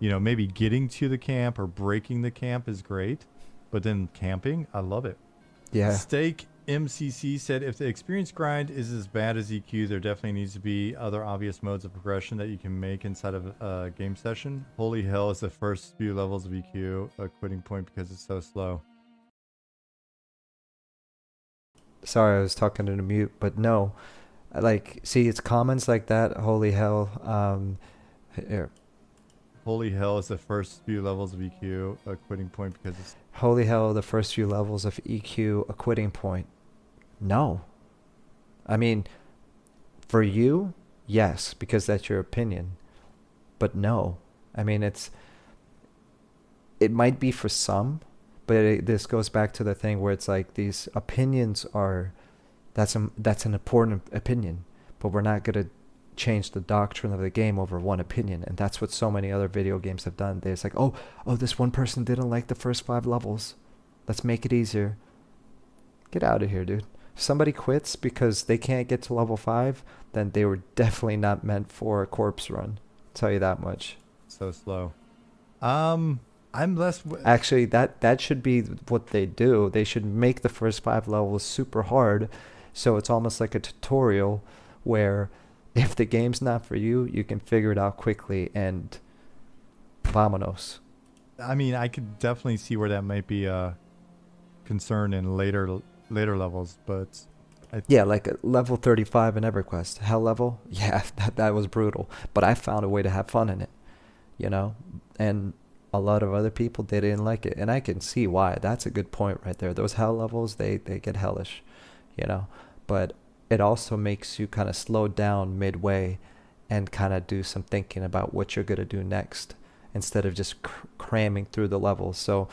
Maybe getting to the camp or breaking the camp is great, but then camping, I love it. Yeah. Steak MCC said, if the experience grind is as bad as EQ, there definitely needs to be other obvious modes of progression that you can make inside of a game session. Holy hell is the first few levels of EQ a quitting point because it's so slow. Sorry, I was talking to the mute, but no. See, it's comments like that. Holy hell. Here. Holy hell is the first few levels of EQ a quitting point because it's... Holy hell, the first few levels of EQ a quitting point. No. I mean, for you, yes, because that's your opinion. But no. I mean, it might be for some, but this goes back to the thing where it's like these opinions are, that's an important opinion, but we're not going to change the doctrine of the game over one opinion. And that's what so many other video games have done. They're just like, oh, this one person didn't like the first 5 levels. Let's make it easier. Get out of here, dude. If somebody quits because they can't get to level 5, then they were definitely not meant for a corpse run. I'll tell you that much. So slow. I'm less... Actually, that should be what they do. They should make the first 5 levels super hard, so it's almost like a tutorial where if the game's not for you, you can figure it out quickly and vamonos. I mean, I could definitely see where that might be a concern in later levels, but... Yeah, like level 35 in EverQuest. Hell level? Yeah, that was brutal. But I found a way to have fun in it, And a lot of other people, they didn't like it. And I can see why. That's a good point right there. Those hell levels, they get hellish, but it also makes you kind of slow down midway and kind of do some thinking about what you're going to do next instead of just cramming through the levels. So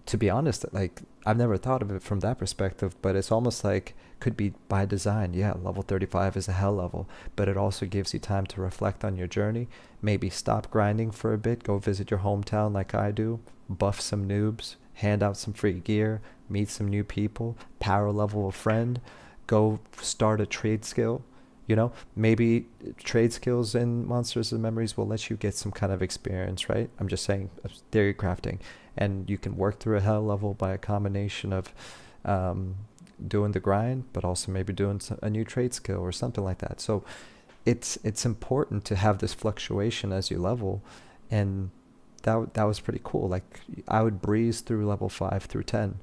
to be honest, like I've never thought of it from that perspective, but it's almost like could be by design. Yeah, level 35 is a hell level, but it also gives you time to reflect on your journey, maybe stop grinding for a bit, go visit your hometown like I do, buff some noobs, hand out some free gear, meet some new people, power level a friend, go start a trade skill. You know, maybe trade skills in Monsters and Memories will let you get some kind of experience, right? I'm just saying, theory crafting. And you can work through a hell level by a combination of doing the grind, but also maybe doing a new trade skill or something like that. So it's important to have this fluctuation as you level, and that was pretty cool. Like I would breeze through level 5 through 10,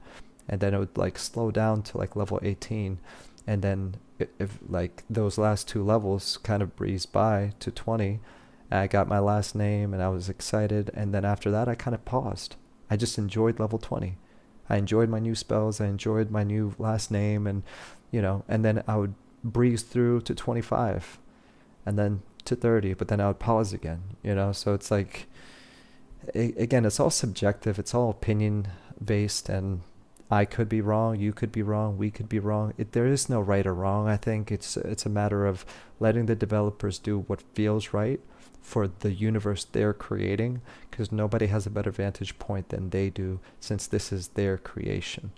and then it would like slow down to like level 18, and then if like those last two levels kind of breezed by to 20, I got my last name and I was excited, and then after that I kind of paused. I just enjoyed level 20. I enjoyed my new spells, I enjoyed my new last name, and and then I would breeze through to 25 and then to 30, but then I would pause again, so it's like again, it's all subjective, it's all opinion based, and I could be wrong, you could be wrong, we could be wrong. There is no right or wrong. I think it's a matter of letting the developers do what feels right for the universe they're creating, because nobody has a better vantage point than they do, since this is their creation.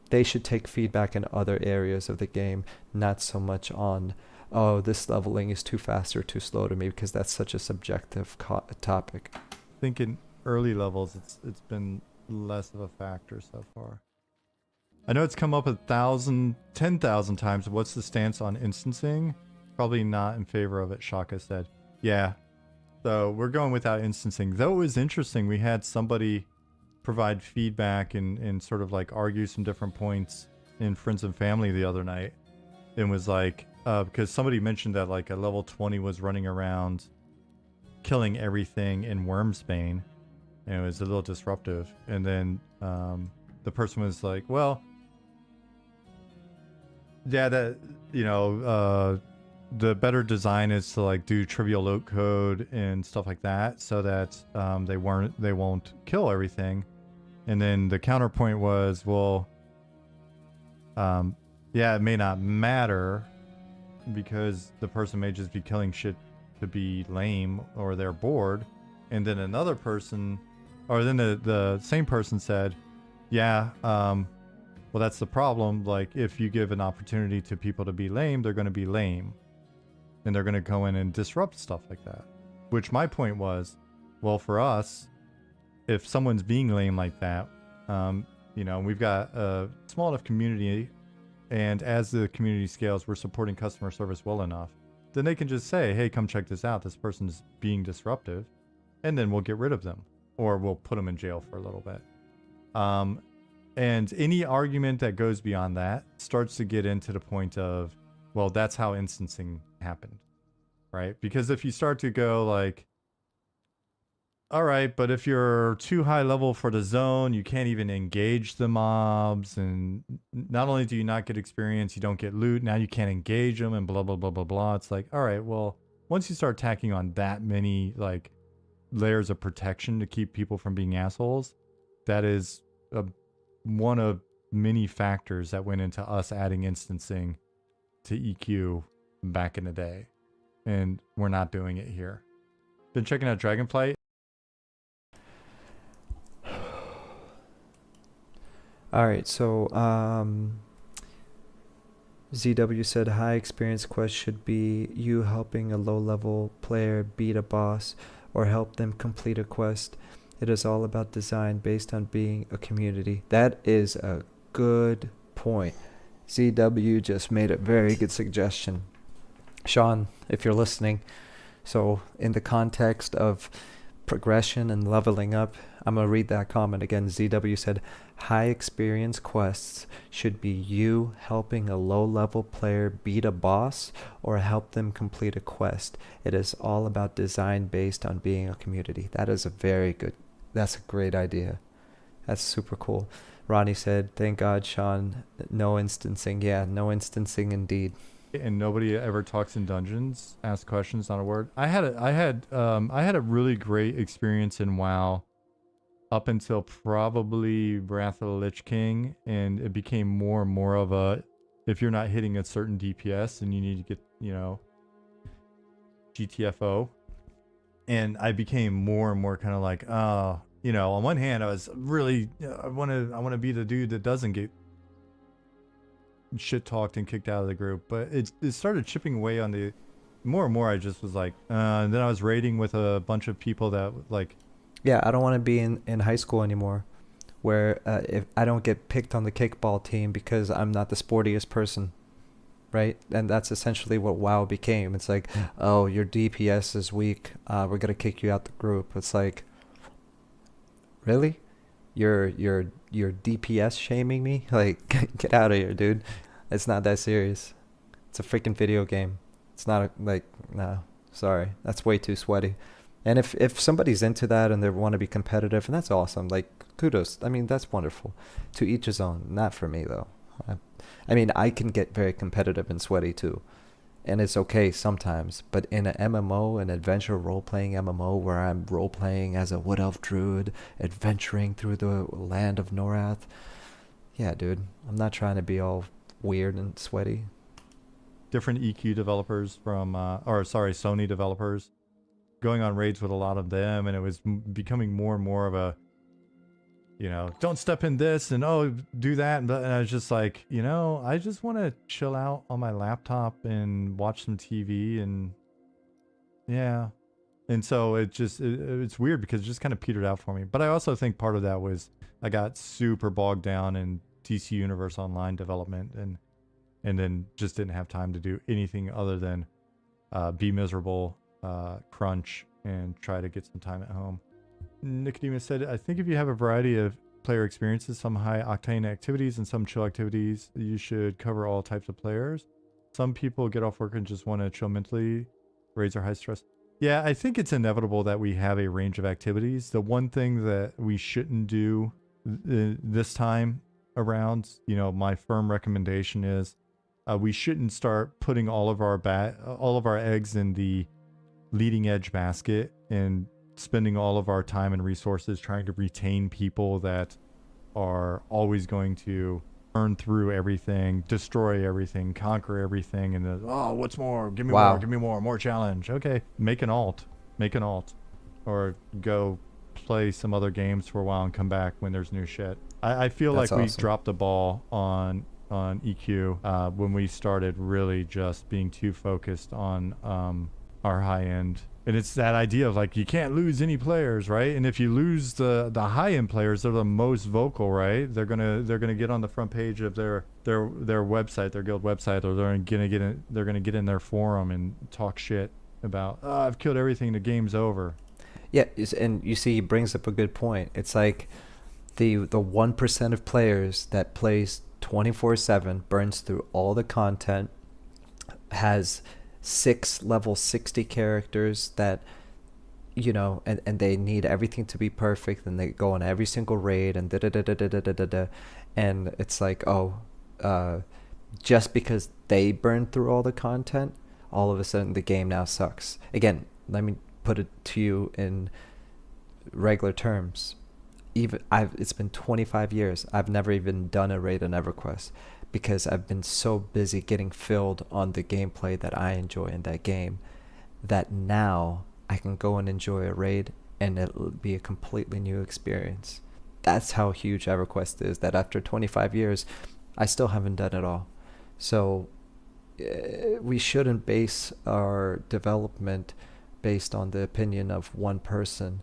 They should take feedback in other areas of the game, not so much on, oh, this leveling is too fast or too slow to me, because that's such a subjective topic. I think in early levels, it's been less of a factor so far. I know it's come up 1,000, 10,000 times. What's the stance on instancing? Probably not in favor of it, Shaka said. Yeah, so we're going without instancing. Though it was interesting, we had somebody provide feedback and sort of like argue some different points in Friends and Family the other night. It was like, because somebody mentioned that like a level 20 was running around killing everything in Wormsbane, and it was a little disruptive. And then the person was like, well, yeah, that, the better design is to like do trivial load code and stuff like that, so that they won't kill everything. And then the counterpoint was, well, yeah, it may not matter because the person may just be killing shit to be lame or they're bored. And then another person, or then the same person said, yeah, well, that's the problem. Like, if you give an opportunity to people to be lame, they're going to be lame. And they're going to go in and disrupt stuff like that. Which my point was, well, for us, if someone's being lame like that, we've got a small enough community, and as the community scales, we're supporting customer service well enough, then they can just say, hey, come check this out. This person's being disruptive. And then we'll get rid of them, or we'll put them in jail for a little bit. And any argument that goes beyond that starts to get into the point of, well, that's how instancing happened, right? Because if you start to go like, all right, but if you're too high level for the zone, you can't even engage the mobs, and not only do you not get experience, you don't get loot, now you can't engage them, and blah, blah, blah, blah, blah. It's like, all right, well, once you start tacking on that many like layers of protection to keep people from being assholes, that is one of many factors that went into us adding instancing to EQ back in the day, and we're not doing it here. Been checking out Dragonflight. All right, so ZW said high experience quest should be you helping a low level player beat a boss or help them complete a quest. It is all about design based on being a community. That is a good point. ZW just made a very good suggestion. Sean, if you're listening, so in the context of progression and leveling up, I'm going to read that comment again. ZW said, high experience quests should be you helping a low level player beat a boss or help them complete a quest. It is all about design based on being a community. That is that's a great idea. That's super cool. Ronnie said, "Thank God, Sean, no instancing." Yeah, no instancing indeed. And nobody ever talks in dungeons, asks questions, not a word. I had a really great experience in WoW up until probably Wrath of the Lich King, and it became more and more of a, if you're not hitting a certain DPS and you need to get, GTFO. And I became more and more kind of like, on one hand I was really, I want to be the dude that doesn't get shit talked and kicked out of the group, but it started chipping away on the more and more. I just was like, and then I was raiding with a bunch of people that like, Yeah, I don't want to be in high school anymore, where if I don't get picked on the kickball team because I'm not the sportiest person, right? And that's essentially what WoW became. It's like, oh, your DPS is weak. We're gonna kick you out the group. It's like, really? You're DPS shaming me? Like, get out of here, dude. It's not that serious. It's a freaking video game. It's not no, sorry. That's way too sweaty. And if somebody's into that and they want to be competitive, and that's awesome. Like, kudos. I mean, that's wonderful. To each his own. Not for me though. I mean, I can get very competitive and sweaty too. And it's okay sometimes, but in an MMO, an adventure role-playing MMO, where I'm role-playing as a wood elf druid, adventuring through the land of Norath, yeah, dude, I'm not trying to be all weird and sweaty. different EQ developers from, Sony developers, going on raids with a lot of them, and it was becoming more and more of a, don't step in this and do that, and I was just like, I just want to chill out on my laptop and watch some TV, and yeah, and so it's weird because it just kind of petered out for me. But I also think part of that was I got super bogged down in DC Universe Online development, and then just didn't have time to do anything other than be miserable, crunch, and try to get some time at home. Nicodemus said, I think if you have a variety of player experiences, some high octane activities and some chill activities, you should cover all types of players. Some people get off work and just want to chill mentally. Raids are high stress. Yeah, I think it's inevitable that we have a range of activities. The one thing that we shouldn't do this time around, my firm recommendation is we shouldn't start putting all of our eggs in the leading edge basket and spending all of our time and resources trying to retain people that are always going to burn through everything, destroy everything, conquer everything, and what's more? Give me more, give me more challenge. Okay, make an alt, or go play some other games for a while and come back when there's new shit. I feel That's like we awesome. dropped the ball on EQ when we started really just being too focused on our high end. And it's that idea of like, you can't lose any players, right? And if you lose the high end players, they're the most vocal, right? They're gonna get on the front page of their website, their guild website, or they're gonna get in their forum and talk shit about, I've killed everything, the game's over. Yeah, and you see, he brings up a good point. It's like the 1% of players that plays 24/7, burns through all the content, has 6 level 60 characters that, and they need everything to be perfect, and they go on every single raid and da da da da da da da da, and it's like, just because they burned through all the content, all of a sudden the game now sucks. Again, let me put it to you in regular terms. It's been 25 years. I've never even done a raid on EverQuest, because I've been so busy getting filled on the gameplay that I enjoy in that game, that now I can go and enjoy a raid and it'll be a completely new experience. That's how huge EverQuest is, that after 25 years, I still haven't done it all. So we shouldn't base our development based on the opinion of one person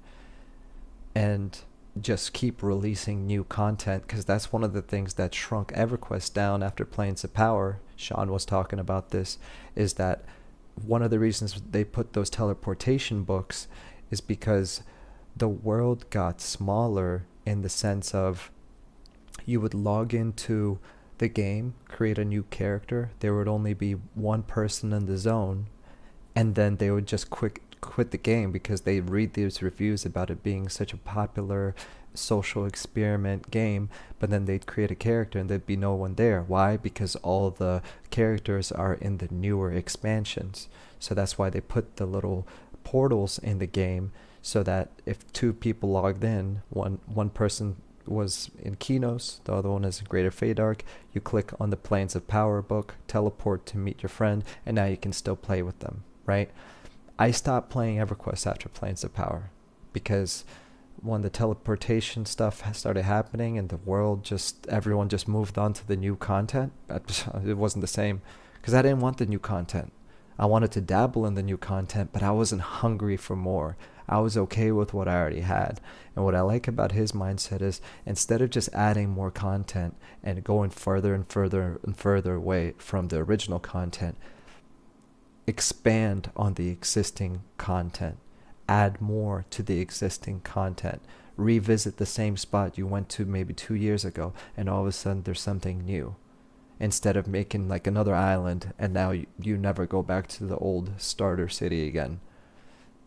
and just keep releasing new content, because that's one of the things that shrunk EverQuest down after Planes of Power. Sean was talking about this, is that one of the reasons they put those teleportation books is because the world got smaller, in the sense of you would log into the game, create a new character, there would only be one person in the zone, and then they would just quit the game because they read these reviews about it being such a popular social experiment game, but then they'd create a character and there'd be no one there. Why? Because all the characters are in the newer expansions. So that's why they put the little portals in the game, so that if two people logged in, one person was in Kinos, the other one is in Greater Fadark, you click on the Planes of Power book, teleport to meet your friend, and now you can still play with them, right? I stopped playing EverQuest after Planes of Power because when the teleportation stuff started happening and the world just, everyone just moved on to the new content, it wasn't the same because I didn't want the new content. I wanted to dabble in the new content, but I wasn't hungry for more. I was okay with what I already had. And what I like about his mindset is instead of just adding more content and going further and further and further away from the original content, expand on the existing content. Add more to the existing content. Revisit the same spot you went to maybe 2 years ago, and all of a sudden there's something new. Instead of making like another island, and now you never go back to the old starter city again.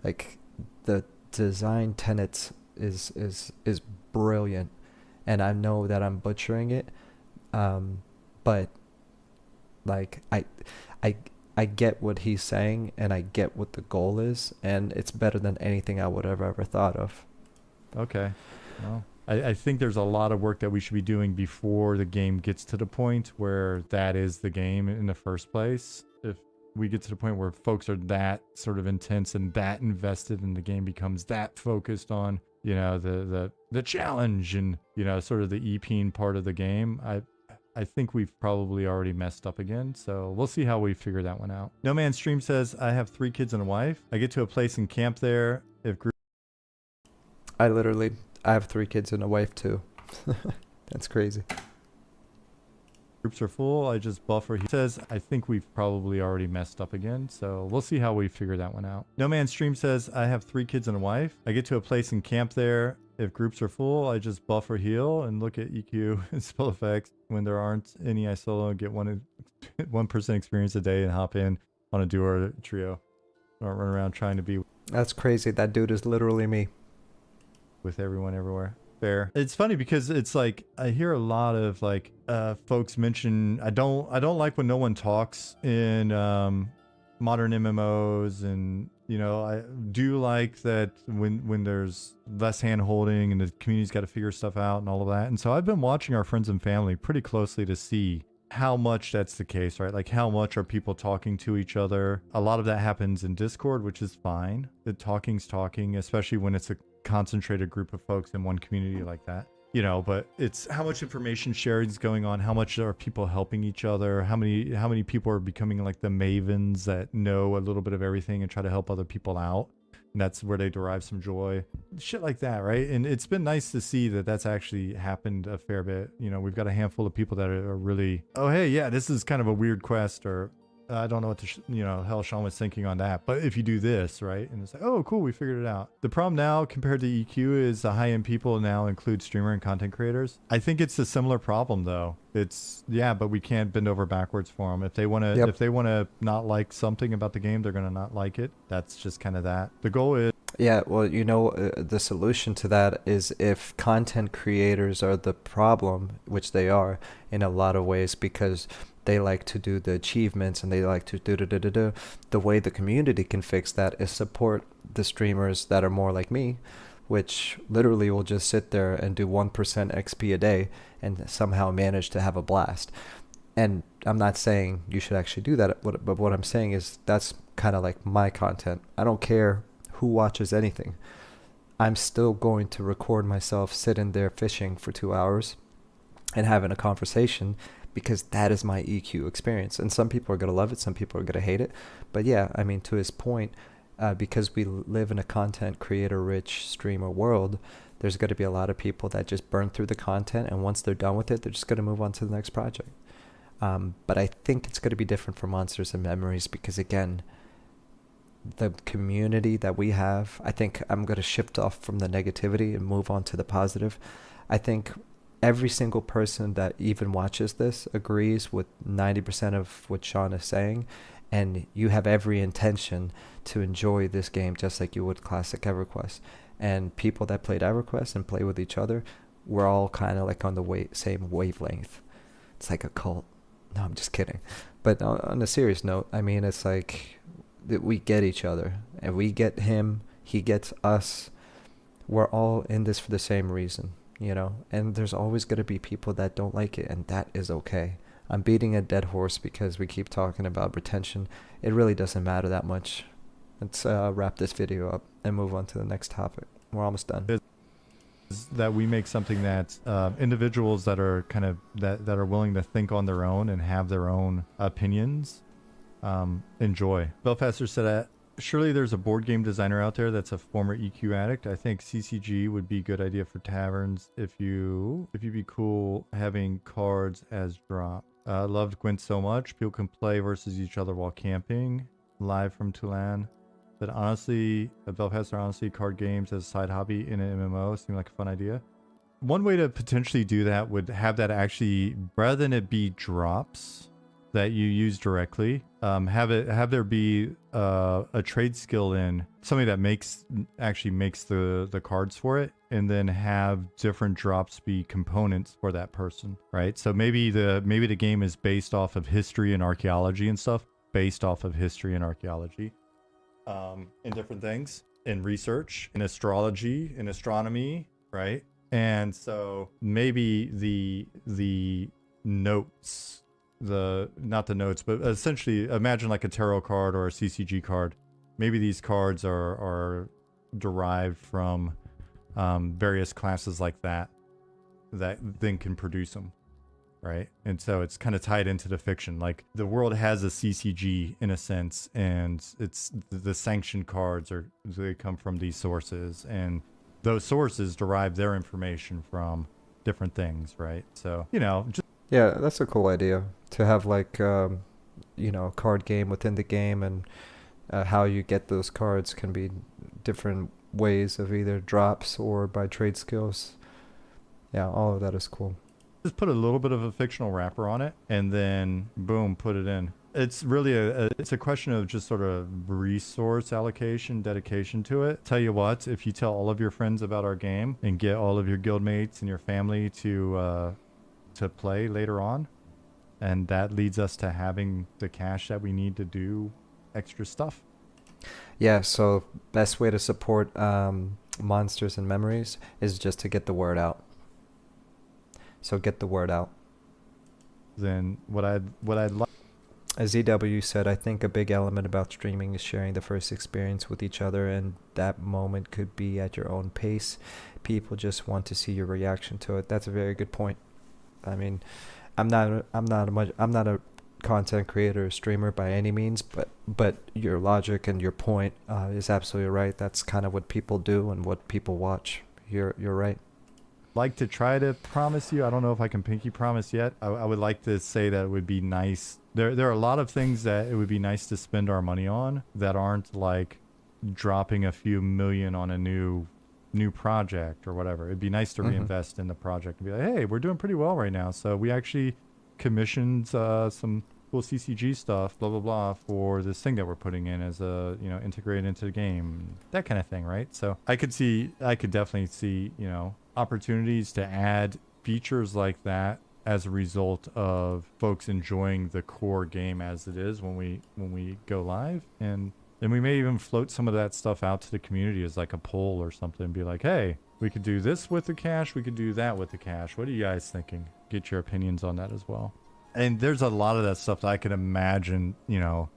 Like, the design tenets is brilliant, and I know that I'm butchering it, but like I get what he's saying, and I get what the goal is, and it's better than anything I would have ever thought of. Okay. Well, I think there's a lot of work that we should be doing before the game gets to the point where that is the game in the first place. If we get to the point where folks are that sort of intense and that invested in the game, becomes that focused on, you know, the challenge and, you know, sort of the EPing part of the game, I think we've probably already messed up again. So we'll see how we figure that one out. No Man Stream says, I have 3 kids and a wife. I get to a place and camp there. If group I have 3 kids and a wife too. That's crazy. groups are full, I just buffer. He says, I think we've probably already messed up again. So we'll see how we figure that one out. No Man Stream says, I have 3 kids and a wife. I get to a place and camp there. If groups are full, I just buffer heal and look at EQ and spell effects. When there aren't any, I solo and get 1% experience a day and hop in on a duo or a trio. I don't run around trying to be That's crazy. That dude is literally me. with everyone everywhere. Fair. It's funny because it's like I hear a lot of like folks mention I don't like when no one talks in modern MMOs, and you know, I do like that when there's less hand holding and the community's got to figure stuff out and all of that. And so I've been watching our friends and family pretty closely to see how much that's the case, right? Like how much are people talking to each other? A lot of that happens in Discord, which is fine. The talking's talking, especially when it's a concentrated group of folks in one community like that. You know, but it's how much information sharing is going on, how much are people helping each other, how many people are becoming like the mavens that know a little bit of everything and try to help other people out. And that's where they derive some joy. Shit like that, right? And it's been nice to see that that's actually happened a fair bit. You know, we've got a handful of people that are really, oh, hey, yeah, this is kind of a weird quest, or I don't know what the hell Sean was thinking on that, but if you do this, right, and it's like, oh, cool, we figured it out. The problem now compared to EQ is the high-end people now include streamer and content creators. I think it's a similar problem though. It's, yeah, but we can't bend over backwards for them. If they want to, if they want to not like something about the game, they're going to not like it. That's just kind of that. The goal is, Yeah, well, you know, the solution to that is if content creators are the problem, which they are in a lot of ways, because they like to do the achievements and they like to do. The way the community can fix that is support the streamers that are more like me, which literally will just sit there and do 1% XP a day and somehow manage to have a blast. And I'm not saying you should actually do that, but what I'm saying is that's kind of like my content. I don't care who watches anything. I'm still going to record myself sitting there fishing for 2 hours and having a conversation, because that is my EQ experience. And some people are going to love it, some people are going to hate it. But yeah, I mean, to his point, because we live in a content creator rich streamer world, there's going to be a lot of people that just burn through the content, and once they're done with it, they're just going to move on to the next project. But I think it's going to be different for Monsters and Memories, because again, the community that we have, I think I'm going to shift off from the negativity and move on to the positive. I think every single person that even watches this agrees with 90% of what Sean is saying, and you have every intention to enjoy this game just like you would classic EverQuest. and people that played EverQuest and play with each other, we're all kind of like on the same wavelength. It's like a cult. No, I'm just kidding. But on a serious note, I mean, it's like that we get each other, and we get him, he gets us. We're all in this for the same reason, you know? And there's always going to be people that don't like it, and that is okay. I'm beating a dead horse because we keep talking about retention. It really doesn't matter that much. Let's wrap this video up and move on to the next topic. We're almost done. Is that we make something that individuals that are kind of that are willing to think on their own and have their own opinions enjoy. Belfaster said, surely there's a board game designer out there that's a former EQ addict. I think CCG would be a good idea for taverns if you'd be cool having cards as drop. I loved Gwent so much. People can play versus each other while camping. Live from Tulan. But honestly, Belfast, honestly, card games as a side hobby in an MMO seem like a fun idea. One way to potentially do that would have that actually, rather than it be drops that you use directly, have there be a trade skill in somebody that actually makes the cards for it, and then have different drops be components for that person, right? So maybe the game is based off of history and archaeology and stuff, based off of history and archaeology. In different things, in research, in astrology, in astronomy, right? And so maybe the notes, not the notes, but essentially imagine like a tarot card or a CCG card. Maybe these cards are derived from various classes like that then can produce them. Right? And so it's kind of tied into the fiction. Like the world has a CCG in a sense, and it's the sanctioned cards they come from these sources, and those sources derive their information from different things, right? So, Yeah, that's a cool idea to have like, a card game within the game, and how you get those cards can be different ways of either drops or by trade skills. Yeah, all of that is cool. Just put a little bit of a fictional wrapper on it, and then boom, put it in. It's really it's a question of just sort of resource allocation, dedication to it. Tell you what, if you tell all of your friends about our game and get all of your guildmates and your family to play later on, and that leads us to having the cash that we need to do extra stuff. Yeah, so best way to support Monsters and Memories is just to get the word out. So get the word out. Then what I'd like. As EW said, I think a big element about streaming is sharing the first experience with each other, and that moment could be at your own pace. People just want to see your reaction to it. That's a very good point. I mean, I'm not a content creator or streamer by any means, but your logic and your point is absolutely right. That's kind of what people do and what people watch. You're right. Like to try to promise you, I don't know if I can pinky promise yet. I would like to say that it would be nice. There are a lot of things that it would be nice to spend our money on that aren't like dropping a few million on a new project or whatever. It'd be nice to reinvest in the project and be like, hey, we're doing pretty well right now. So we actually commissioned some cool CCG stuff, blah, blah, blah, for this thing that we're putting in as a, integrated into the game, that kind of thing, right? So I could definitely see, opportunities to add features like that as a result of folks enjoying the core game as it is when we go live, and we may even float some of that stuff out to the community as like a poll or something and be like, hey, we could do this with the cash, we could do that with the cash, what are you guys thinking? Get your opinions on that as well. And there's a lot of that stuff that I can imagine,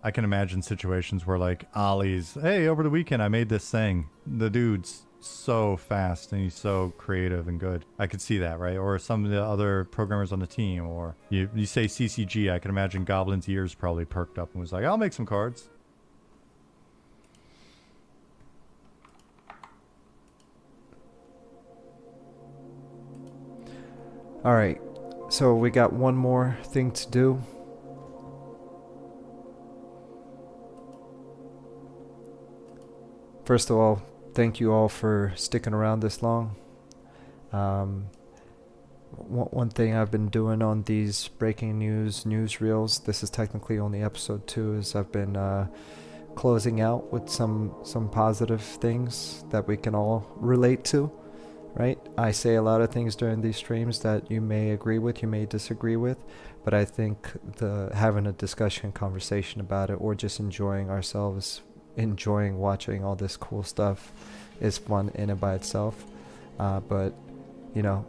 I can imagine situations where like Ollie's, hey, over the weekend I made this thing, the dude's so fast and he's so creative and good. I could see that, right? Or some of the other programmers on the team, or you say CCG, I can imagine Goblin's ears probably perked up and was like, I'll make some cards. All right, so we got one more thing to do. First of all, thank you all for sticking around this long. One thing I've been doing on these breaking news newsreels, this is technically only episode 2, is I've been closing out with some positive things that we can all relate to, right? I say a lot of things during these streams that you may agree with, you may disagree with, but I think the having a discussion, conversation about it, or just enjoying ourselves, enjoying watching all this cool stuff is fun in and by itself. But, you know,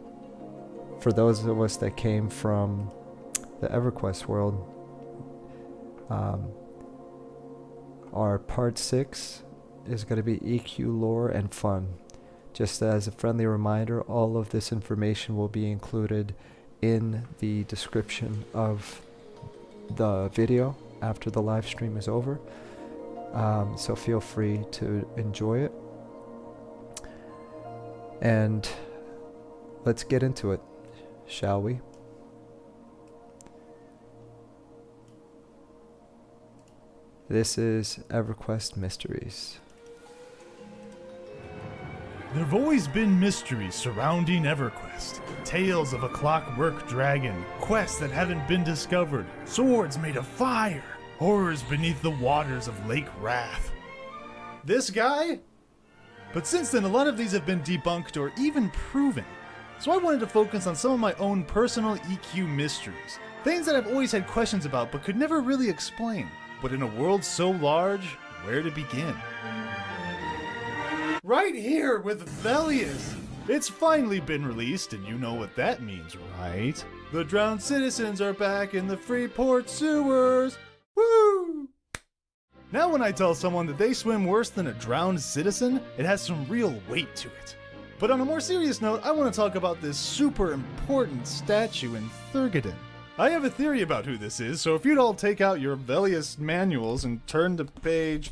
for those of us that came from the EverQuest world, our part 6 is going to be EQ lore and fun. Just as a friendly reminder, all of this information will be included in the description of the video after the live stream is over. So feel free to enjoy it. And let's get into it, shall we? This is EverQuest Mysteries. There've always been mysteries surrounding EverQuest. Tales of a clockwork dragon, quests that haven't been discovered, swords made of fire, horrors beneath the waters of Lake Wrath. This guy? But since then, a lot of these have been debunked or even proven. So I wanted to focus on some of my own personal EQ mysteries. Things that I've always had questions about but could never really explain. But in a world so large, where to begin? Right here with Velius! It's finally been released, and you know what that means, right? The drowned citizens are back in the Freeport sewers! Woo! Now when I tell someone that they swim worse than a drowned citizen, it has some real weight to it. But on a more serious note, I want to talk about this super important statue in Thurgoden. I have a theory about who this is, so if you'd all take out your Velius manuals and turn to page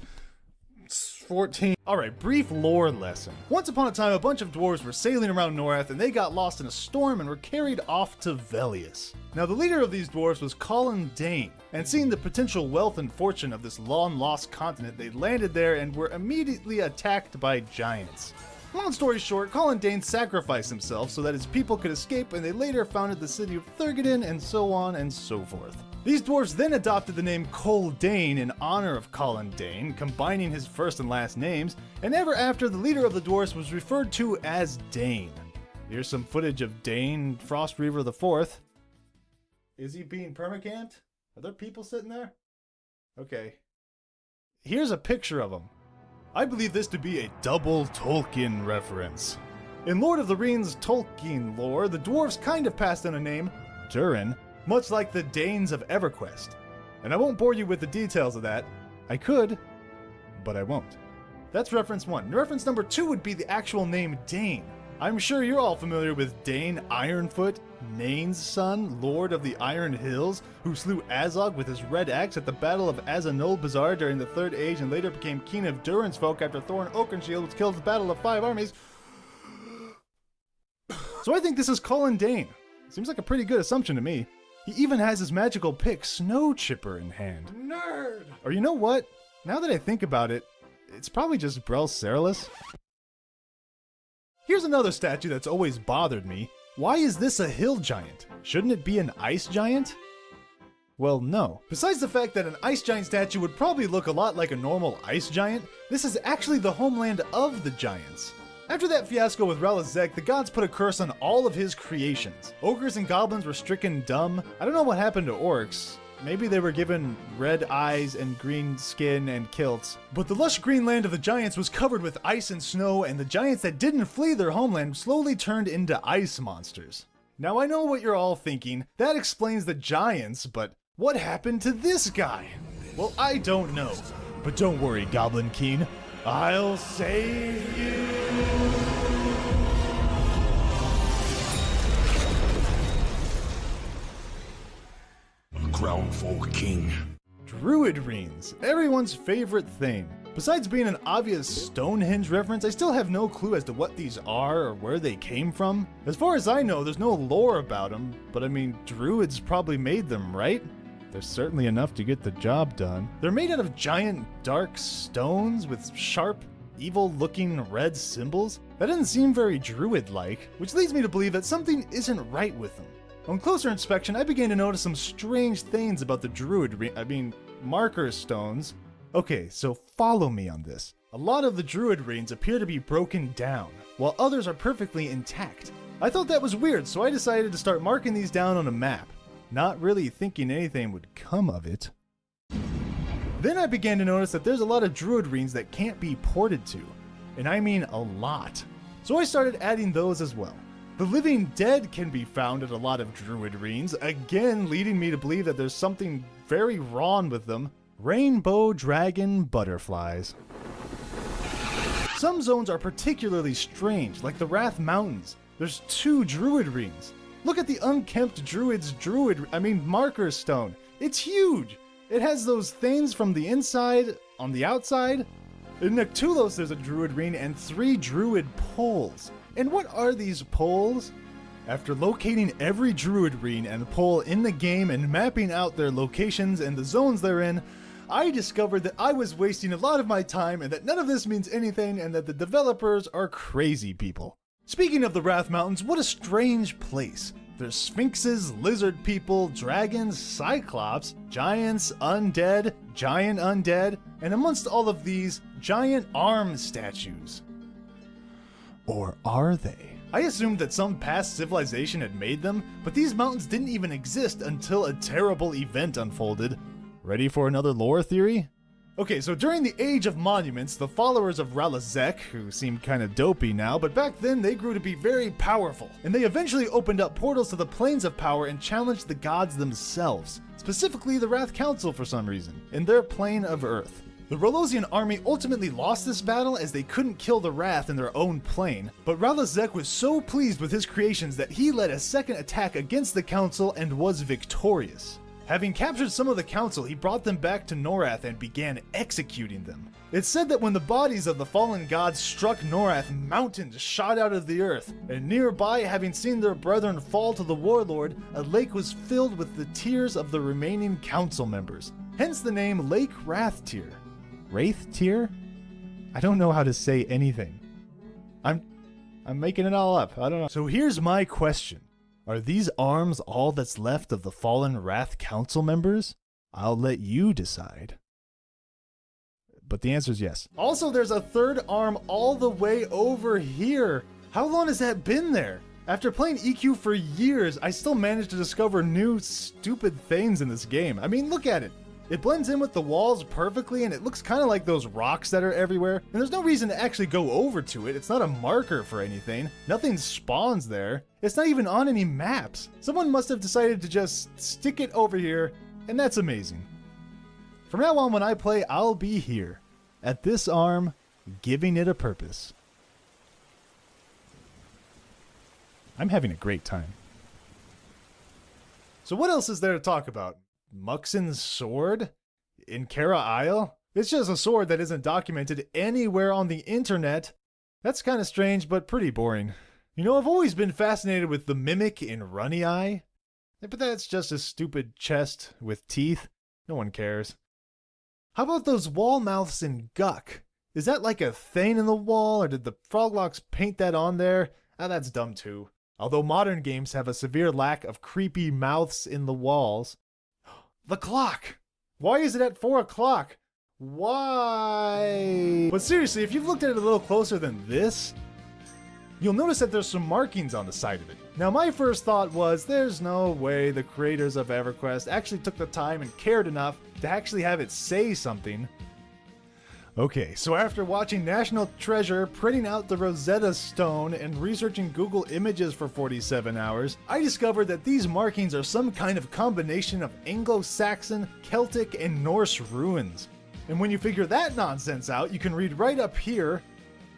14. Alright, brief lore lesson. Once upon a time, a bunch of dwarves were sailing around Norath and they got lost in a storm and were carried off to Velius. Now, the leader of these dwarves was Colin Dane, and seeing the potential wealth and fortune of this long-lost continent, they landed there and were immediately attacked by giants. Long story short, Colin Dane sacrificed himself so that his people could escape, and they later founded the city of Thurgoden, and so on and so forth. These dwarves then adopted the name Cole Dane in honor of Colin Dane, combining his first and last names, and ever after, the leader of the dwarves was referred to as Dane. Here's some footage of Dane Frostreaver IV. Is he being permacamped? Are there people sitting there? Okay. Here's a picture of him. I believe this to be a double Tolkien reference. In Lord of the Rings Tolkien lore, the dwarves kind of passed on a name, Durin, much like the Danes of EverQuest. And I won't bore you with the details of that. I could, but I won't. That's reference 1. Reference number 2 would be the actual name Dane. I'm sure you're all familiar with Dane Ironfoot, Nain's son, Lord of the Iron Hills, who slew Azog with his red axe at the Battle of Azanul Bazaar during the Third Age and later became king of Durin's folk after Thorin Oakenshield was killed at the Battle of Five Armies. So I think this is Colin Dane. Seems like a pretty good assumption to me. He even has his magical pick, Snow Chipper, in hand. Nerd! Or you know what? Now that I think about it, it's probably just Brel Ceralis. Here's another statue that's always bothered me. Why is this a hill giant? Shouldn't it be an ice giant? Well, no. Besides the fact that an ice giant statue would probably look a lot like a normal ice giant, this is actually the homeland of the giants. After that fiasco with Relazek, the gods put a curse on all of his creations. Ogres and goblins were stricken dumb. I don't know what happened to orcs. Maybe they were given red eyes and green skin and kilts. But the lush green land of the giants was covered with ice and snow, and the giants that didn't flee their homeland slowly turned into ice monsters. Now I know what you're all thinking. That explains the giants, but what happened to this guy? Well, I don't know. But don't worry, Goblin King. I'll save you! Groundfall King. Druid rings, everyone's favorite thing. Besides being an obvious Stonehenge reference, I still have no clue as to what these are or where they came from. As far as I know, there's no lore about them, but I mean, druids probably made them, right? There's certainly enough to get the job done. They're made out of giant, dark stones with sharp, evil-looking red symbols. That doesn't seem very druid-like, which leads me to believe that something isn't right with them. On closer inspection, I began to notice some strange things about the marker stones. Okay, so follow me on this. A lot of the druid ruins appear to be broken down, while others are perfectly intact. I thought that was weird, so I decided to start marking these down on a map, not really thinking anything would come of it. Then I began to notice that there's a lot of druid ruins that can't be ported to, and I mean a lot. So I started adding those as well. The living dead can be found at a lot of druid ruins, again leading me to believe that there's something very wrong with them. Rainbow dragon butterflies. Some zones are particularly strange, like the Wrath Mountains. There's 2 druid ruins. Look at the unkempt druid's marker stone. It's huge. It has those things from the inside on the outside. In Nectulos there's a druid ruin and 3 druid poles. And what are these poles? After locating every druid ruin and pole in the game and mapping out their locations and the zones they're in, I discovered that I was wasting a lot of my time and that none of this means anything and that the developers are crazy people. Speaking of the Wrath Mountains, what a strange place. There's sphinxes, lizard people, dragons, cyclops, giants, undead, giant undead, and amongst all of these, giant arm statues. Or are they? I assumed that some past civilization had made them, but these mountains didn't even exist until a terrible event unfolded. Ready for another lore theory? Okay, so during the Age of Monuments, the followers of Ralazek, who seem kinda dopey now, but back then they grew to be very powerful, and they eventually opened up portals to the Planes of Power and challenged the gods themselves, specifically the Wrath Council for some reason, in their plane of Earth. The Rolosian army ultimately lost this battle as they couldn't kill the Wrath in their own plane, but Ralazek was so pleased with his creations that he led a second attack against the Council and was victorious. Having captured some of the council, he brought them back to Norath and began executing them. It's said that when the bodies of the fallen gods struck Norath, mountains shot out of the earth, and nearby, having seen their brethren fall to the warlord, a lake was filled with the tears of the remaining council members. Hence the name Lake Wrathtear. Wraithtear? I don't know how to say anything. I'm making it all up. I don't know. So here's my question. Are these arms all that's left of the fallen Wrath Council members? I'll let you decide. But the answer is yes. Also, there's a third arm all the way over here. How long has that been there? After playing EQ for years, I still managed to discover new stupid things in this game. I mean, look at it. It blends in with the walls perfectly and it looks kind of like those rocks that are everywhere. And there's no reason to actually go over to it. It's not a marker for anything. Nothing spawns there. It's not even on any maps. Someone must have decided to just stick it over here, and that's amazing. From now on, when I play, I'll be here, at this arm, giving it a purpose. I'm having a great time. So what else is there to talk about? Muxon's sword? In Kara Isle? It's just a sword that isn't documented anywhere on the internet. That's kind of strange, but pretty boring. You know, I've always been fascinated with the mimic in Runny Eye. But that's just a stupid chest with teeth. No one cares. How about those wall mouths in Guck? Is that like a thing in the wall, or did the Froglocks paint that on there? Ah, that's dumb too. Although modern games have a severe lack of creepy mouths in the walls. The clock! Why is it at 4 o'clock? Why? But seriously, if you've looked at it a little closer than this, you'll notice that there's some markings on the side of it. Now my first thought was, there's no way the creators of EverQuest actually took the time and cared enough to actually have it say something. Okay, so after watching National Treasure printing out the Rosetta Stone and researching Google Images for 47 hours, I discovered that these markings are some kind of combination of Anglo-Saxon, Celtic, and Norse ruins. And when you figure that nonsense out, you can read right up here,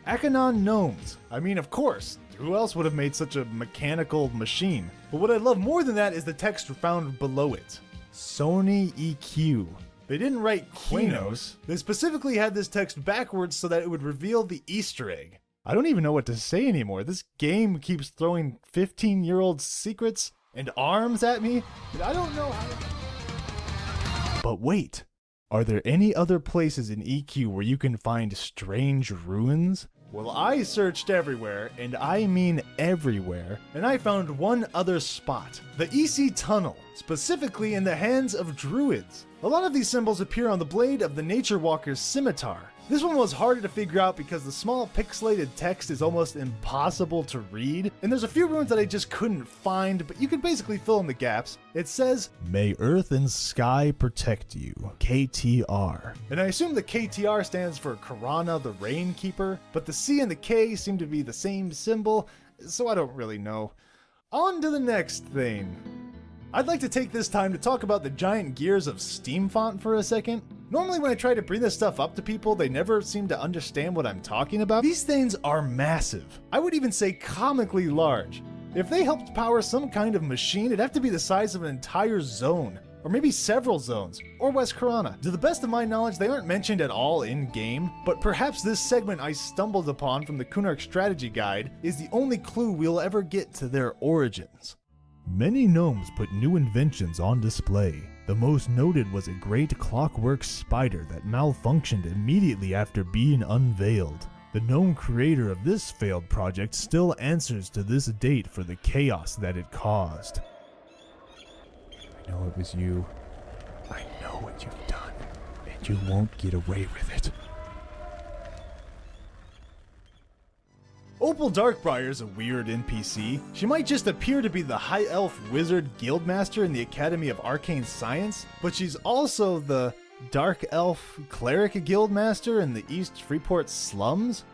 Akanon Gnomes. I mean, of course, who else would have made such a mechanical machine? But what I love more than that is the text found below it. Sony EQ. They didn't write Quinos. They specifically had this text backwards so that it would reveal the Easter egg. I don't even know what to say anymore. This game keeps throwing 15-year-old secrets and arms at me, and I don't know how to... But wait, are there any other places in EQ where you can find strange ruins? Well, I searched everywhere, and I mean everywhere, and I found one other spot. The EC Tunnel, specifically in the hands of druids. A lot of these symbols appear on the blade of the Nature Walker's scimitar. This one was harder to figure out because the small pixelated text is almost impossible to read, and there's a few runes that I just couldn't find, but you can basically fill in the gaps. It says, "May Earth and Sky protect you, KTR." And I assume the KTR stands for Karana the Rainkeeper, but the C and the K seem to be the same symbol, so I don't really know. On to the next thing. I'd like to take this time to talk about the giant gears of Steamfont for a second. Normally when I try to bring this stuff up to people, they never seem to understand what I'm talking about. These things are massive. I would even say comically large. If they helped power some kind of machine, it'd have to be the size of an entire zone. Or maybe several zones, or West Karana. To the best of my knowledge, they aren't mentioned at all in-game, but perhaps this segment I stumbled upon from the Kunark Strategy Guide is the only clue we'll ever get to their origins. Many gnomes put new inventions on display. The most noted was a great clockwork spider that malfunctioned immediately after being unveiled. The gnome creator of this failed project still answers to this date for the chaos that it caused. I know it was you. I know what you've done, and you won't get away with it. Opal Darkbriar is a weird NPC. She might just appear to be the High Elf Wizard Guildmaster in the Academy of Arcane Science, but she's also the Dark Elf Cleric Guildmaster in the East Freeport slums?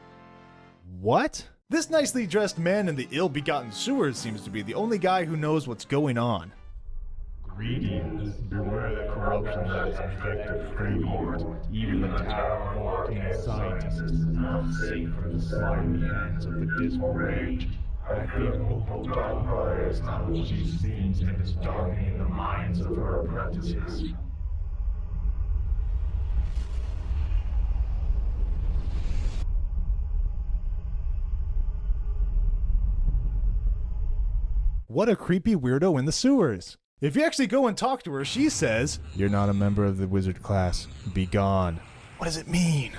What? This nicely dressed man in the ill-begotten sewers seems to be the only guy who knows what's going on. Greetings, beware the corruption that has infected Freeport. Even the Tower of Arcane Scientists is not safe from the slimy hands of the dismal rage. I fear Opal Darkbriar is not what she seems and is darkening the minds of her apprentices. What a creepy weirdo in the sewers. If you actually go and talk to her, she says, "You're not a member of the wizard class. Be gone." What does it mean?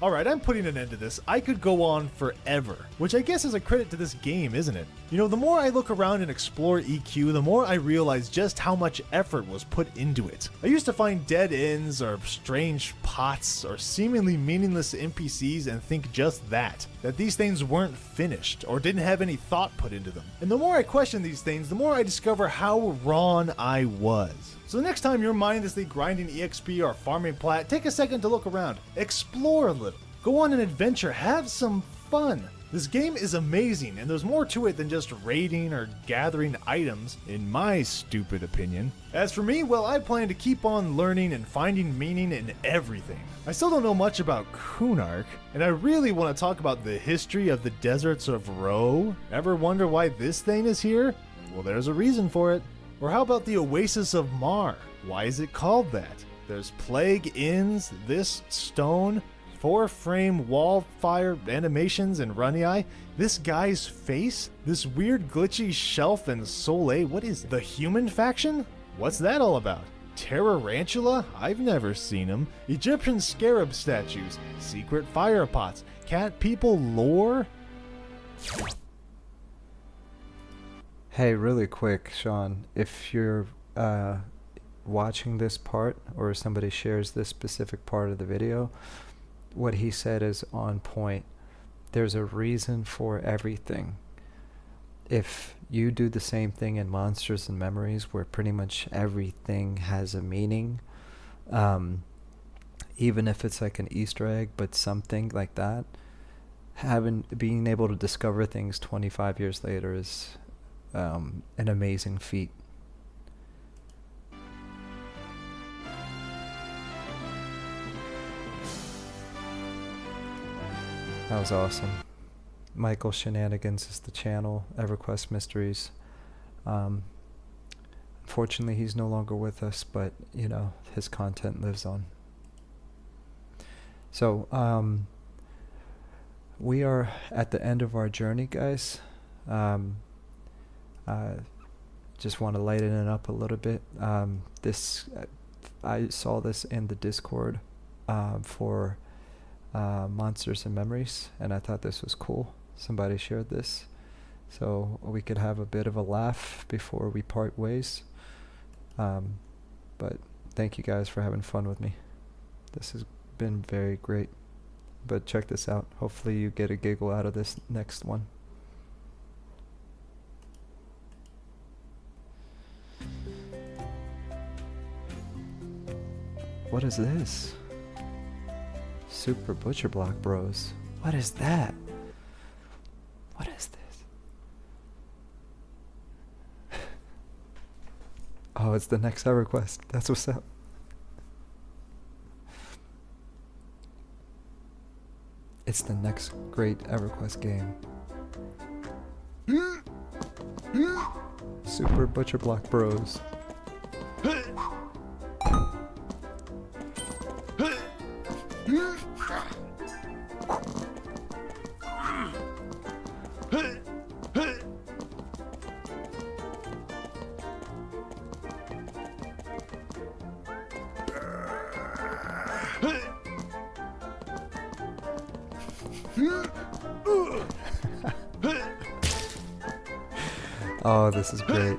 Alright, I'm putting an end to this. I could go on forever, which I guess is a credit to this game, isn't it? You know, the more I look around and explore EQ, the more I realize just how much effort was put into it. I used to find dead ends or strange pots or seemingly meaningless NPCs and think just that these things weren't finished or didn't have any thought put into them. And the more I question these things, the more I discover how wrong I was. So next time you're mindlessly grinding EXP or farming plat, take a second to look around. Explore a little. Go on an adventure. Have some fun. This game is amazing, and there's more to it than just raiding or gathering items, in my stupid opinion. As for me, well, I plan to keep on learning and finding meaning in everything. I still don't know much about Kunark, and I really want to talk about the history of the deserts of Ro. Ever wonder why this thing is here? Well, there's a reason for it. Or how about the Oasis of Mar? Why is it called that? There's plague inns, this stone, 4-frame wall fire animations and Runny-Eye, this guy's face, this weird glitchy shelf and Soleil. What is it? The human faction? What's that all about? Terrorantula? I've never seen them. Egyptian scarab statues, secret fire pots, cat people lore? Hey, really quick, Sean, if you're watching this part or somebody shares this specific part of the video, what he said is on point. There's a reason for everything. If you do the same thing in Monsters and Memories, where pretty much everything has a meaning, even if it's like an Easter egg, but something like that, being able to discover things 25 years later is an amazing feat. That was awesome. Michael Shenanigans is the channel, EverQuest Mysteries. Unfortunately, he's no longer with us, but, you know, his content lives on. So, we are at the end of our journey, guys. Just want to lighten it up a little bit. I saw this in the Discord for Monsters and Memories, and I thought this was cool. Somebody shared this, so we could have a bit of a laugh before we part ways. But thank you guys for having fun with me. This has been very great. But check this out. Hopefully you get a giggle out of this next one. What is this? Super Butcher Block Bros. What is that? What is this? Oh, it's the next EverQuest. That's what's up. It's the next great EverQuest game. Super Butcher Block Bros. Oh, this is great.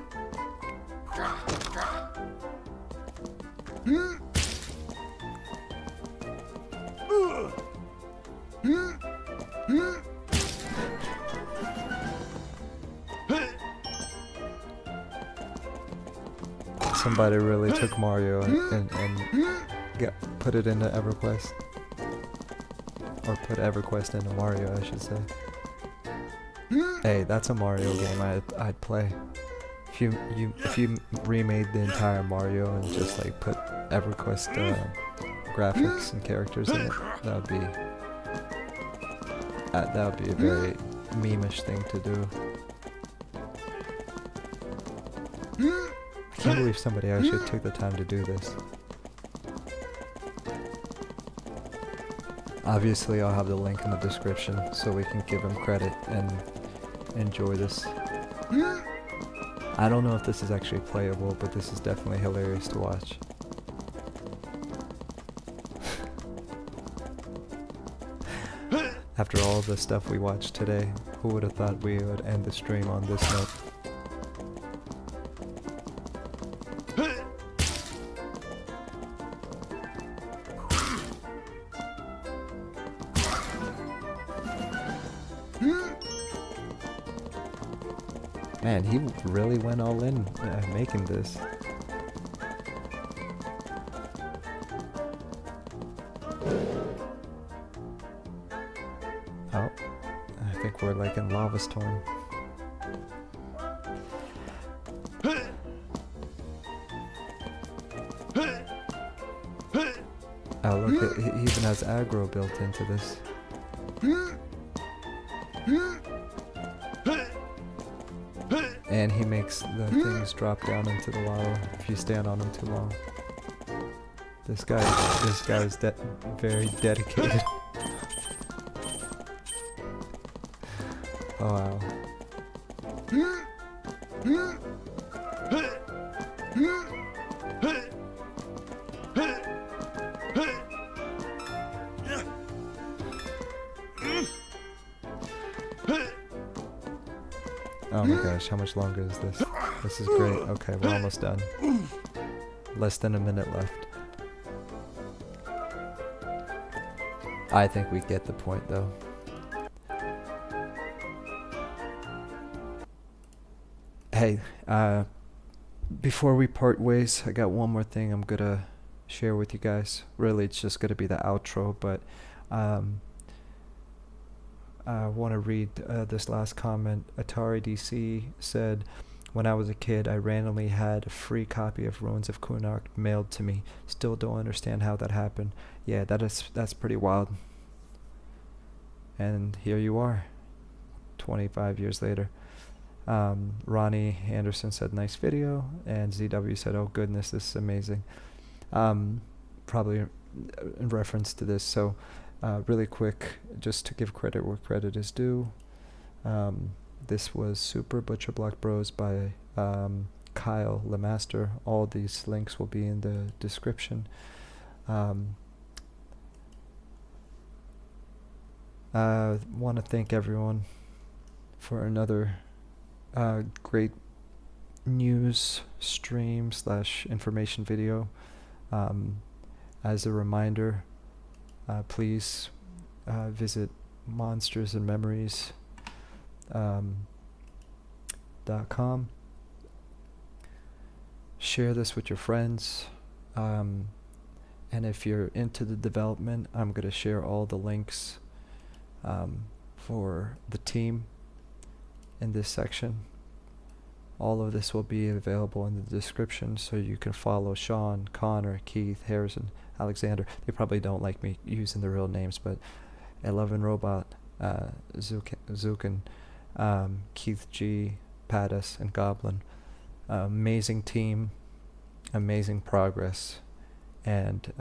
Somebody really took Mario and put it into EverQuest. Or put EverQuest into Mario, I should say. Hey, that's a Mario game I'd play. If you remade the entire Mario and just like put EverQuest graphics and characters in it, that would be a very meme-ish thing to do. I can't believe somebody actually took the time to do this. Obviously, I'll have the link in the description so we can give him credit and enjoy this. I don't know if this is actually playable, but this is definitely hilarious to watch. After all the stuff we watched today, who would have thought we would end the stream on this note? Man, he really went all in making this. Oh, I think we're like in Lava Storm. Oh look, he even has aggro built into this. And he makes the things drop down into the lava if you stand on him too long. This guy is very dedicated. Oh wow. Oh my gosh, how much longer is this? This is great. Okay, we're almost done. Less than a minute left. I think we get the point though. Hey, before we part ways, I got one more thing I'm gonna share with you guys. Really, it's just gonna be the outro, but I want to read this last comment. Atari DC said, "When I was a kid, I randomly had a free copy of Ruins of Kunark mailed to me. Still don't understand how that happened." Yeah, that's pretty wild. And here you are, 25 years later. Ronnie Anderson said, "Nice video," and ZW said, "Oh goodness, this is amazing." Probably in reference to this. So, really quick, just to give credit where credit is due. This was Super Butcher Block Bros by Kyle Lemaster. All these links will be in the description. Want to thank everyone for another great news stream slash information video. As a reminder, please visit monstersandmemories .com. Share this with your friends. And if you're into the development, I'm going to share all the links for the team in this section. All of this will be available in the description, so you can follow Sean, Connor, Keith, Harrison, Alexander. They probably don't like me using the real names, but Eleven Robot, Zukin, Keith G, Pattis, and Goblin. Amazing team, amazing progress, and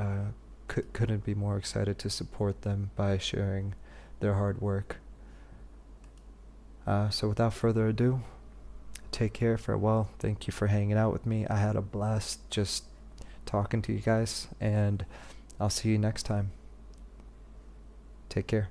couldn't be more excited to support them by sharing their hard work. So without further ado, take care, farewell. Thank you for hanging out with me. I had a blast just talking to you guys, and I'll see you next time. Take care.